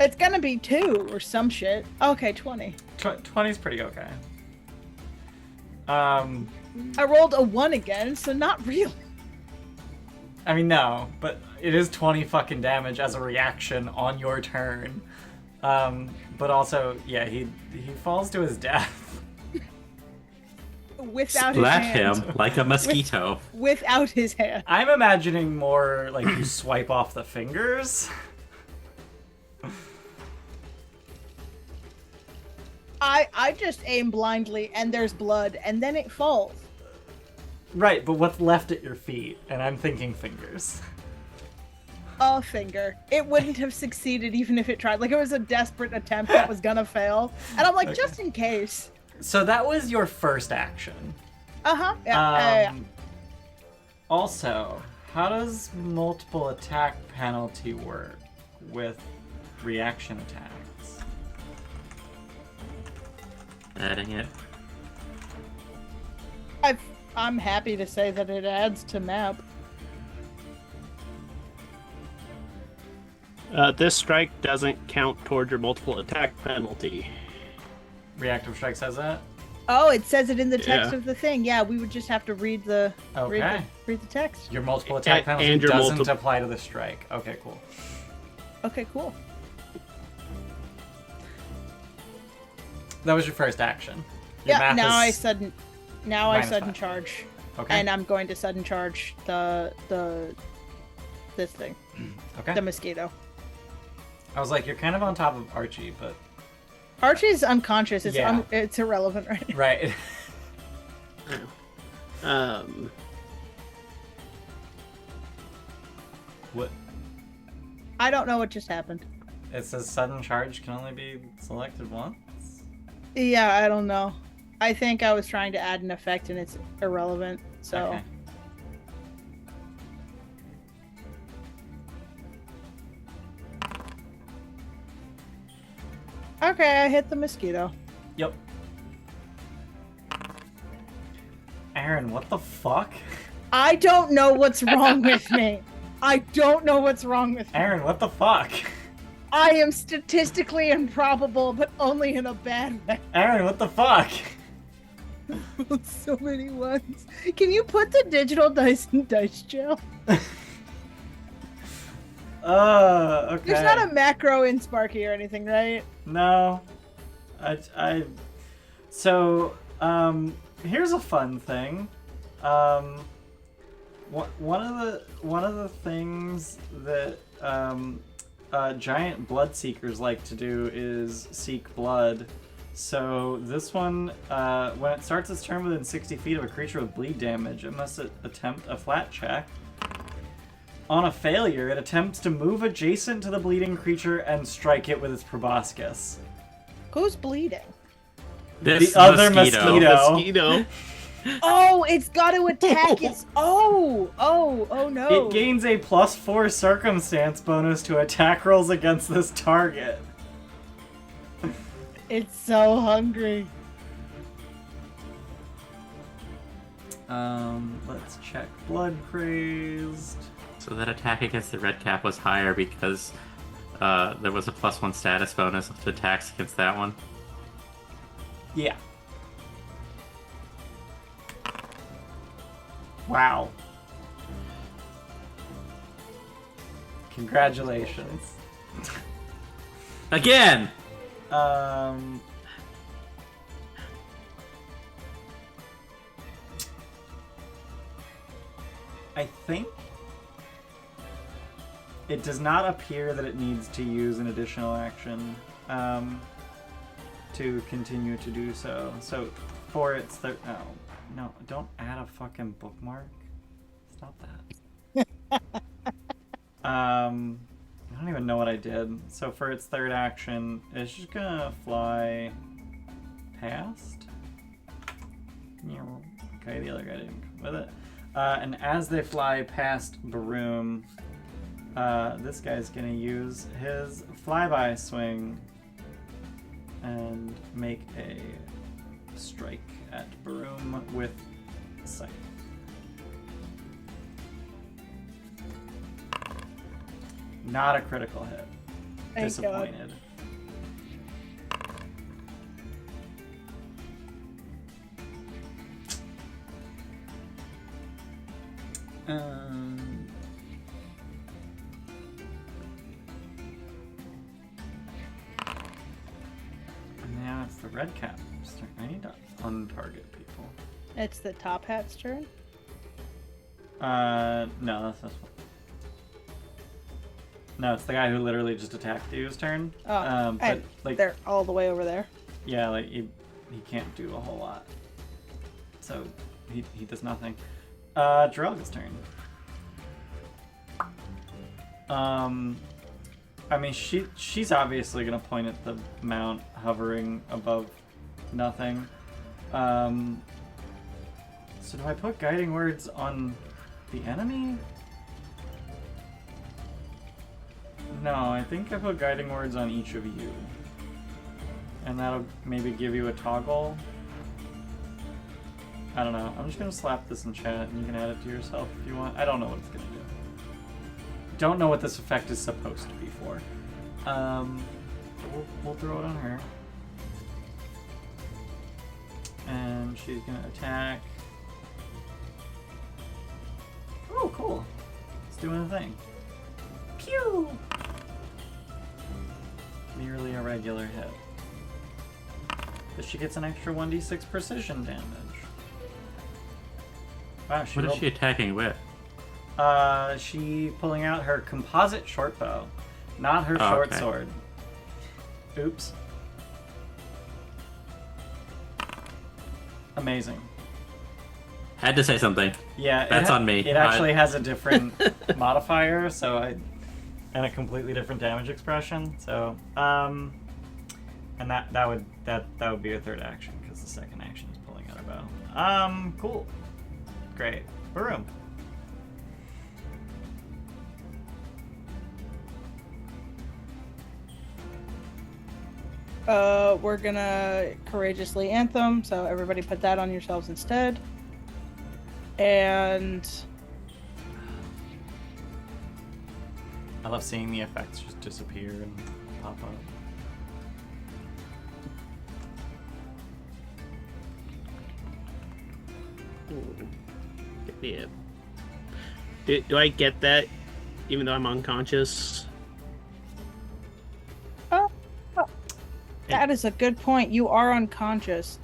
It's gonna be 2 or some shit. Okay, 20. 20's pretty okay. I rolled a 1 again, so not really. I mean, no, but it is 20 fucking damage as a reaction on your turn. But also, yeah, he falls to his death. Without Splat his hand. him like a mosquito. Without his hand. I'm imagining more like you swipe off the fingers. I just aim blindly and there's blood and then it falls. Right, but what's left at your feet? And I'm thinking fingers. A finger. It wouldn't have succeeded even if it tried. Like, it was a desperate attempt that was gonna fail. And I'm like, Okay. just in case. So that was your first action. Uh-huh. Yeah. Also, how does multiple attack penalty work with reaction attacks? Adding it. I'm happy to say that it adds to map. This strike doesn't count toward your multiple attack penalty. Reactive strike says that? Oh, it says it in the text Yeah. of the thing. Yeah, we would just have to read the Okay. read the text. Your multiple attack penalty and your doesn't apply to the strike. Okay, cool. Okay, cool. That was your first action. Your Yeah, math now I is sudden -5. charge. Okay. And I'm going to sudden charge this thing. Okay. The mosquito. I was like, you're kind of on top of Archie, but Archie's unconscious. It's Yeah. it's irrelevant right now. right. What? I don't know what just happened. It says sudden charge can only be selected once. Yeah, I don't know. I think I was trying to add an effect and it's irrelevant. So okay, I hit the mosquito. Yep. Aren, what the fuck? I don't know what's wrong with me. I don't know what's wrong with me. Aren, what the fuck? I am statistically improbable, but only in a bad way. Aren, what the fuck? So many ones. Can you put the digital dice in dice jail? Okay. There's not a macro in Sparky or anything, right? No. So, Here's a fun thing. One of the things that giant blood seekers like to do is seek blood. So this one, when it starts its turn within 60 feet of a creature with bleed damage, it must attempt a flat check. On a failure, it attempts to move adjacent to the bleeding creature and strike it with its proboscis. Who's bleeding? This The other mosquito. Mosquito. Oh, it's got to attack its... Oh no. It gains a +4 circumstance bonus to attack rolls against this target. It's so hungry. Let's check blood crazed. So that attack against the red cap was higher because there was a +1 status bonus to attacks against that one. Yeah. Wow. Congratulations. Again! I think it does not appear that it needs to use an additional action to continue to do so. So for its no, don't add a fucking bookmark. Stop that. I don't even know what I did. So for its third action, it's just gonna fly past. Okay, the other guy didn't come with it. And as they fly past Baroom, this guy's gonna use his flyby swing and make a strike at Baroom with Scythe. Not a critical hit. Thank Disappointed. Now it's the red cap. I need to untarget people. It's the top hat's turn. No, that's this one. No, it's the guy who literally just attacked you's turn. Oh, but and like they're all the way over there. yeah, like he can't do a whole lot. So he does nothing. Drell's turn. I mean she's obviously gonna point at the mount hovering above nothing. So do I put guiding words on the enemy? No, I think I put guiding words on each of you. And that'll maybe give you a toggle. I don't know. I'm just gonna slap this in chat and you can add it to yourself if you want. I don't know what it's gonna do. Don't know what this effect is supposed to be for. We'll throw it on her. And she's gonna attack. Oh, cool. It's doing a thing. Pew! Merely a regular hit. But she gets an extra 1d6 precision damage. Wow, What is she attacking with? She pulling out her composite short bow, not her short okay. sword. Oops. Amazing. Had to say something. Yeah, That's on me. It actually has a different modifier, and a completely different damage expression. So, and that would be a third action because the second action is pulling out a bow. Cool, great. Baroom. We're gonna courageously anthem, so everybody put that on yourselves instead. And I love seeing the effects just disappear and pop up. Ooh. Yeah. Do I get that even though I'm unconscious? that is a good point. You are unconscious.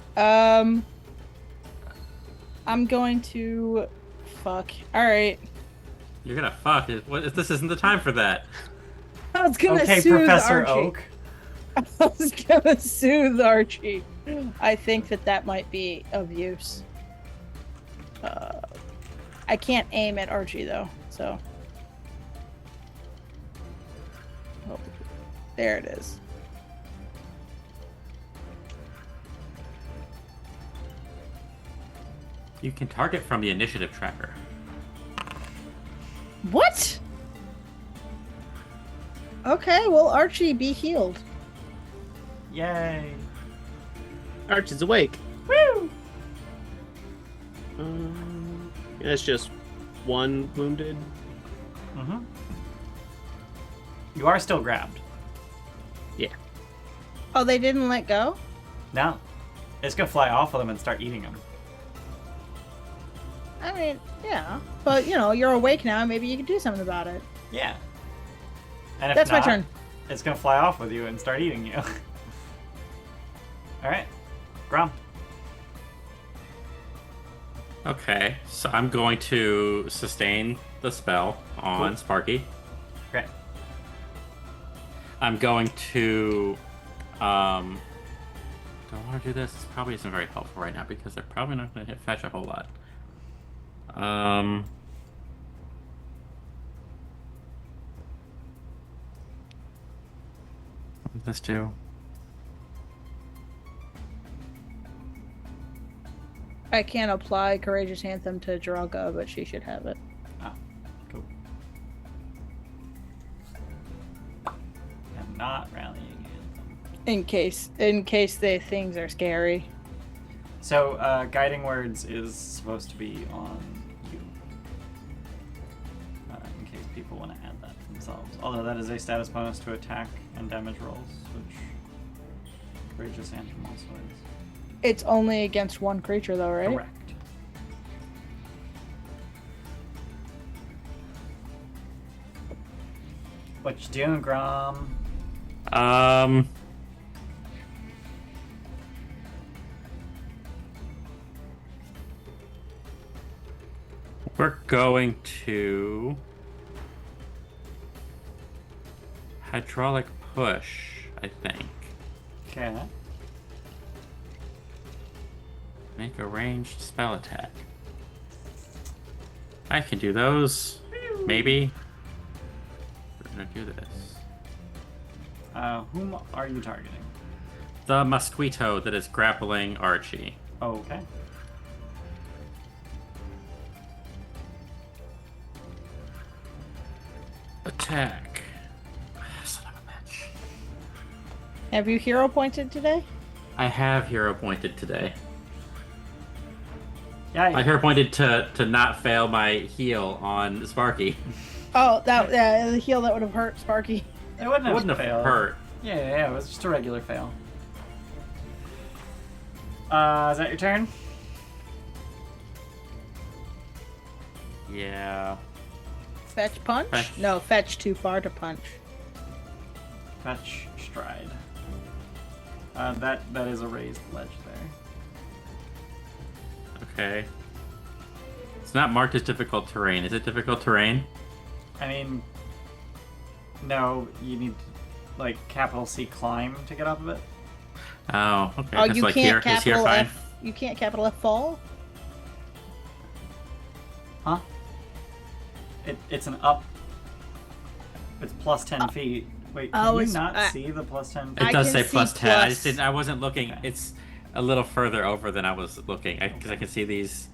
I'm going to... Fuck. Alright. You're gonna fuck it. What? This isn't the time for that. I was gonna Okay, soothe Professor Archie. Oak. I was gonna soothe Archie. I think that might be of use. I can't aim at Archie though, so. Oh, there it is. You can target from the initiative tracker. What? Okay, well, Archie, be healed. Yay. Archie's awake. Woo! It's just one wounded. Mm-hmm. You are still grabbed. Yeah. Oh, they didn't let go? No. It's gonna fly off of them and start eating them. I mean, yeah. But, you're awake now. Maybe you can do something about it. Yeah. And if That's my not, turn. It's gonna fly off with you and start eating you. Alright. Grom. Okay, so I'm going to sustain the spell on Cool. Sparky. Okay. I'm going to. Do I want to do this? This probably isn't very helpful right now because they're probably not going to hit fetch a whole lot. What does this do? I can't apply Courageous Anthem to Draga, but she should have it. Ah, cool. I'm not rallying anthem. In case the things are scary. So, Guiding Words is supposed to be on you. In case people want to add that themselves. Although that is a status bonus to attack and damage rolls, which Courageous Anthem also is. It's only against one creature, though, right? Correct. What you doing, Grom? We're going to hydraulic push, I think. Okay. Make a ranged spell attack. I can do those. Maybe. We're gonna do this. Whom are you targeting? The mosquito that is grappling Archie. Oh, okay. Attack. Son of a bitch. Have you hero pointed today? I have hero pointed today. Yeah. I hero pointed to not fail my heal on Sparky. Oh, that the heal that would have hurt Sparky. It wouldn't It wouldn't have failed. hurt. Yeah, it was just a regular fail. Is that your turn? Yeah. Fetch punch? Fetch. No, fetch too far to punch. Fetch stride. That is a raised ledge there. Okay. It's not marked as difficult terrain. Is it difficult terrain? I mean, no, you need like capital C climb to get up of it. Oh, okay. Oh, It's you like can't here, is here capital fine? F. You can't capital F fall. Huh? It's an up. It's plus 10 feet. Wait, can Oh, you it's- not see the plus 10 feet? It I does can say see plus 10. I just plus. didn't. I wasn't looking. Okay. It's a little further over than I was looking because I can see these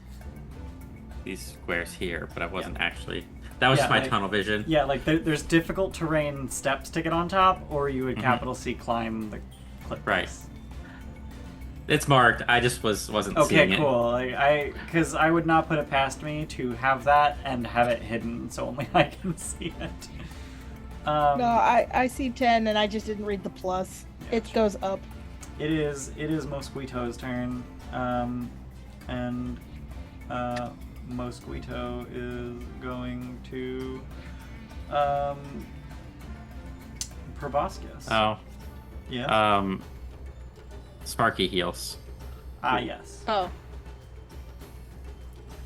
squares here, but I wasn't actually. That was Yeah, just my like- tunnel vision. Yeah, like there's difficult terrain steps to get on top, or you would capital C climb the cliff. Right. face. It's marked. I just wasn't seeing Okay, it. cool. Like because I would not put it past me to have that and have it hidden, so only I can see it. No, I see 10 and I just didn't read the plus. It goes up. It is Mosquito's turn, and Mosquito is going to Proboscis. Oh. Yeah. Sparky heals. Yes. Oh.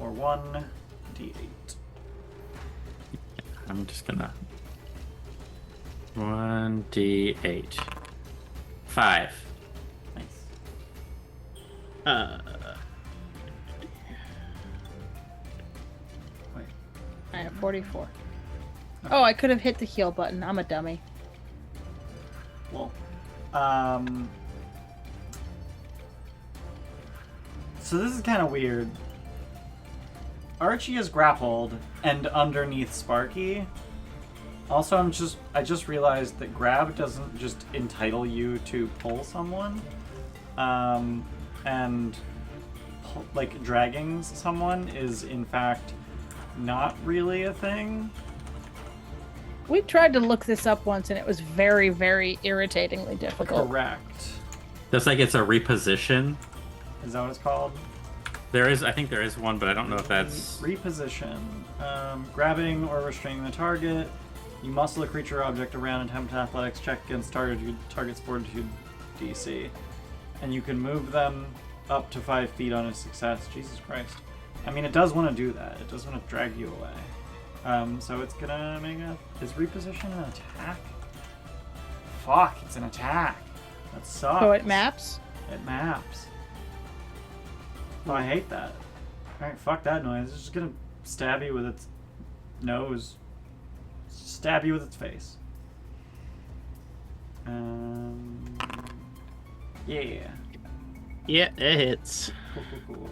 for 1d8. I'm just gonna 1d8. 5. Nice. Wait. I have 44. Oh, I could have hit the heal button. I'm a dummy. Well, so this is kind of weird. Archie is grappled and underneath Sparky. Also, I just realized that grab doesn't just entitle you to pull someone, and like dragging someone is in fact not really a thing. We tried to look this up once, and it was very, very irritatingly difficult. Correct. Looks like it's a reposition. Is that what it's called? I think there is one, but I don't know if that's... Reposition. Grabbing or restraining the target. You muscle a creature or object around and attempt athletics check against target's fortitude DC. And you can move them up to 5 feet on a success. Jesus Christ. I mean, it does want to do that. It does want to drag you away. So it's gonna make a... Is reposition an attack? Fuck, it's an attack. That sucks. So it maps? It maps. Oh, I hate that. Alright, fuck that noise. It's just gonna stab you with its nose. Stab you with its face. Yeah. Yeah, it hits. Cool.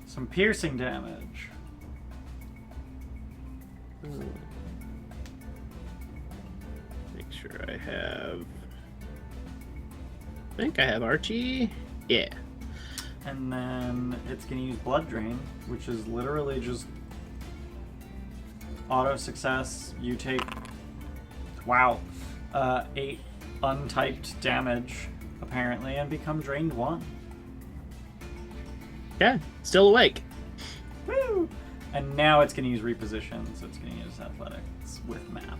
Some piercing damage. Make sure I have... I think I have Archie. Yeah. And then it's going to use Blood Drain, which is literally just auto success. You take, 8 untyped damage, apparently, and become drained 1. Yeah, still awake. Woo! And now it's going to use Reposition, so it's going to use Athletics with Map.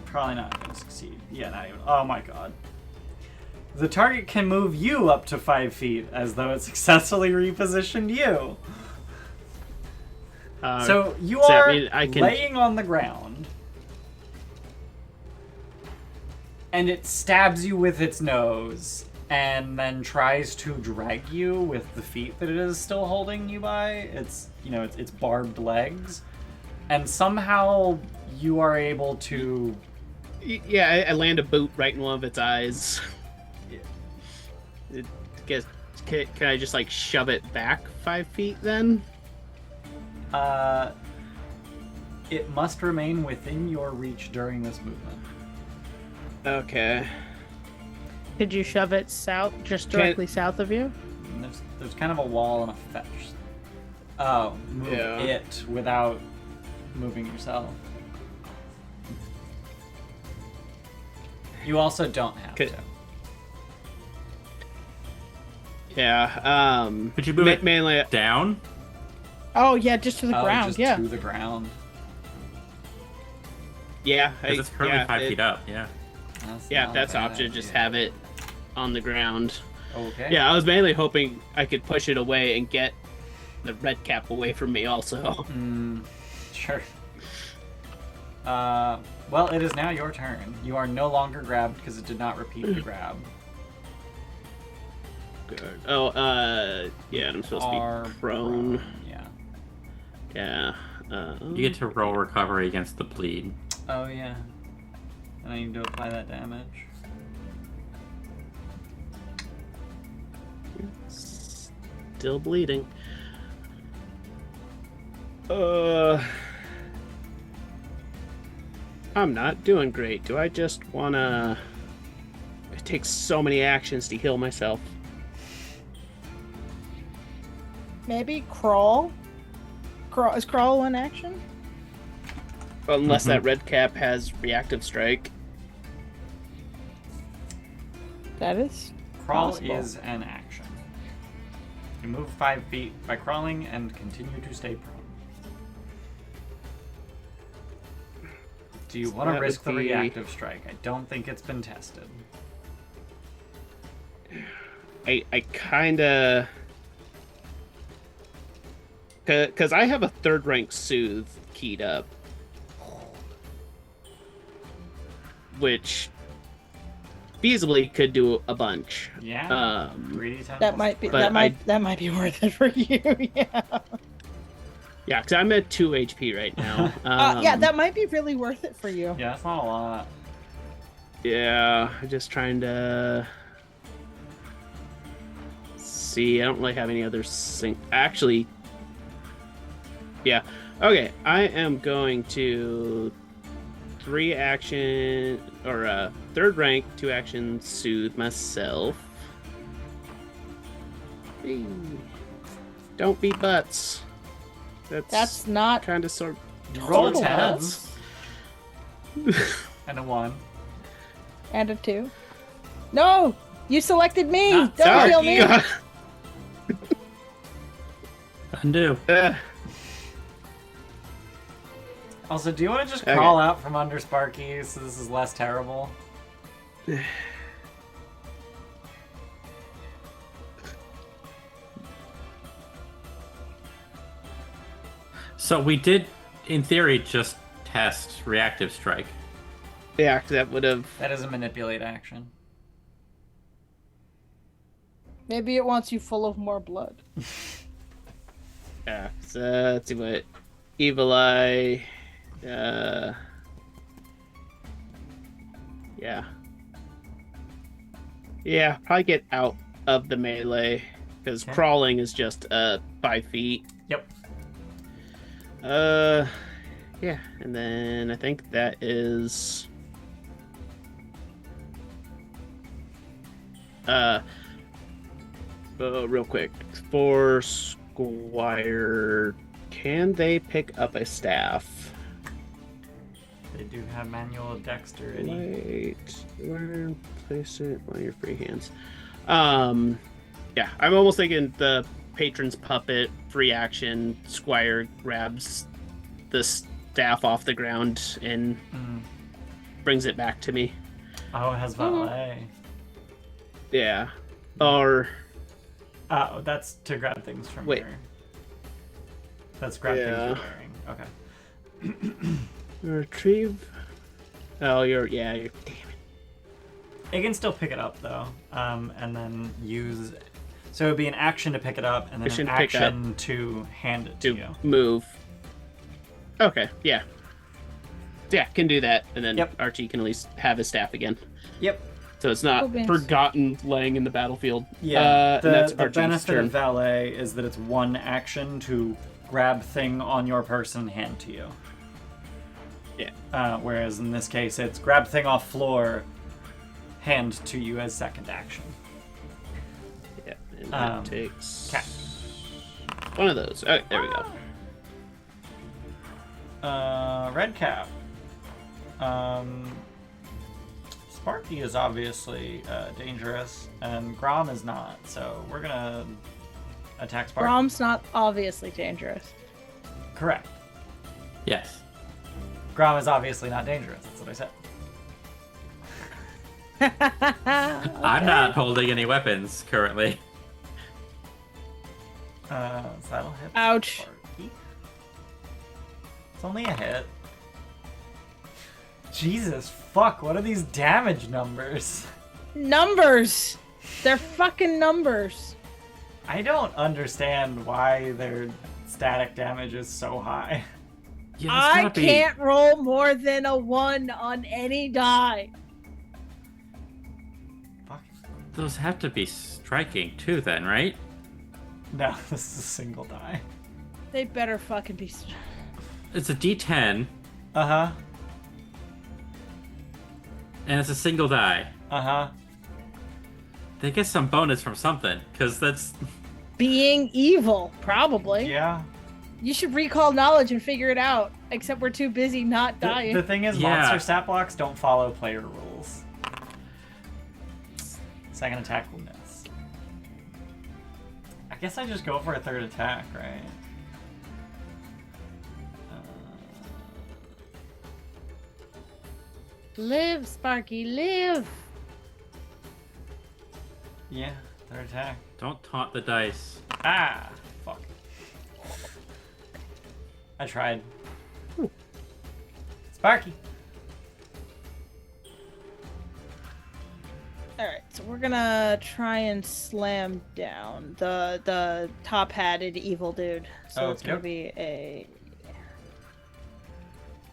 Probably not going to succeed. Yeah, not even. Oh my god. The target can move you up to 5 feet as though it successfully repositioned you. So you are laying on the ground, and it stabs you with its nose, and then tries to drag you with the feet that it is still holding you by. It's its barbed legs, and somehow you are able to. Yeah, I land a boot right in one of its eyes. Can I just like shove it back 5 feet then? It must remain within your reach during this movement. Okay. Could you shove it south, just directly south of you? And there's kind of a wall and a fetch. Oh, move it without moving yourself. You also don't have to. Yeah. Could you move it mainly down? Oh yeah, just to the ground. Just yeah. to the ground. Yeah, because it's currently 5 feet up. Yeah. That's an option. Just have it on the ground. Okay. Yeah, I was mainly hoping I could push it away and get the red cap away from me also. Sure. Well, it is now your turn. You are no longer grabbed because it did not repeat the grab. Good. Oh, yeah, I'm supposed to be prone. Yeah. Yeah. You get to roll recovery against the bleed. Oh, yeah. And I need to apply that damage. Still bleeding. I'm not doing great. Do I just wanna... It takes so many actions to heal myself. Maybe crawl? Is crawl one action? Well, unless that red cap has reactive strike. That is Crawl possible. is an action. You move 5 feet by crawling and continue to stay prone. Do you want to risk the reactive strike? I don't think it's been tested. I kind of, because I have a 3rd rank soothe keyed up, which feasibly could do a bunch. Yeah. 3D That might be But that might be worth it for you. Yeah. Yeah, because I'm at 2 HP right now. Yeah, that might be really worth it for you. Yeah, that's not a lot. Yeah, I'm just trying to see. I don't really have any other Actually, yeah. Okay, I am going to 3 action or 3rd rank 2 action soothe myself. Hey, don't be butts. That's not kind of sort. Roll total tens. And a 1. and a 2. No, you selected me. Not Don't kill me. Undo. Also, do you want to just crawl out from under Sparky so this is less terrible? So we did, in theory, just test reactive strike. Yeah, that would have. That is a manipulate action. Maybe it wants you full of more blood. Yeah, so let's see what Evil Eye. Yeah. Yeah, probably get out of the melee because crawling is just 5 feet. Yep. Yeah, and then I think that is. Real quick for Squire, can they pick up a staff? They do have manual dexterity. Wait, where place it on your free hands? Yeah, I'm almost thinking the patron's puppet, free action. Squire grabs the staff off the ground and brings it back to me. Oh, it has valet. Yeah, or Oh, that's to grab things from Wait. here. That's grab things you're wearing. Okay. retrieve. Oh, you're damn it. It can still pick it up though, and then use. So it would be an action to pick it up, and then Action an to pick up. action to hand it to To you. move. Okay, yeah. Yeah, can do that, and then Yep. Archie can at least have his staff again. Yep. So it's not Beans. forgotten laying in the battlefield. Yeah. And that's The Archie's benefit turn. of valet is that it's one action to grab thing on your person, hand to you. Yeah. Whereas in this case, it's grab thing off floor, hand to you as second action. Yeah, and that Um, takes cat. one of those. Oh, there we go. Red cap. Sparky is obviously dangerous, and Grom is not. So we're gonna attack Sparky. Brom's not obviously dangerous. Correct. Yes. Grom is obviously not dangerous. That's what I said. I'm not holding any weapons currently. So that'll hit. Ouch. Sparky. It's only a hit. Jesus fuck! What are these damage numbers? Numbers. They're fucking numbers. I don't understand why their static damage is so high. Yeah, I can't roll more than a 1 on any die. Fuck. Those have to be striking too, then, right? No, this is a single die. They better fucking be. It's a D10, Uh huh. and it's a single die. Uh huh. They get some bonus from something, because that's... Being evil, probably. Yeah. You should recall knowledge and figure it out. Except we're too busy not dying. The thing is, Yeah. monster stat blocks don't follow player rules. Second attack will miss. I guess I just go for a third attack, right? Live, Sparky, live. Yeah, third attack. Don't taunt the dice. Ah, fuck. I tried. Sparky. Alright, so we're gonna try and slam down the top-hatted evil dude. So it's gonna Yep. be a...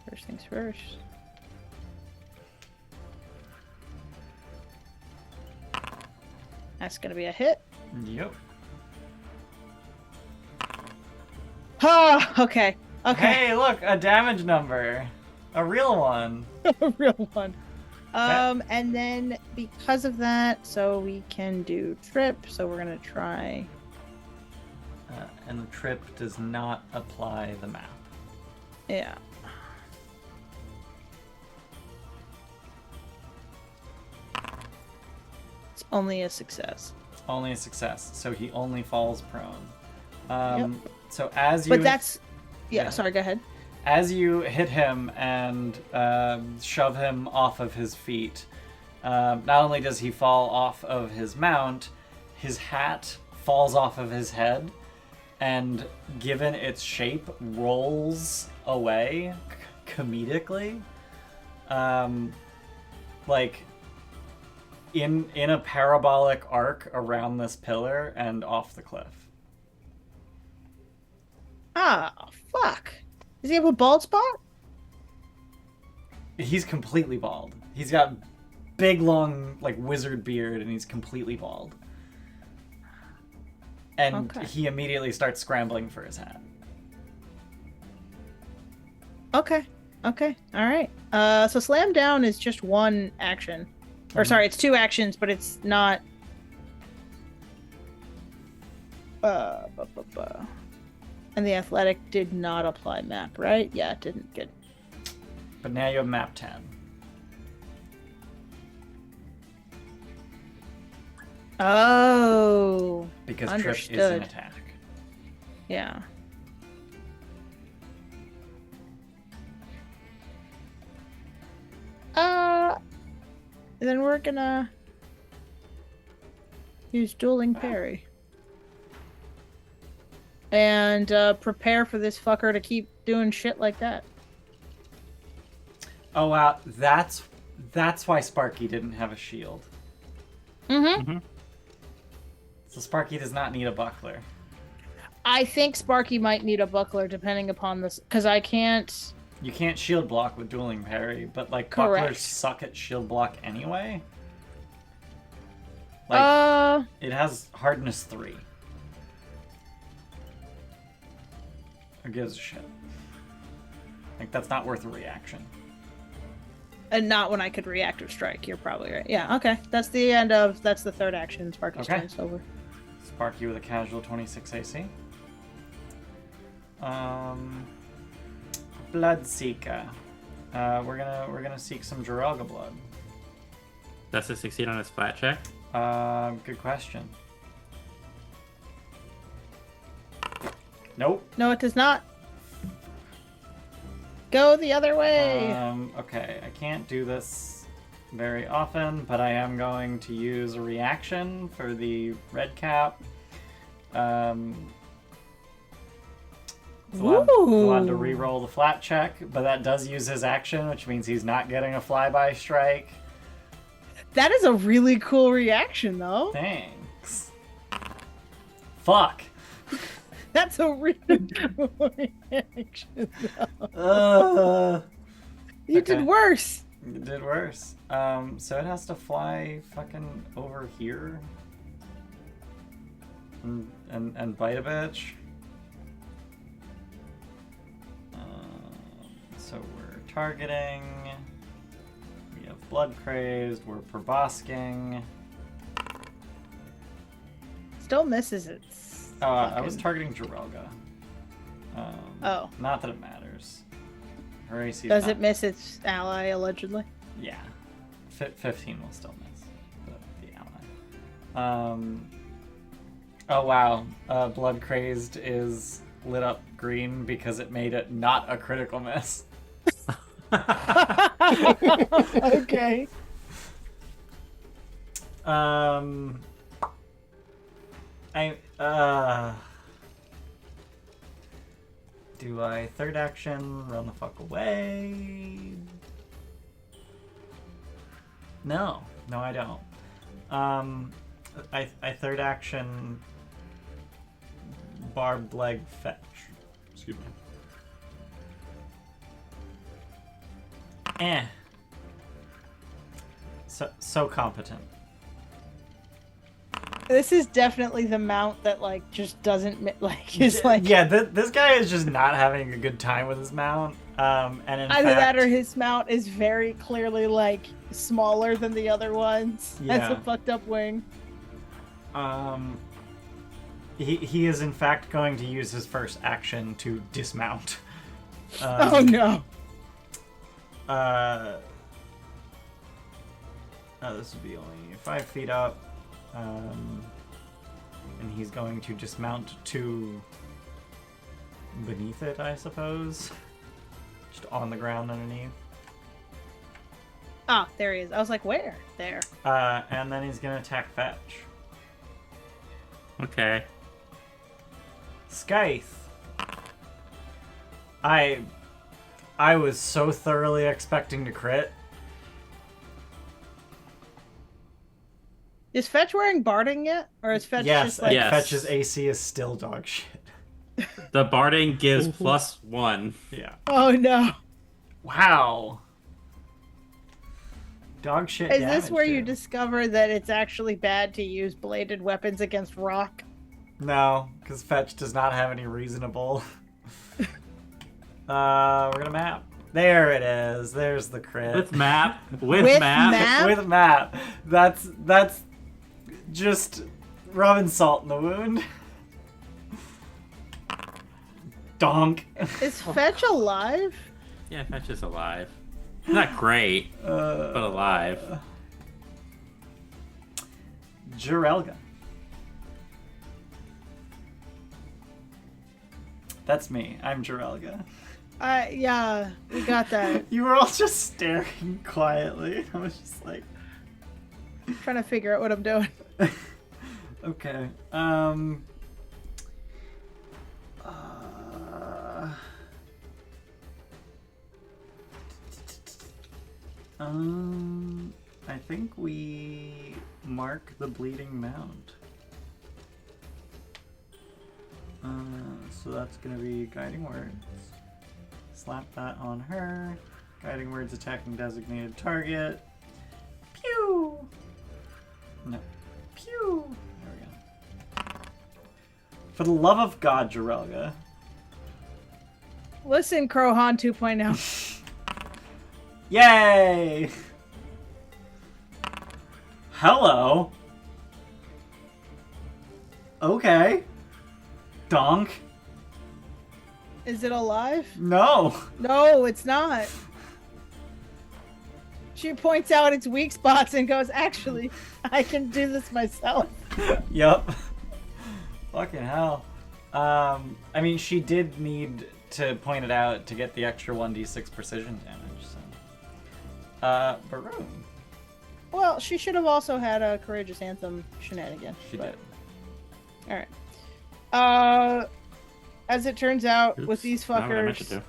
First things first. That's gonna be a hit. Yep. Ah, okay. Okay. Hey, look, a damage number. A real one. A real one. And then because of that, so we can do trip. So we're gonna try. And the trip does not apply the map. Yeah. It's only a success. Only a success, so he only falls prone. Yep. So as you, But that's. Yeah. Yeah. Sorry. Go ahead. as you hit him and shove him off of his feet, not only does he fall off of his mount, his hat falls off of his head, and given its shape, rolls away comedically, like in a parabolic arc around this pillar and off the cliff. Ah, fuck. Does he have a bald spot? He's completely bald. He's got big, long, like, wizard beard, and he's completely bald. And Okay. he immediately starts scrambling for his hat. Okay. Okay. All right. So slam down is just one action. Or sorry, it's two actions, but it's not. And the athletic did not apply map, right? Yeah, it didn't. Good. But now you have map 10. Oh. Because trip is an Understood. attack. Yeah. Then we're gonna use dueling parry. And prepare for this fucker to keep doing shit like that. Oh wow, that's why Sparky didn't have a shield. Mm-hmm. So Sparky does not need a buckler. I think Sparky might need a buckler depending upon this, because I can't. You can't shield block with dueling parry, but like Correct. bucklers suck at shield block anyway. Like it has hardness 3. Who gives a shit? Like that's not worth a reaction. And not when I could react or strike. You're probably right. Yeah. Okay. That's the end of. That's the third action. Sparky's Okay. turn is over. Sparky with a casual 26 AC. Bloodseeker. We're gonna seek some Jorelga blood. Does it succeed on his flat check? Good question. Nope. No, it does not. Go the other way. Okay, I can't do this very often, but I am going to use a reaction for the red cap. Vlad to re-roll the flat check, but that does use his action, which means he's not getting a flyby strike. That is a really cool reaction, though. Thanks. Fuck. That's a really cool reaction, though. You Okay. did worse. It did worse. So it has to fly fucking over here and bite a bitch. So we're targeting. We have blood crazed. We're probosking. Still misses it. I was targeting Jorelga. Oh. Not that it matters. Her AC is Does not- it miss its ally, allegedly? Yeah. 15 will still miss the ally. Oh wow. Blood Crazed is lit up green because it made it not a critical miss. Okay. Do I third action run the fuck away? No, I don't. I third action barbed leg fetch. Excuse me. So competent. This is definitely the mount that like just doesn't like is like Yeah, this guy is just not having a good time with his mount. And in either fact, that or his mount is very clearly like smaller than the other ones. Has Yeah. a fucked up wing. He is in fact going to use his first action to dismount. Oh no. This would be only 5 feet up. And he's going to dismount to beneath it, I suppose. Just on the ground underneath. Oh, there he is. I was like, where? There. And then he's going to attack Fetch. Okay. Scythe. I was so thoroughly expecting to crit. Is Fetch wearing Barding yet? Or is Fetch Yes, just like... Yes. Fetch's AC is still dog shit. The barding gives +1. Yeah. Oh no. Wow. Dog shit Is damage, this where you too. discover that it's actually bad to use bladed weapons against rock? No, because Fetch does not have any reasonable... we're gonna map. There it is. There's the crit. With map. With map? With map. That's just rubbing salt in the wound. Donk. Is Fetch alive? Yeah, Fetch is alive. Not great, but alive. Jirelga. That's me. I'm Jirelga. Yeah, we got that. You were all just staring quietly. I was just like, Trying to figure out what I'm doing. okay. I think we mark the bleeding mound. So that's gonna be guiding words. Slap that on her. Guiding words attacking designated target. Pew! No. Pew! There we go. For the love of God, Jirelga. Listen, Crowhan 2.0. Yay! Hello. Okay. Donk. Is it alive? No. No, it's not. She points out its weak spots and goes, actually, I can do this myself. Yup. Fucking hell. I mean, she did need to point it out to get the extra 1d6 precision damage, so. Baroom. Well, she should have also had a Courageous Anthem shenanigan. She did. Alright. As it turns out, with Oops, these not what I meant to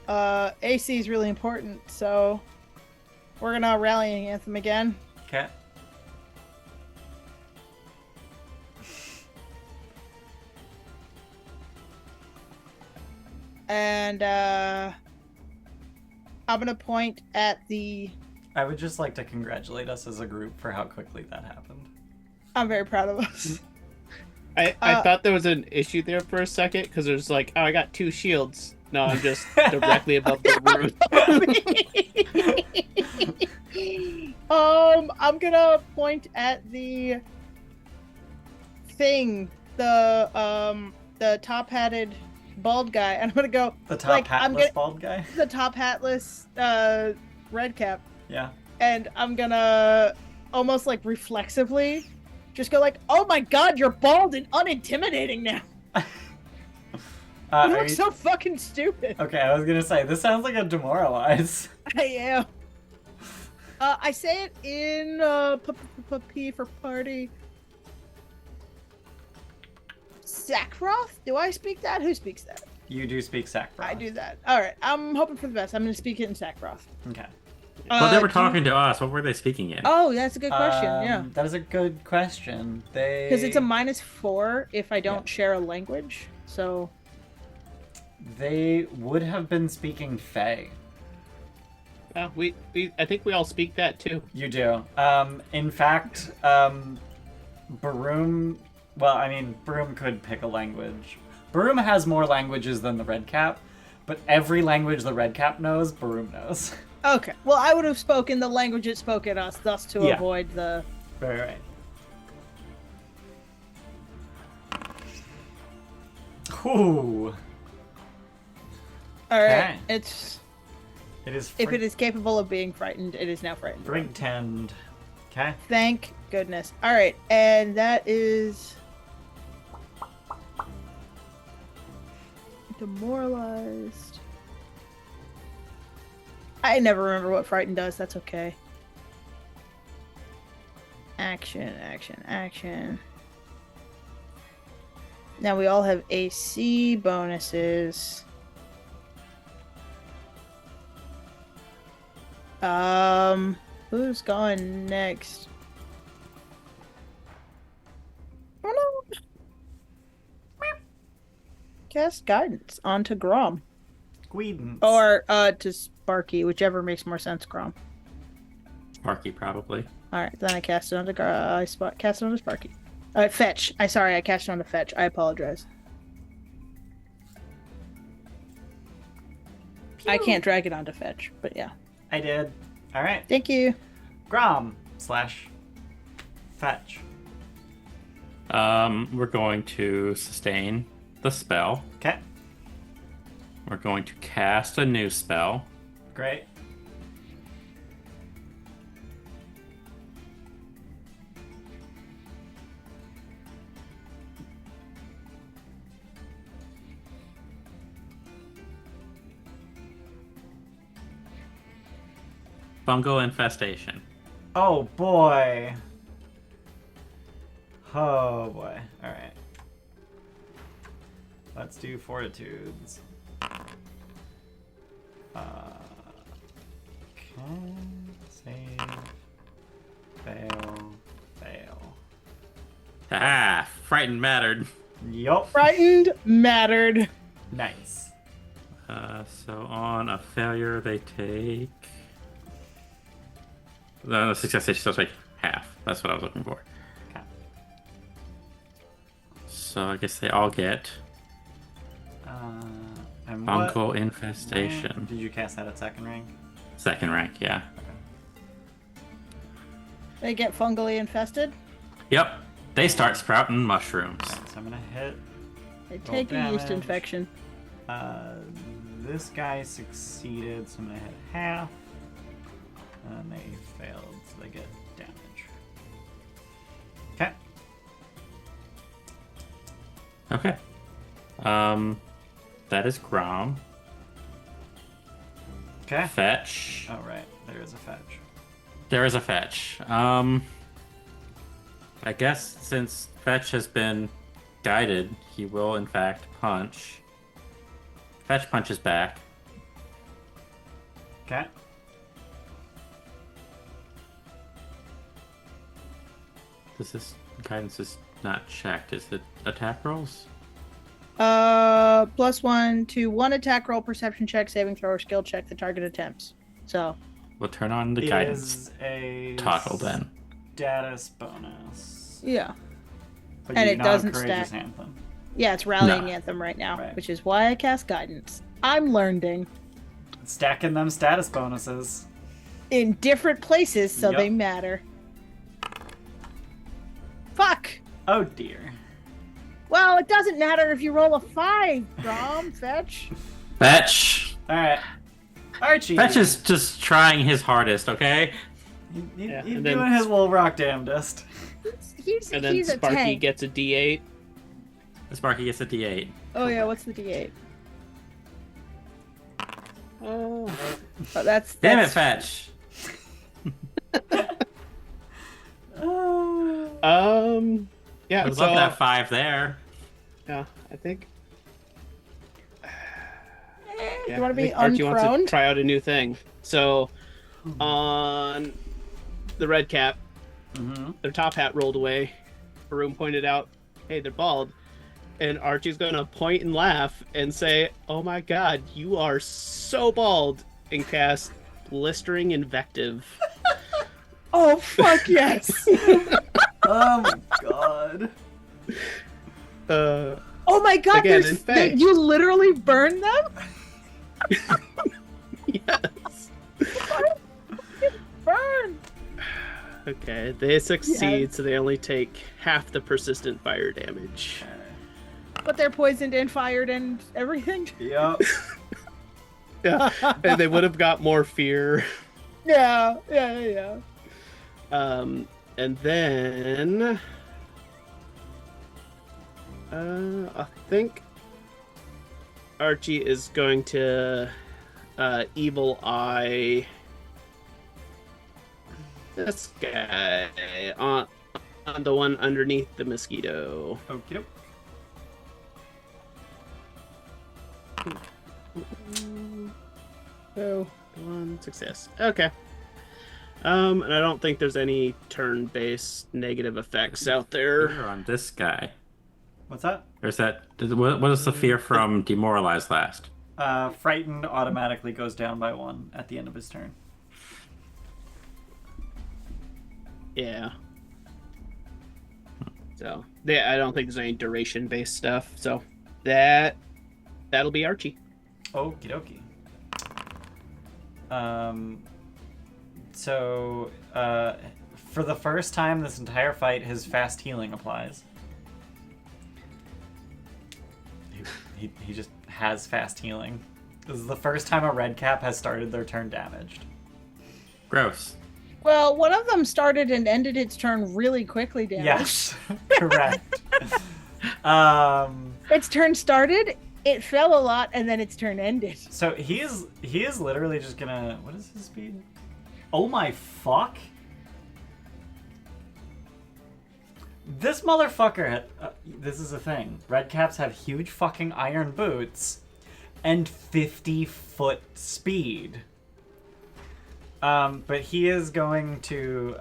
fuckers, do. AC is really important, so we're gonna Rallying Anthem again. Okay. And I'm gonna point at the... I would just like to congratulate us as a group for how quickly that happened. I'm very proud of us. I thought there was an issue there for a second because there's like, oh, I got 2 shields. No, I'm just directly above the roof. I'm gonna point at the thing, the top hatted bald guy, and I'm gonna go The top like, hatless bald guy? the top hatless red cap, Yeah. and I'm gonna almost like reflexively just go like, oh my god, you're bald and unintimidating now. You Are look you- so fucking stupid. Okay, I was gonna say, this sounds like a demoralize. I am. I say it in P for party. Sakroth? Do I speak that? Who speaks that? You do speak Sackfrost. I do that. All right. I'm hoping for the best. I'm going to speak it in Sakroth. Okay. Well, they were talking to us. What were they speaking in? Oh, that's a good question. Yeah. That is a good question. Because it's a -4 if I don't share a language. So. They would have been speaking Fae. I think we all speak that too. You do. In fact, Baroom. Well, I mean, Baroom could pick a language. Baroom has more languages than the Redcap, but every language the Redcap knows, Baroom knows. Okay. Well, I would have spoken the language it spoke at us, thus to avoid the. Right. Ooh. All right. Okay. It is. If it is capable of being frightened, it is now frightened. Frightened. Okay. Thank goodness. All right, and that is demoralized. I never remember what frightened does. That's okay. Action, action, action. Now we all have AC bonuses. Who's going next? Oh no. Cast guidance onto Grom. Guidance. Or to Sparky, whichever makes more sense, Grom. Sparky, probably. Alright, then I cast it onto cast it onto Sparky. Fetch. I cast it onto Fetch. I apologize. I can't drag it onto Fetch, but yeah. I did. All right. Thank you. Grom / Fetch. We're going to sustain the spell. Okay. We're going to cast a new spell. Great. Fungal infestation. Oh boy. Oh boy. All right. Let's do fortitudes. Okay. Save. Fail. Fail. Ah, frightened mattered. Yup. Frightened mattered. Nice. So on a failure, they take. The success they still take half. That's what I was looking for. Okay. So I guess they all get And fungal what infestation. did you cast that at second rank? Second rank, yeah. They get fungally infested. Yep. They start sprouting mushrooms. Alright, so I'm gonna hit. They take a yeast damage. infection. This guy succeeded, so I'm gonna hit half. And they failed, so they get damage. Okay. Okay. That is Grom. Okay. Fetch. Oh right, there is a fetch. There is a fetch. I guess since Fetch has been guided, he will in fact punch. Fetch punches back. Okay. Guidance is not checked. Is it attack rolls? +1 to 1 attack roll, perception check, saving throw, or skill check the target attempts. So. We'll turn on the It guidance is a toggle then. status bonus. Yeah. But And you it not a doesn't courageous stack. anthem. Yeah, it's rallying No. anthem right now, Right. which is why I cast guidance. I'm learning Stacking them status bonuses. in different places, so Yup. they matter. Fuck. Oh dear. Well, it doesn't matter if you roll a 5, Grom. Fetch. Fetch! Alright. Archie. Fetch is just trying his hardest, okay? He's Yeah, and doing then- his little rock damnedest. He's And then a Sparky tank. gets a D8. Sparky gets a D8. Oh yeah, what's the D8? Oh. Oh, that's Damn it, that's- Fetch! Yeah. I would So love that 5 there. Yeah, I think. You want to be Archie wants to unthroned? try out a new thing. So, on the red cap, their top hat rolled away. Baroom pointed out, "Hey, they're bald," and Archie's gonna point and laugh and say, "Oh my God, you are so bald!" and cast blistering invective. Oh fuck yes! Oh my god. Oh my god! Again, in Fae. You literally burn them? Yes. Burn! Okay, they succeed, so they only take half the persistent fire damage. But they're poisoned and fired and everything. Yep. Yeah, and they would have got more fear. Yeah. And then I think Archie is going to evil eye this guy on the one underneath the mosquito. Okie doke. Oh. One success. Okay. And I don't think there's any turn-based negative effects out there. Fear on this guy. What's that? Or is that what is the fear from Demoralize last? Frightened automatically goes down by 1 at the end of his turn. Yeah. So, yeah, I don't think there's any duration-based stuff. So, that'll be Archie. Okie dokie. So, for the first time this entire fight, his fast healing applies. He just has fast healing. This is the first time a red cap has started their turn damaged. Gross. Well, one of them started and ended its turn really quickly, damage. Yes, correct. Its turn started, it fell a lot, and then its turn ended. So he is literally just gonna. What is his speed? Oh my fuck! This motherfucker had. This is a thing. Red caps have huge fucking iron boots, and 50-foot speed. But he is going to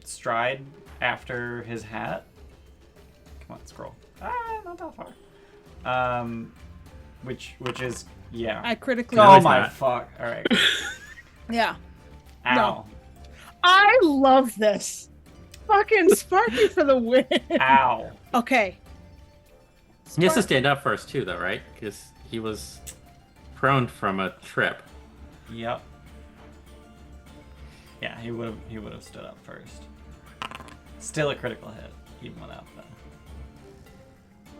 stride after his hat. Come on, scroll. Not that far. Which is yeah. I critically. Oh he's my not. fuck! All right. Yeah. Ow. No. I love this. Fucking Sparky for the win. Ow. Okay. He has to stand up first too, though, right? Because he was prone from a trip. Yep. Yeah, he would have stood up first. Still a critical hit, even without that.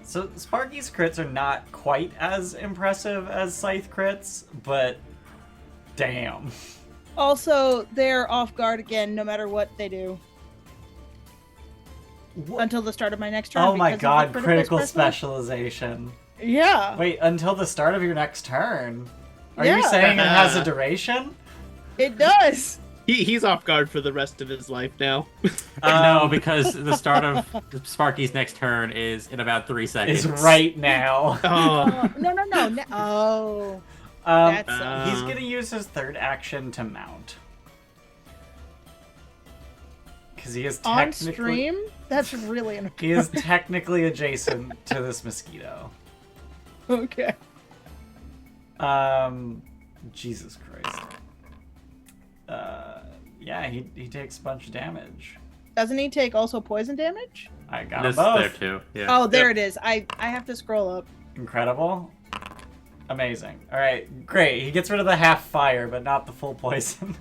So Sparky's crits are not quite as impressive as Scythe crits, but damn. Also, they're off guard again, no matter what they do. Until the start of my next turn. Oh my because of the god, critical special. specialization. Yeah. Wait, until the start of your next turn? Are you Yeah. saying it has a duration? It does. He's off guard for the rest of his life now. No, because the start of Sparky's next turn is in about 3 seconds. Is right now. Oh, No. Oh. Um, That's he's gonna use his third action to mount. Because he is on technically... stream? That's really annoying. He is technically adjacent to this mosquito. Okay. Jesus Christ. Yeah, he takes a bunch of damage. Doesn't he take also poison damage? I got This them both. there too. Yeah. Oh, there it is. I have to scroll up. Incredible. Amazing. Alright, great. He gets rid of the half fire, but not the full poison.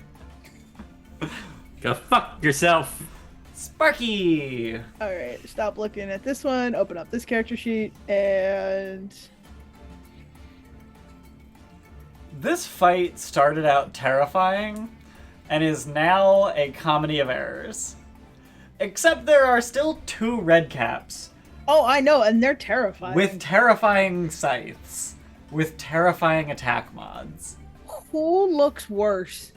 Go fuck yourself. Sparky! Alright, stop looking at this one, open up this character sheet, and... This fight started out terrifying and is now a comedy of errors. Except there are still 2 red caps Oh, I know, and they're terrifying. with terrifying scythes, with terrifying attack mods. Who looks worse?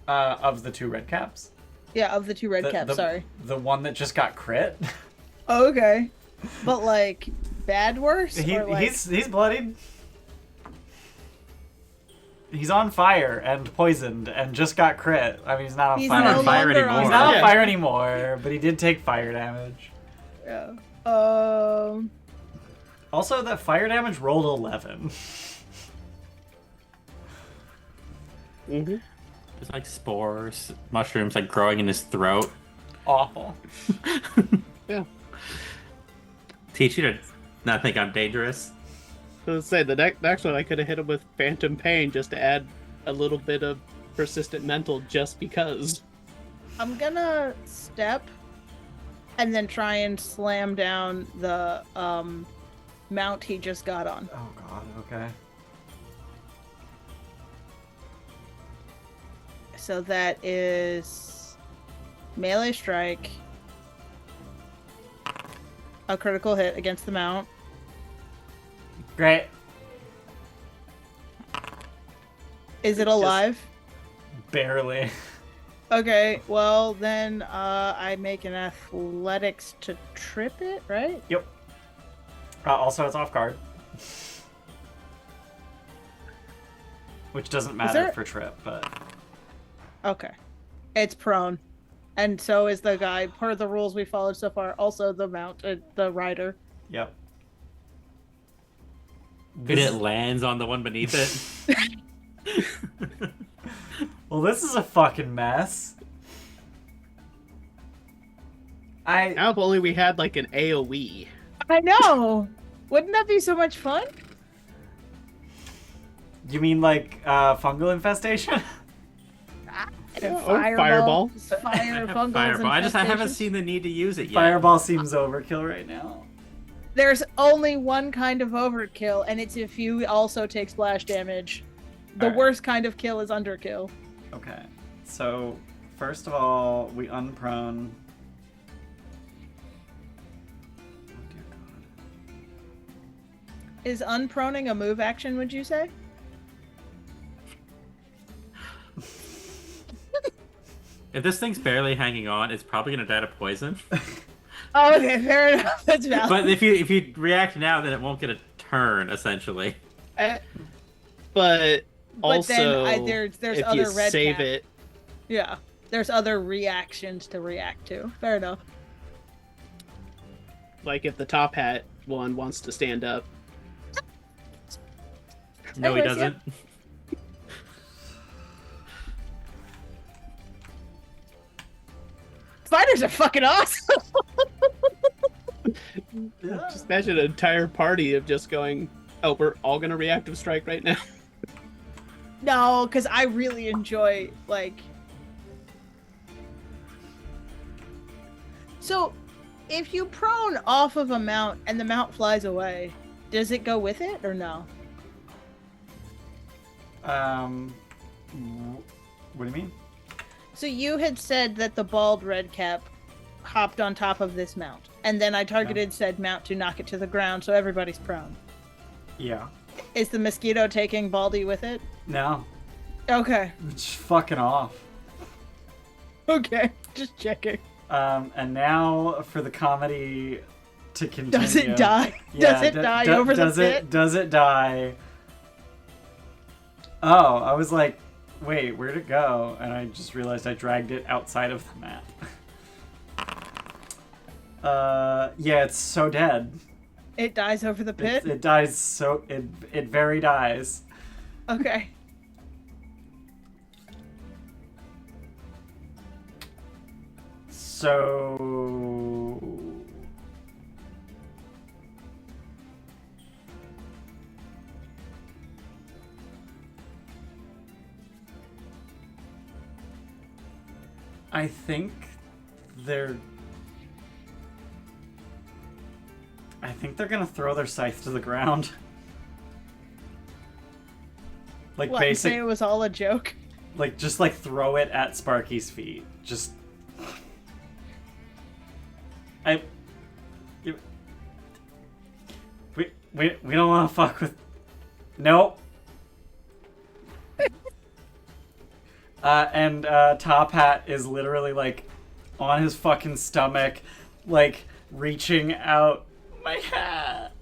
Of the 2 red caps. Yeah, of the two red caps, sorry. The one that just got crit. Oh, okay. But, like, bad worse? Or like... He's bloodied. He's on fire and poisoned and just got crit. I mean, he's not on fire. Not on fire anymore. He's not on fire anymore, but he did take fire damage. Yeah. Also, that fire damage rolled 11. Mm-hmm. There's like spores, mushrooms like growing in his throat. Awful. Yeah. Teach you to not think I'm dangerous. Let's say the next one I could have hit him with Phantom Pain just to add a little bit of persistent mental just because. I'm gonna step and then try and slam down the mount he just got on. Oh god, okay. So that is melee strike, a critical hit against the mount. Great. Is it alive? Barely. Okay, well then I make an athletics to trip it, right? Yep. Also, it's off guard. Which doesn't matter for trip, but... Okay. It's prone. And so is the guy, per the rules we followed so far, also the mount, the rider. Yep. And it lands on the one beneath it. Well, this is a fucking mess. Now if only we had like an AoE. I know! Wouldn't that be so much fun? You mean like fungal infestation? Fireball. Fireball. I haven't seen the need to use it yet. Fireball seems overkill right now. There's only one kind of overkill, and it's if you also take splash damage. The worst kind of kill is underkill. Okay. So, first of all, we unprone. Oh dear god. Is unproning a move action, would you say? If this thing's barely hanging on, it's probably gonna die to poison. Oh, okay, fair enough. That's valid. But if you react now, then it won't get a turn, essentially. But also, then there's if other you red save cap. it, Yeah, there's other reactions to react to. Fair enough. like if the top hat one wants to stand up. No, he Anyways, doesn't. Spiders are fucking awesome! Just imagine an entire party of just going, oh, we're all gonna reactive strike right now. No, because I really enjoy, like... So, if you prone off of a mount and the mount flies away, does it go with it or no? What do you mean? So you had said that the bald redcap hopped on top of this mount, and then I targeted said mount to knock it to the ground, so everybody's prone. Yeah. Is the mosquito taking Baldy with it? No. Okay. It's fucking off. Okay, just checking. And now for the comedy to continue. Does it die? Yeah, Does it die over the pit? Does it die? Oh, I was like, wait, where'd it go? And I just realized I dragged it outside of the map. Yeah, it's so dead. It dies over the pit? It dies so... It very dies. Okay. So... I think they're gonna throw their scythe to the ground. Like What, basic, say it was all a joke? like just like throw it at Sparky's feet. Just we don't want to fuck with. Nope. And Top Hat is literally like on his fucking stomach, like reaching out. My hat.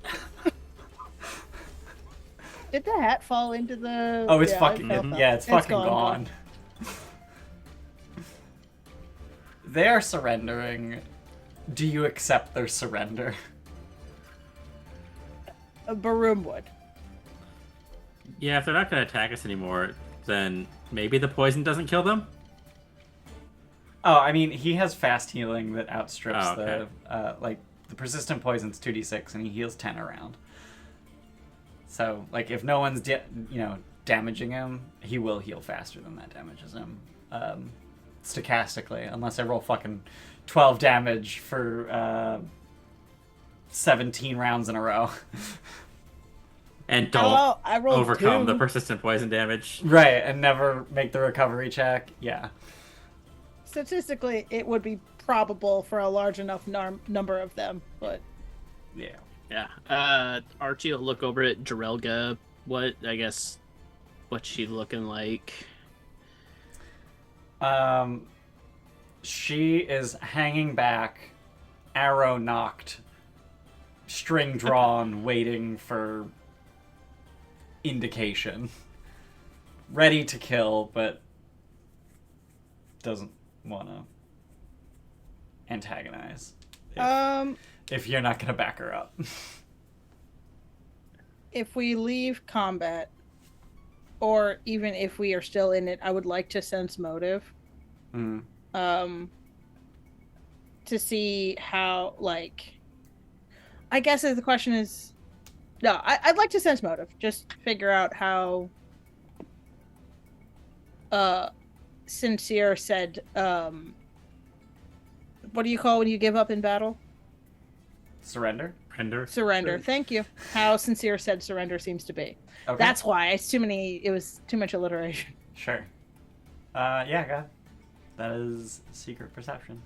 Did the hat fall into the? Oh, it's yeah, fucking it's fucking gone. They are surrendering. Do you accept their surrender? Baroom would. Yeah, if they're not going to attack us anymore, then maybe the poison doesn't kill them? Oh, I mean, he has fast healing that outstrips okay. the persistent poison's 2d6 and he heals 10 around. So, like, if no one's, damaging him, he will heal faster than that damages him. Stochastically, unless I roll fucking 12 damage for 17 rounds in a row. And don't I rolled overcome 2. the persistent poison damage. Right, and never make the recovery check. Yeah. Statistically, it would be probable for a large enough number of them, but Yeah. Yeah. Archie will look over at Jarelga. What's she looking like? She is hanging back, arrow knocked, string drawn, waiting for indication. Ready to kill, but doesn't want to antagonize. If you're not going to back her up. if we leave combat, or even if we are still in it, I would like to sense motive. Mm. To see how, like, I guess the question is, no, I'd like to sense motive. Just figure out how Sincere said, what do you call when you give up in battle? Surrender? Surrender. Thank you. How Sincere said surrender seems to be. Okay. That's why it was too much alliteration. Sure. Yeah, go ahead. That is secret perception.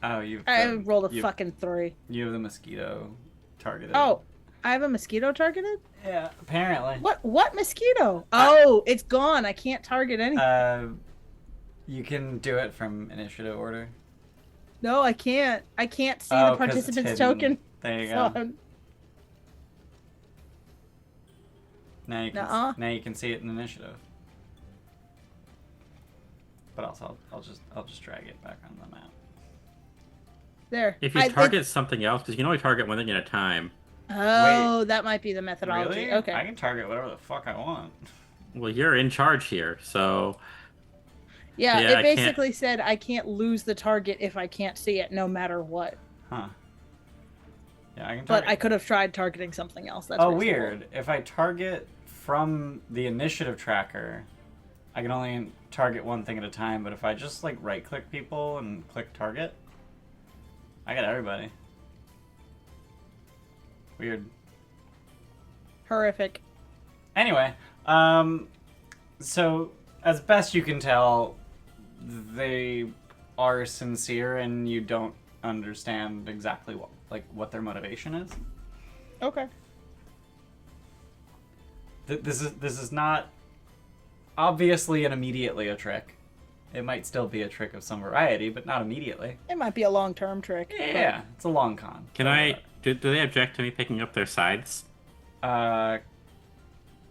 Oh, I rolled a fucking 3. You have the mosquito targeted. Oh, I have a mosquito targeted? Yeah, apparently. What mosquito? Oh, it's gone. I can't target anything. You can do it from initiative order. No, I can't. I can't see the 'Cause it's participant's hidden. token. There you So go. Now you can see it in initiative. But also, I'll just drag it back on the map. there. If you target something else, because you can only target one thing at a time. Oh, Wait. that might be the methodology. Really? Okay. I can target whatever the fuck I want. Well, you're in charge here, so... Yeah, Yeah, it basically said I can't lose the target if I can't see it, no matter what. Huh. Yeah, I can target. But I could have tried targeting something else. That's Oh, reasonable. weird. If I target from the initiative tracker, I can only target one thing at a time, but if I just, like, right-click people and click target, I got everybody. Weird. Horrific. Anyway, so, as best you can tell, they are sincere and you don't understand exactly what their motivation is. Okay. This is not obviously and immediately a trick. It might still be a trick of some variety, but not immediately. It might be a long-term trick. Yeah, it's a long con. Can I... Do they object to me picking up their scythes?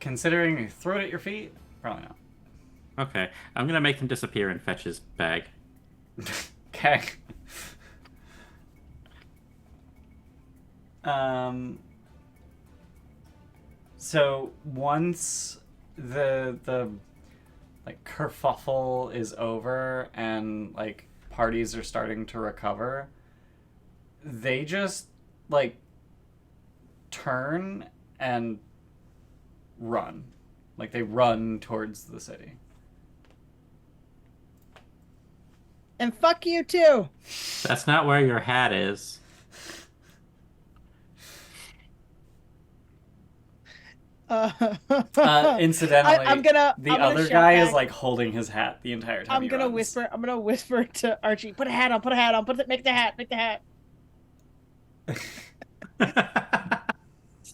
Considering you throw it at your feet, probably not. Okay. I'm going to make them disappear and fetch his bag. Okay. So once the like kerfuffle is over and like parties are starting to recover, they just like turn and run. Like they run towards the city. And fuck you too. That's not where your hat is. Incidentally, I'm gonna other shout guy back. is like holding his hat the entire time. I'm gonna whisper to Archie, put a hat on, make the hat.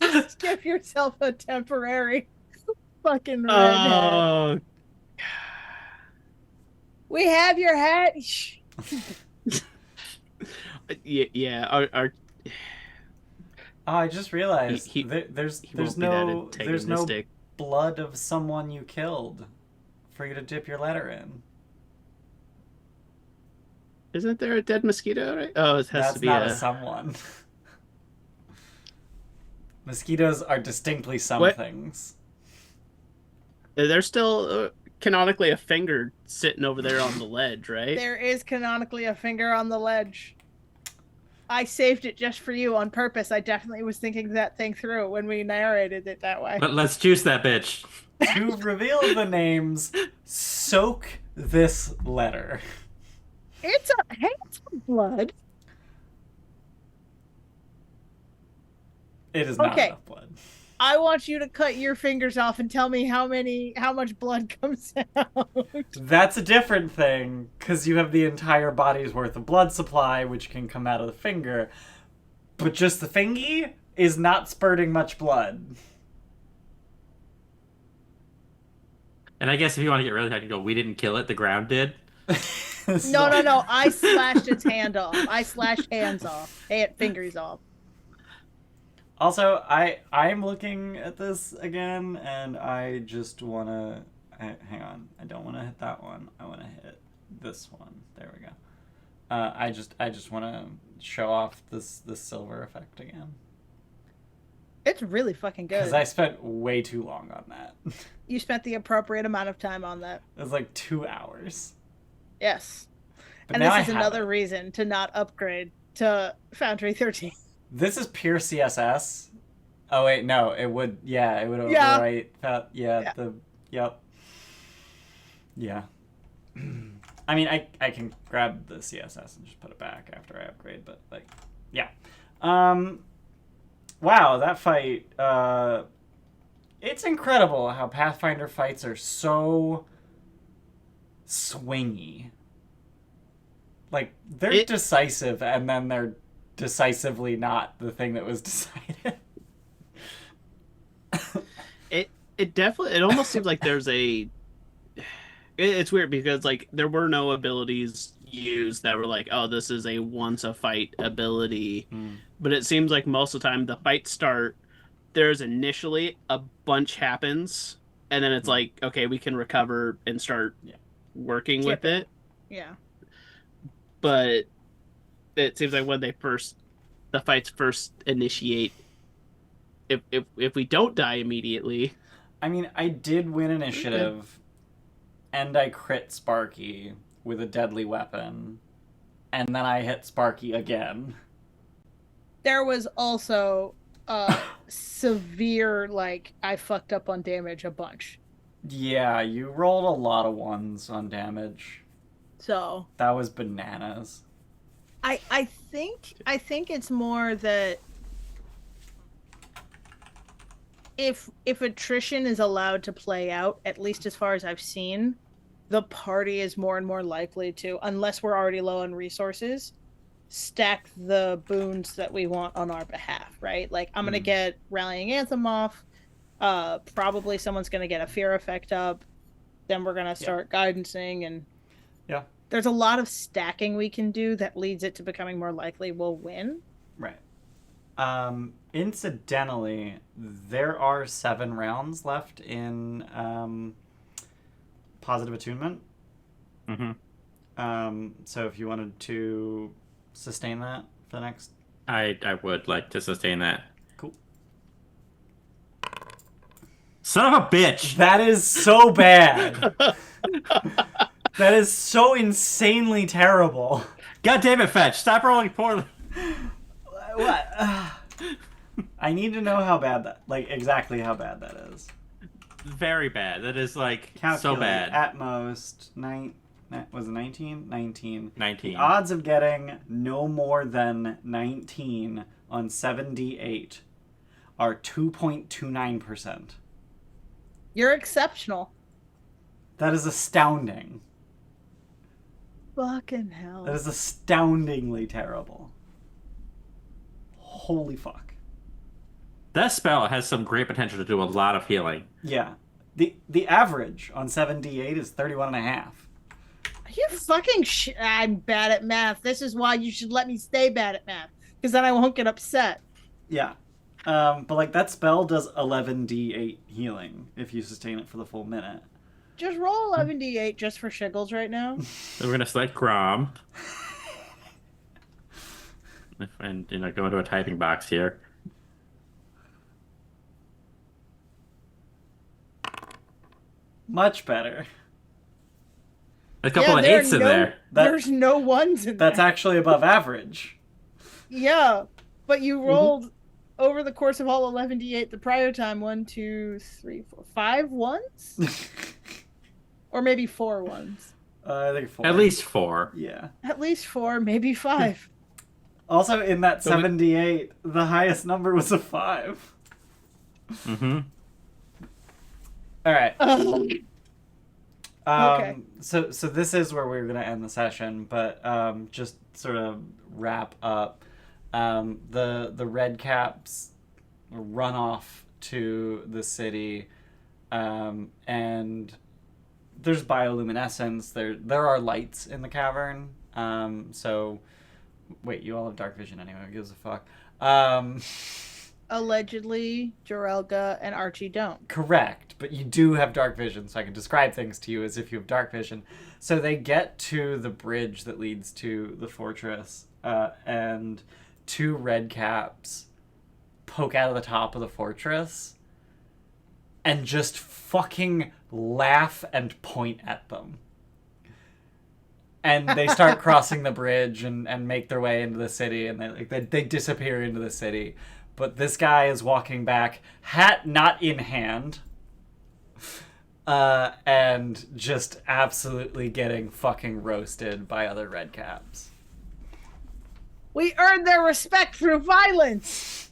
Just give yourself a temporary fucking redhead. Oh, We have your hat. yeah. Our Oh, I just realized He- there's won't be that no antagonistic. blood of someone you killed for you to dip your letter in. Isn't there a dead mosquito? Right? Oh, it has That's to be not a. a someone. Mosquitoes are distinctly some What? things. There's still canonically a finger sitting over there on the ledge, right? There is canonically a finger on the ledge. I saved it just for you on purpose. I definitely was thinking that thing through when we narrated it that way. Let's juice that bitch. To reveal the names, soak this letter. It's a blood. It is not Okay. enough blood. I want you to cut your fingers off and tell me how much blood comes out. That's a different thing, because you have the entire body's worth of blood supply, which can come out of the finger. But just the fingy is not spurting much blood. And I guess if you want to get really technical, we didn't kill it, the ground did. No. I slashed its hand off. I slashed hands off. Fingers off. Also, I'm looking at this again, and I just want to... Hang on. I don't want to hit that one. I want to hit this one. There we go. I just want to show off this silver effect again. It's really fucking good. Because I spent way too long on that. You spent the appropriate amount of time on that. It was like 2 hours. Yes. But And now this I is have another it. reason to not upgrade to Foundry 13. This is pure CSS. Oh wait, no, it would. Yeah, it would Yeah. overwrite. Yeah. Yep. Yeah. I mean, I can grab the CSS and just put it back after I upgrade, but like, yeah. Wow, that fight. It's incredible how Pathfinder fights are so swingy. Like they're decisive, and then they're decisively not the thing that was decided. It almost seems like there's a. It's weird because like there were no abilities used that were like, oh, this is a once a fight ability, but it seems like most of the time the fights start. There's initially a bunch happens, and then it's like, okay, we can recover and start working with it. Yeah. But it seems like when the fights first initiate, if we don't die immediately. I mean, I did win initiative, and I crit Sparky with a deadly weapon, and then I hit Sparky again. There was also severe, like, I fucked up on damage a bunch. Yeah, you rolled a lot of ones on damage. So That was bananas. I think it's more that if attrition is allowed to play out, at least as far as I've seen, the party is more and more likely to, unless we're already low on resources, stack the boons that we want on our behalf, right? Like, I'm gonna get Rallying Anthem off, probably someone's gonna get a fear effect up, then we're gonna start guidancing, and there's a lot of stacking we can do that leads it to becoming more likely we'll win. Right. Incidentally, there are 7 rounds left in Positive Attunement. So if you wanted to sustain that for the next... I would like to sustain that. Cool. Son of a bitch! That is so bad. That is so insanely terrible. God damn it, Fetch! Stop rolling poorly. What? I need to know how bad that, like, exactly how bad that is. Very bad. That is like Calculate so bad. At most, was it 19? 19. 19. The odds of getting no more than 19 on 7d8 are 2.29%. You're exceptional. That is astounding. Fucking hell. That is astoundingly terrible. Holy fuck. That spell has some great potential to do a lot of healing. Yeah. The average on 7d8 is 31.5. Are you fucking I'm bad at math. This is why you should let me stay bad at math. Because then I won't get upset. Yeah. But like that spell does 11d8 healing if you sustain it for the full minute. Just roll 11d8 just for shiggles right now. So we're gonna select Grom. And go into a typing box here. Much better. A couple of 8s in there. There's no 1s in there. That's actually above average. Yeah, but you rolled over the course of all 11d8 the prior time 1, 2, 3, 4, 5 1s? Or maybe 4 1s. I think 4. At least 4. Yeah. At least 4, maybe 5. Also, in that 7d8, the highest number was a 5. Mm-hmm. All right. Okay. So this is where we're gonna end the session, but just sort of wrap up. The red caps run off to the city, and there's bioluminescence. There are lights in the cavern. So wait, you all have dark vision anyway. Who gives a fuck? Allegedly, Jorelga and Archie don't. Correct, but you do have dark vision, so I can describe things to you as if you have dark vision. So they get to the bridge that leads to the fortress, and 2 red caps poke out of the top of the fortress and just fucking laugh and point at them. And they start crossing the bridge and make their way into the city, and they disappear into the city. But this guy is walking back, hat not in hand, and just absolutely getting fucking roasted by other red caps. We earned their respect through violence.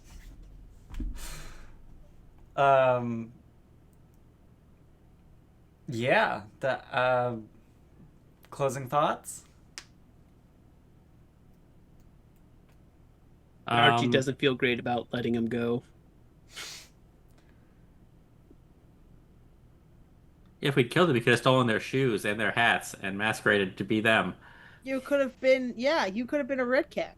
Yeah. Closing thoughts? Archie doesn't feel great about letting him go. If we'd killed them, we could have stolen their shoes and their hats and masqueraded to be them. You could have been, you could have been a red cap.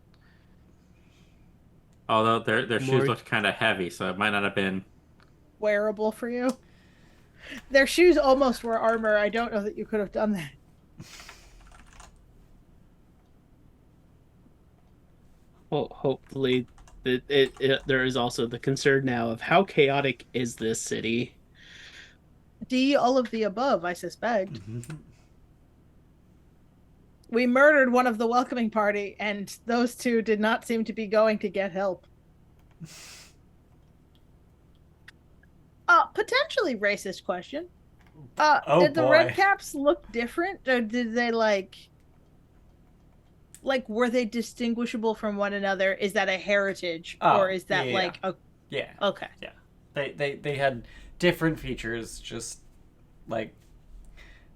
Although their shoes looked kind of heavy, so it might not have been wearable for you. Their shoes almost were armor. I don't know that you could have done that. Well, hopefully, there is also the concern now of how chaotic is this city. D, all of the above, I suspect. We murdered one of the welcoming party, and those 2 did not seem to be going to get help. Potentially racist question. Did the red caps look different, or did they were they distinguishable from one another? Is that a heritage, or is that yeah. Okay. Yeah. They had different features, just like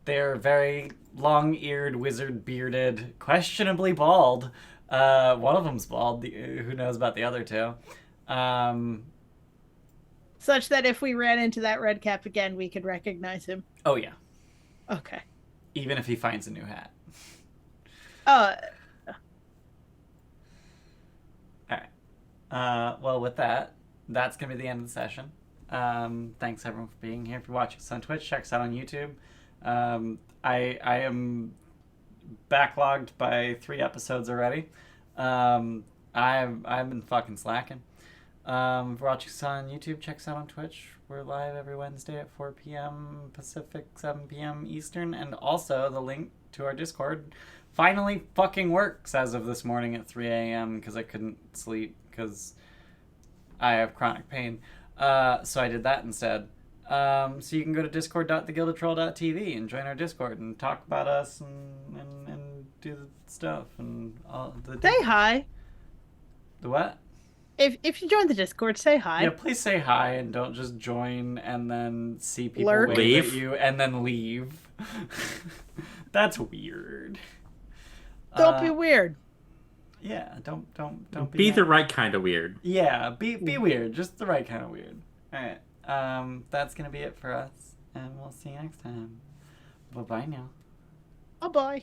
they're very long-eared, wizard-bearded, questionably bald. One of them's bald. Who knows about the other 2? Such that if we ran into that red cap again, we could recognize him. Oh yeah. Okay. Even if he finds a new hat. Alright. Well, with that, that's going to be the end of the session. Thanks everyone for being here. If you're watching us on Twitch, check us out on YouTube. I am backlogged by 3 episodes already. I've been fucking slacking. If you're watching us on YouTube, check us out on Twitch. We're live every Wednesday at 4 p.m. Pacific, 7 p.m. Eastern, and also the link to our Discord finally fucking works as of this morning at 3 a.m. because I couldn't sleep because I have chronic pain. So I did that instead. So you can go to discord.thegildedtroll.tv and join our Discord and talk about us and do the stuff and all the. Say hi. The what? If you join the Discord, say hi. Yeah, please say hi and don't just join and then see people Lurk. wave at you and then leave. That's weird. Don't be weird. Yeah, don't Be the mad. right kind of weird. Yeah, be weird, just the right kind of weird. All right, that's gonna be it for us, and we'll see you next time. Bye bye now. Bye bye.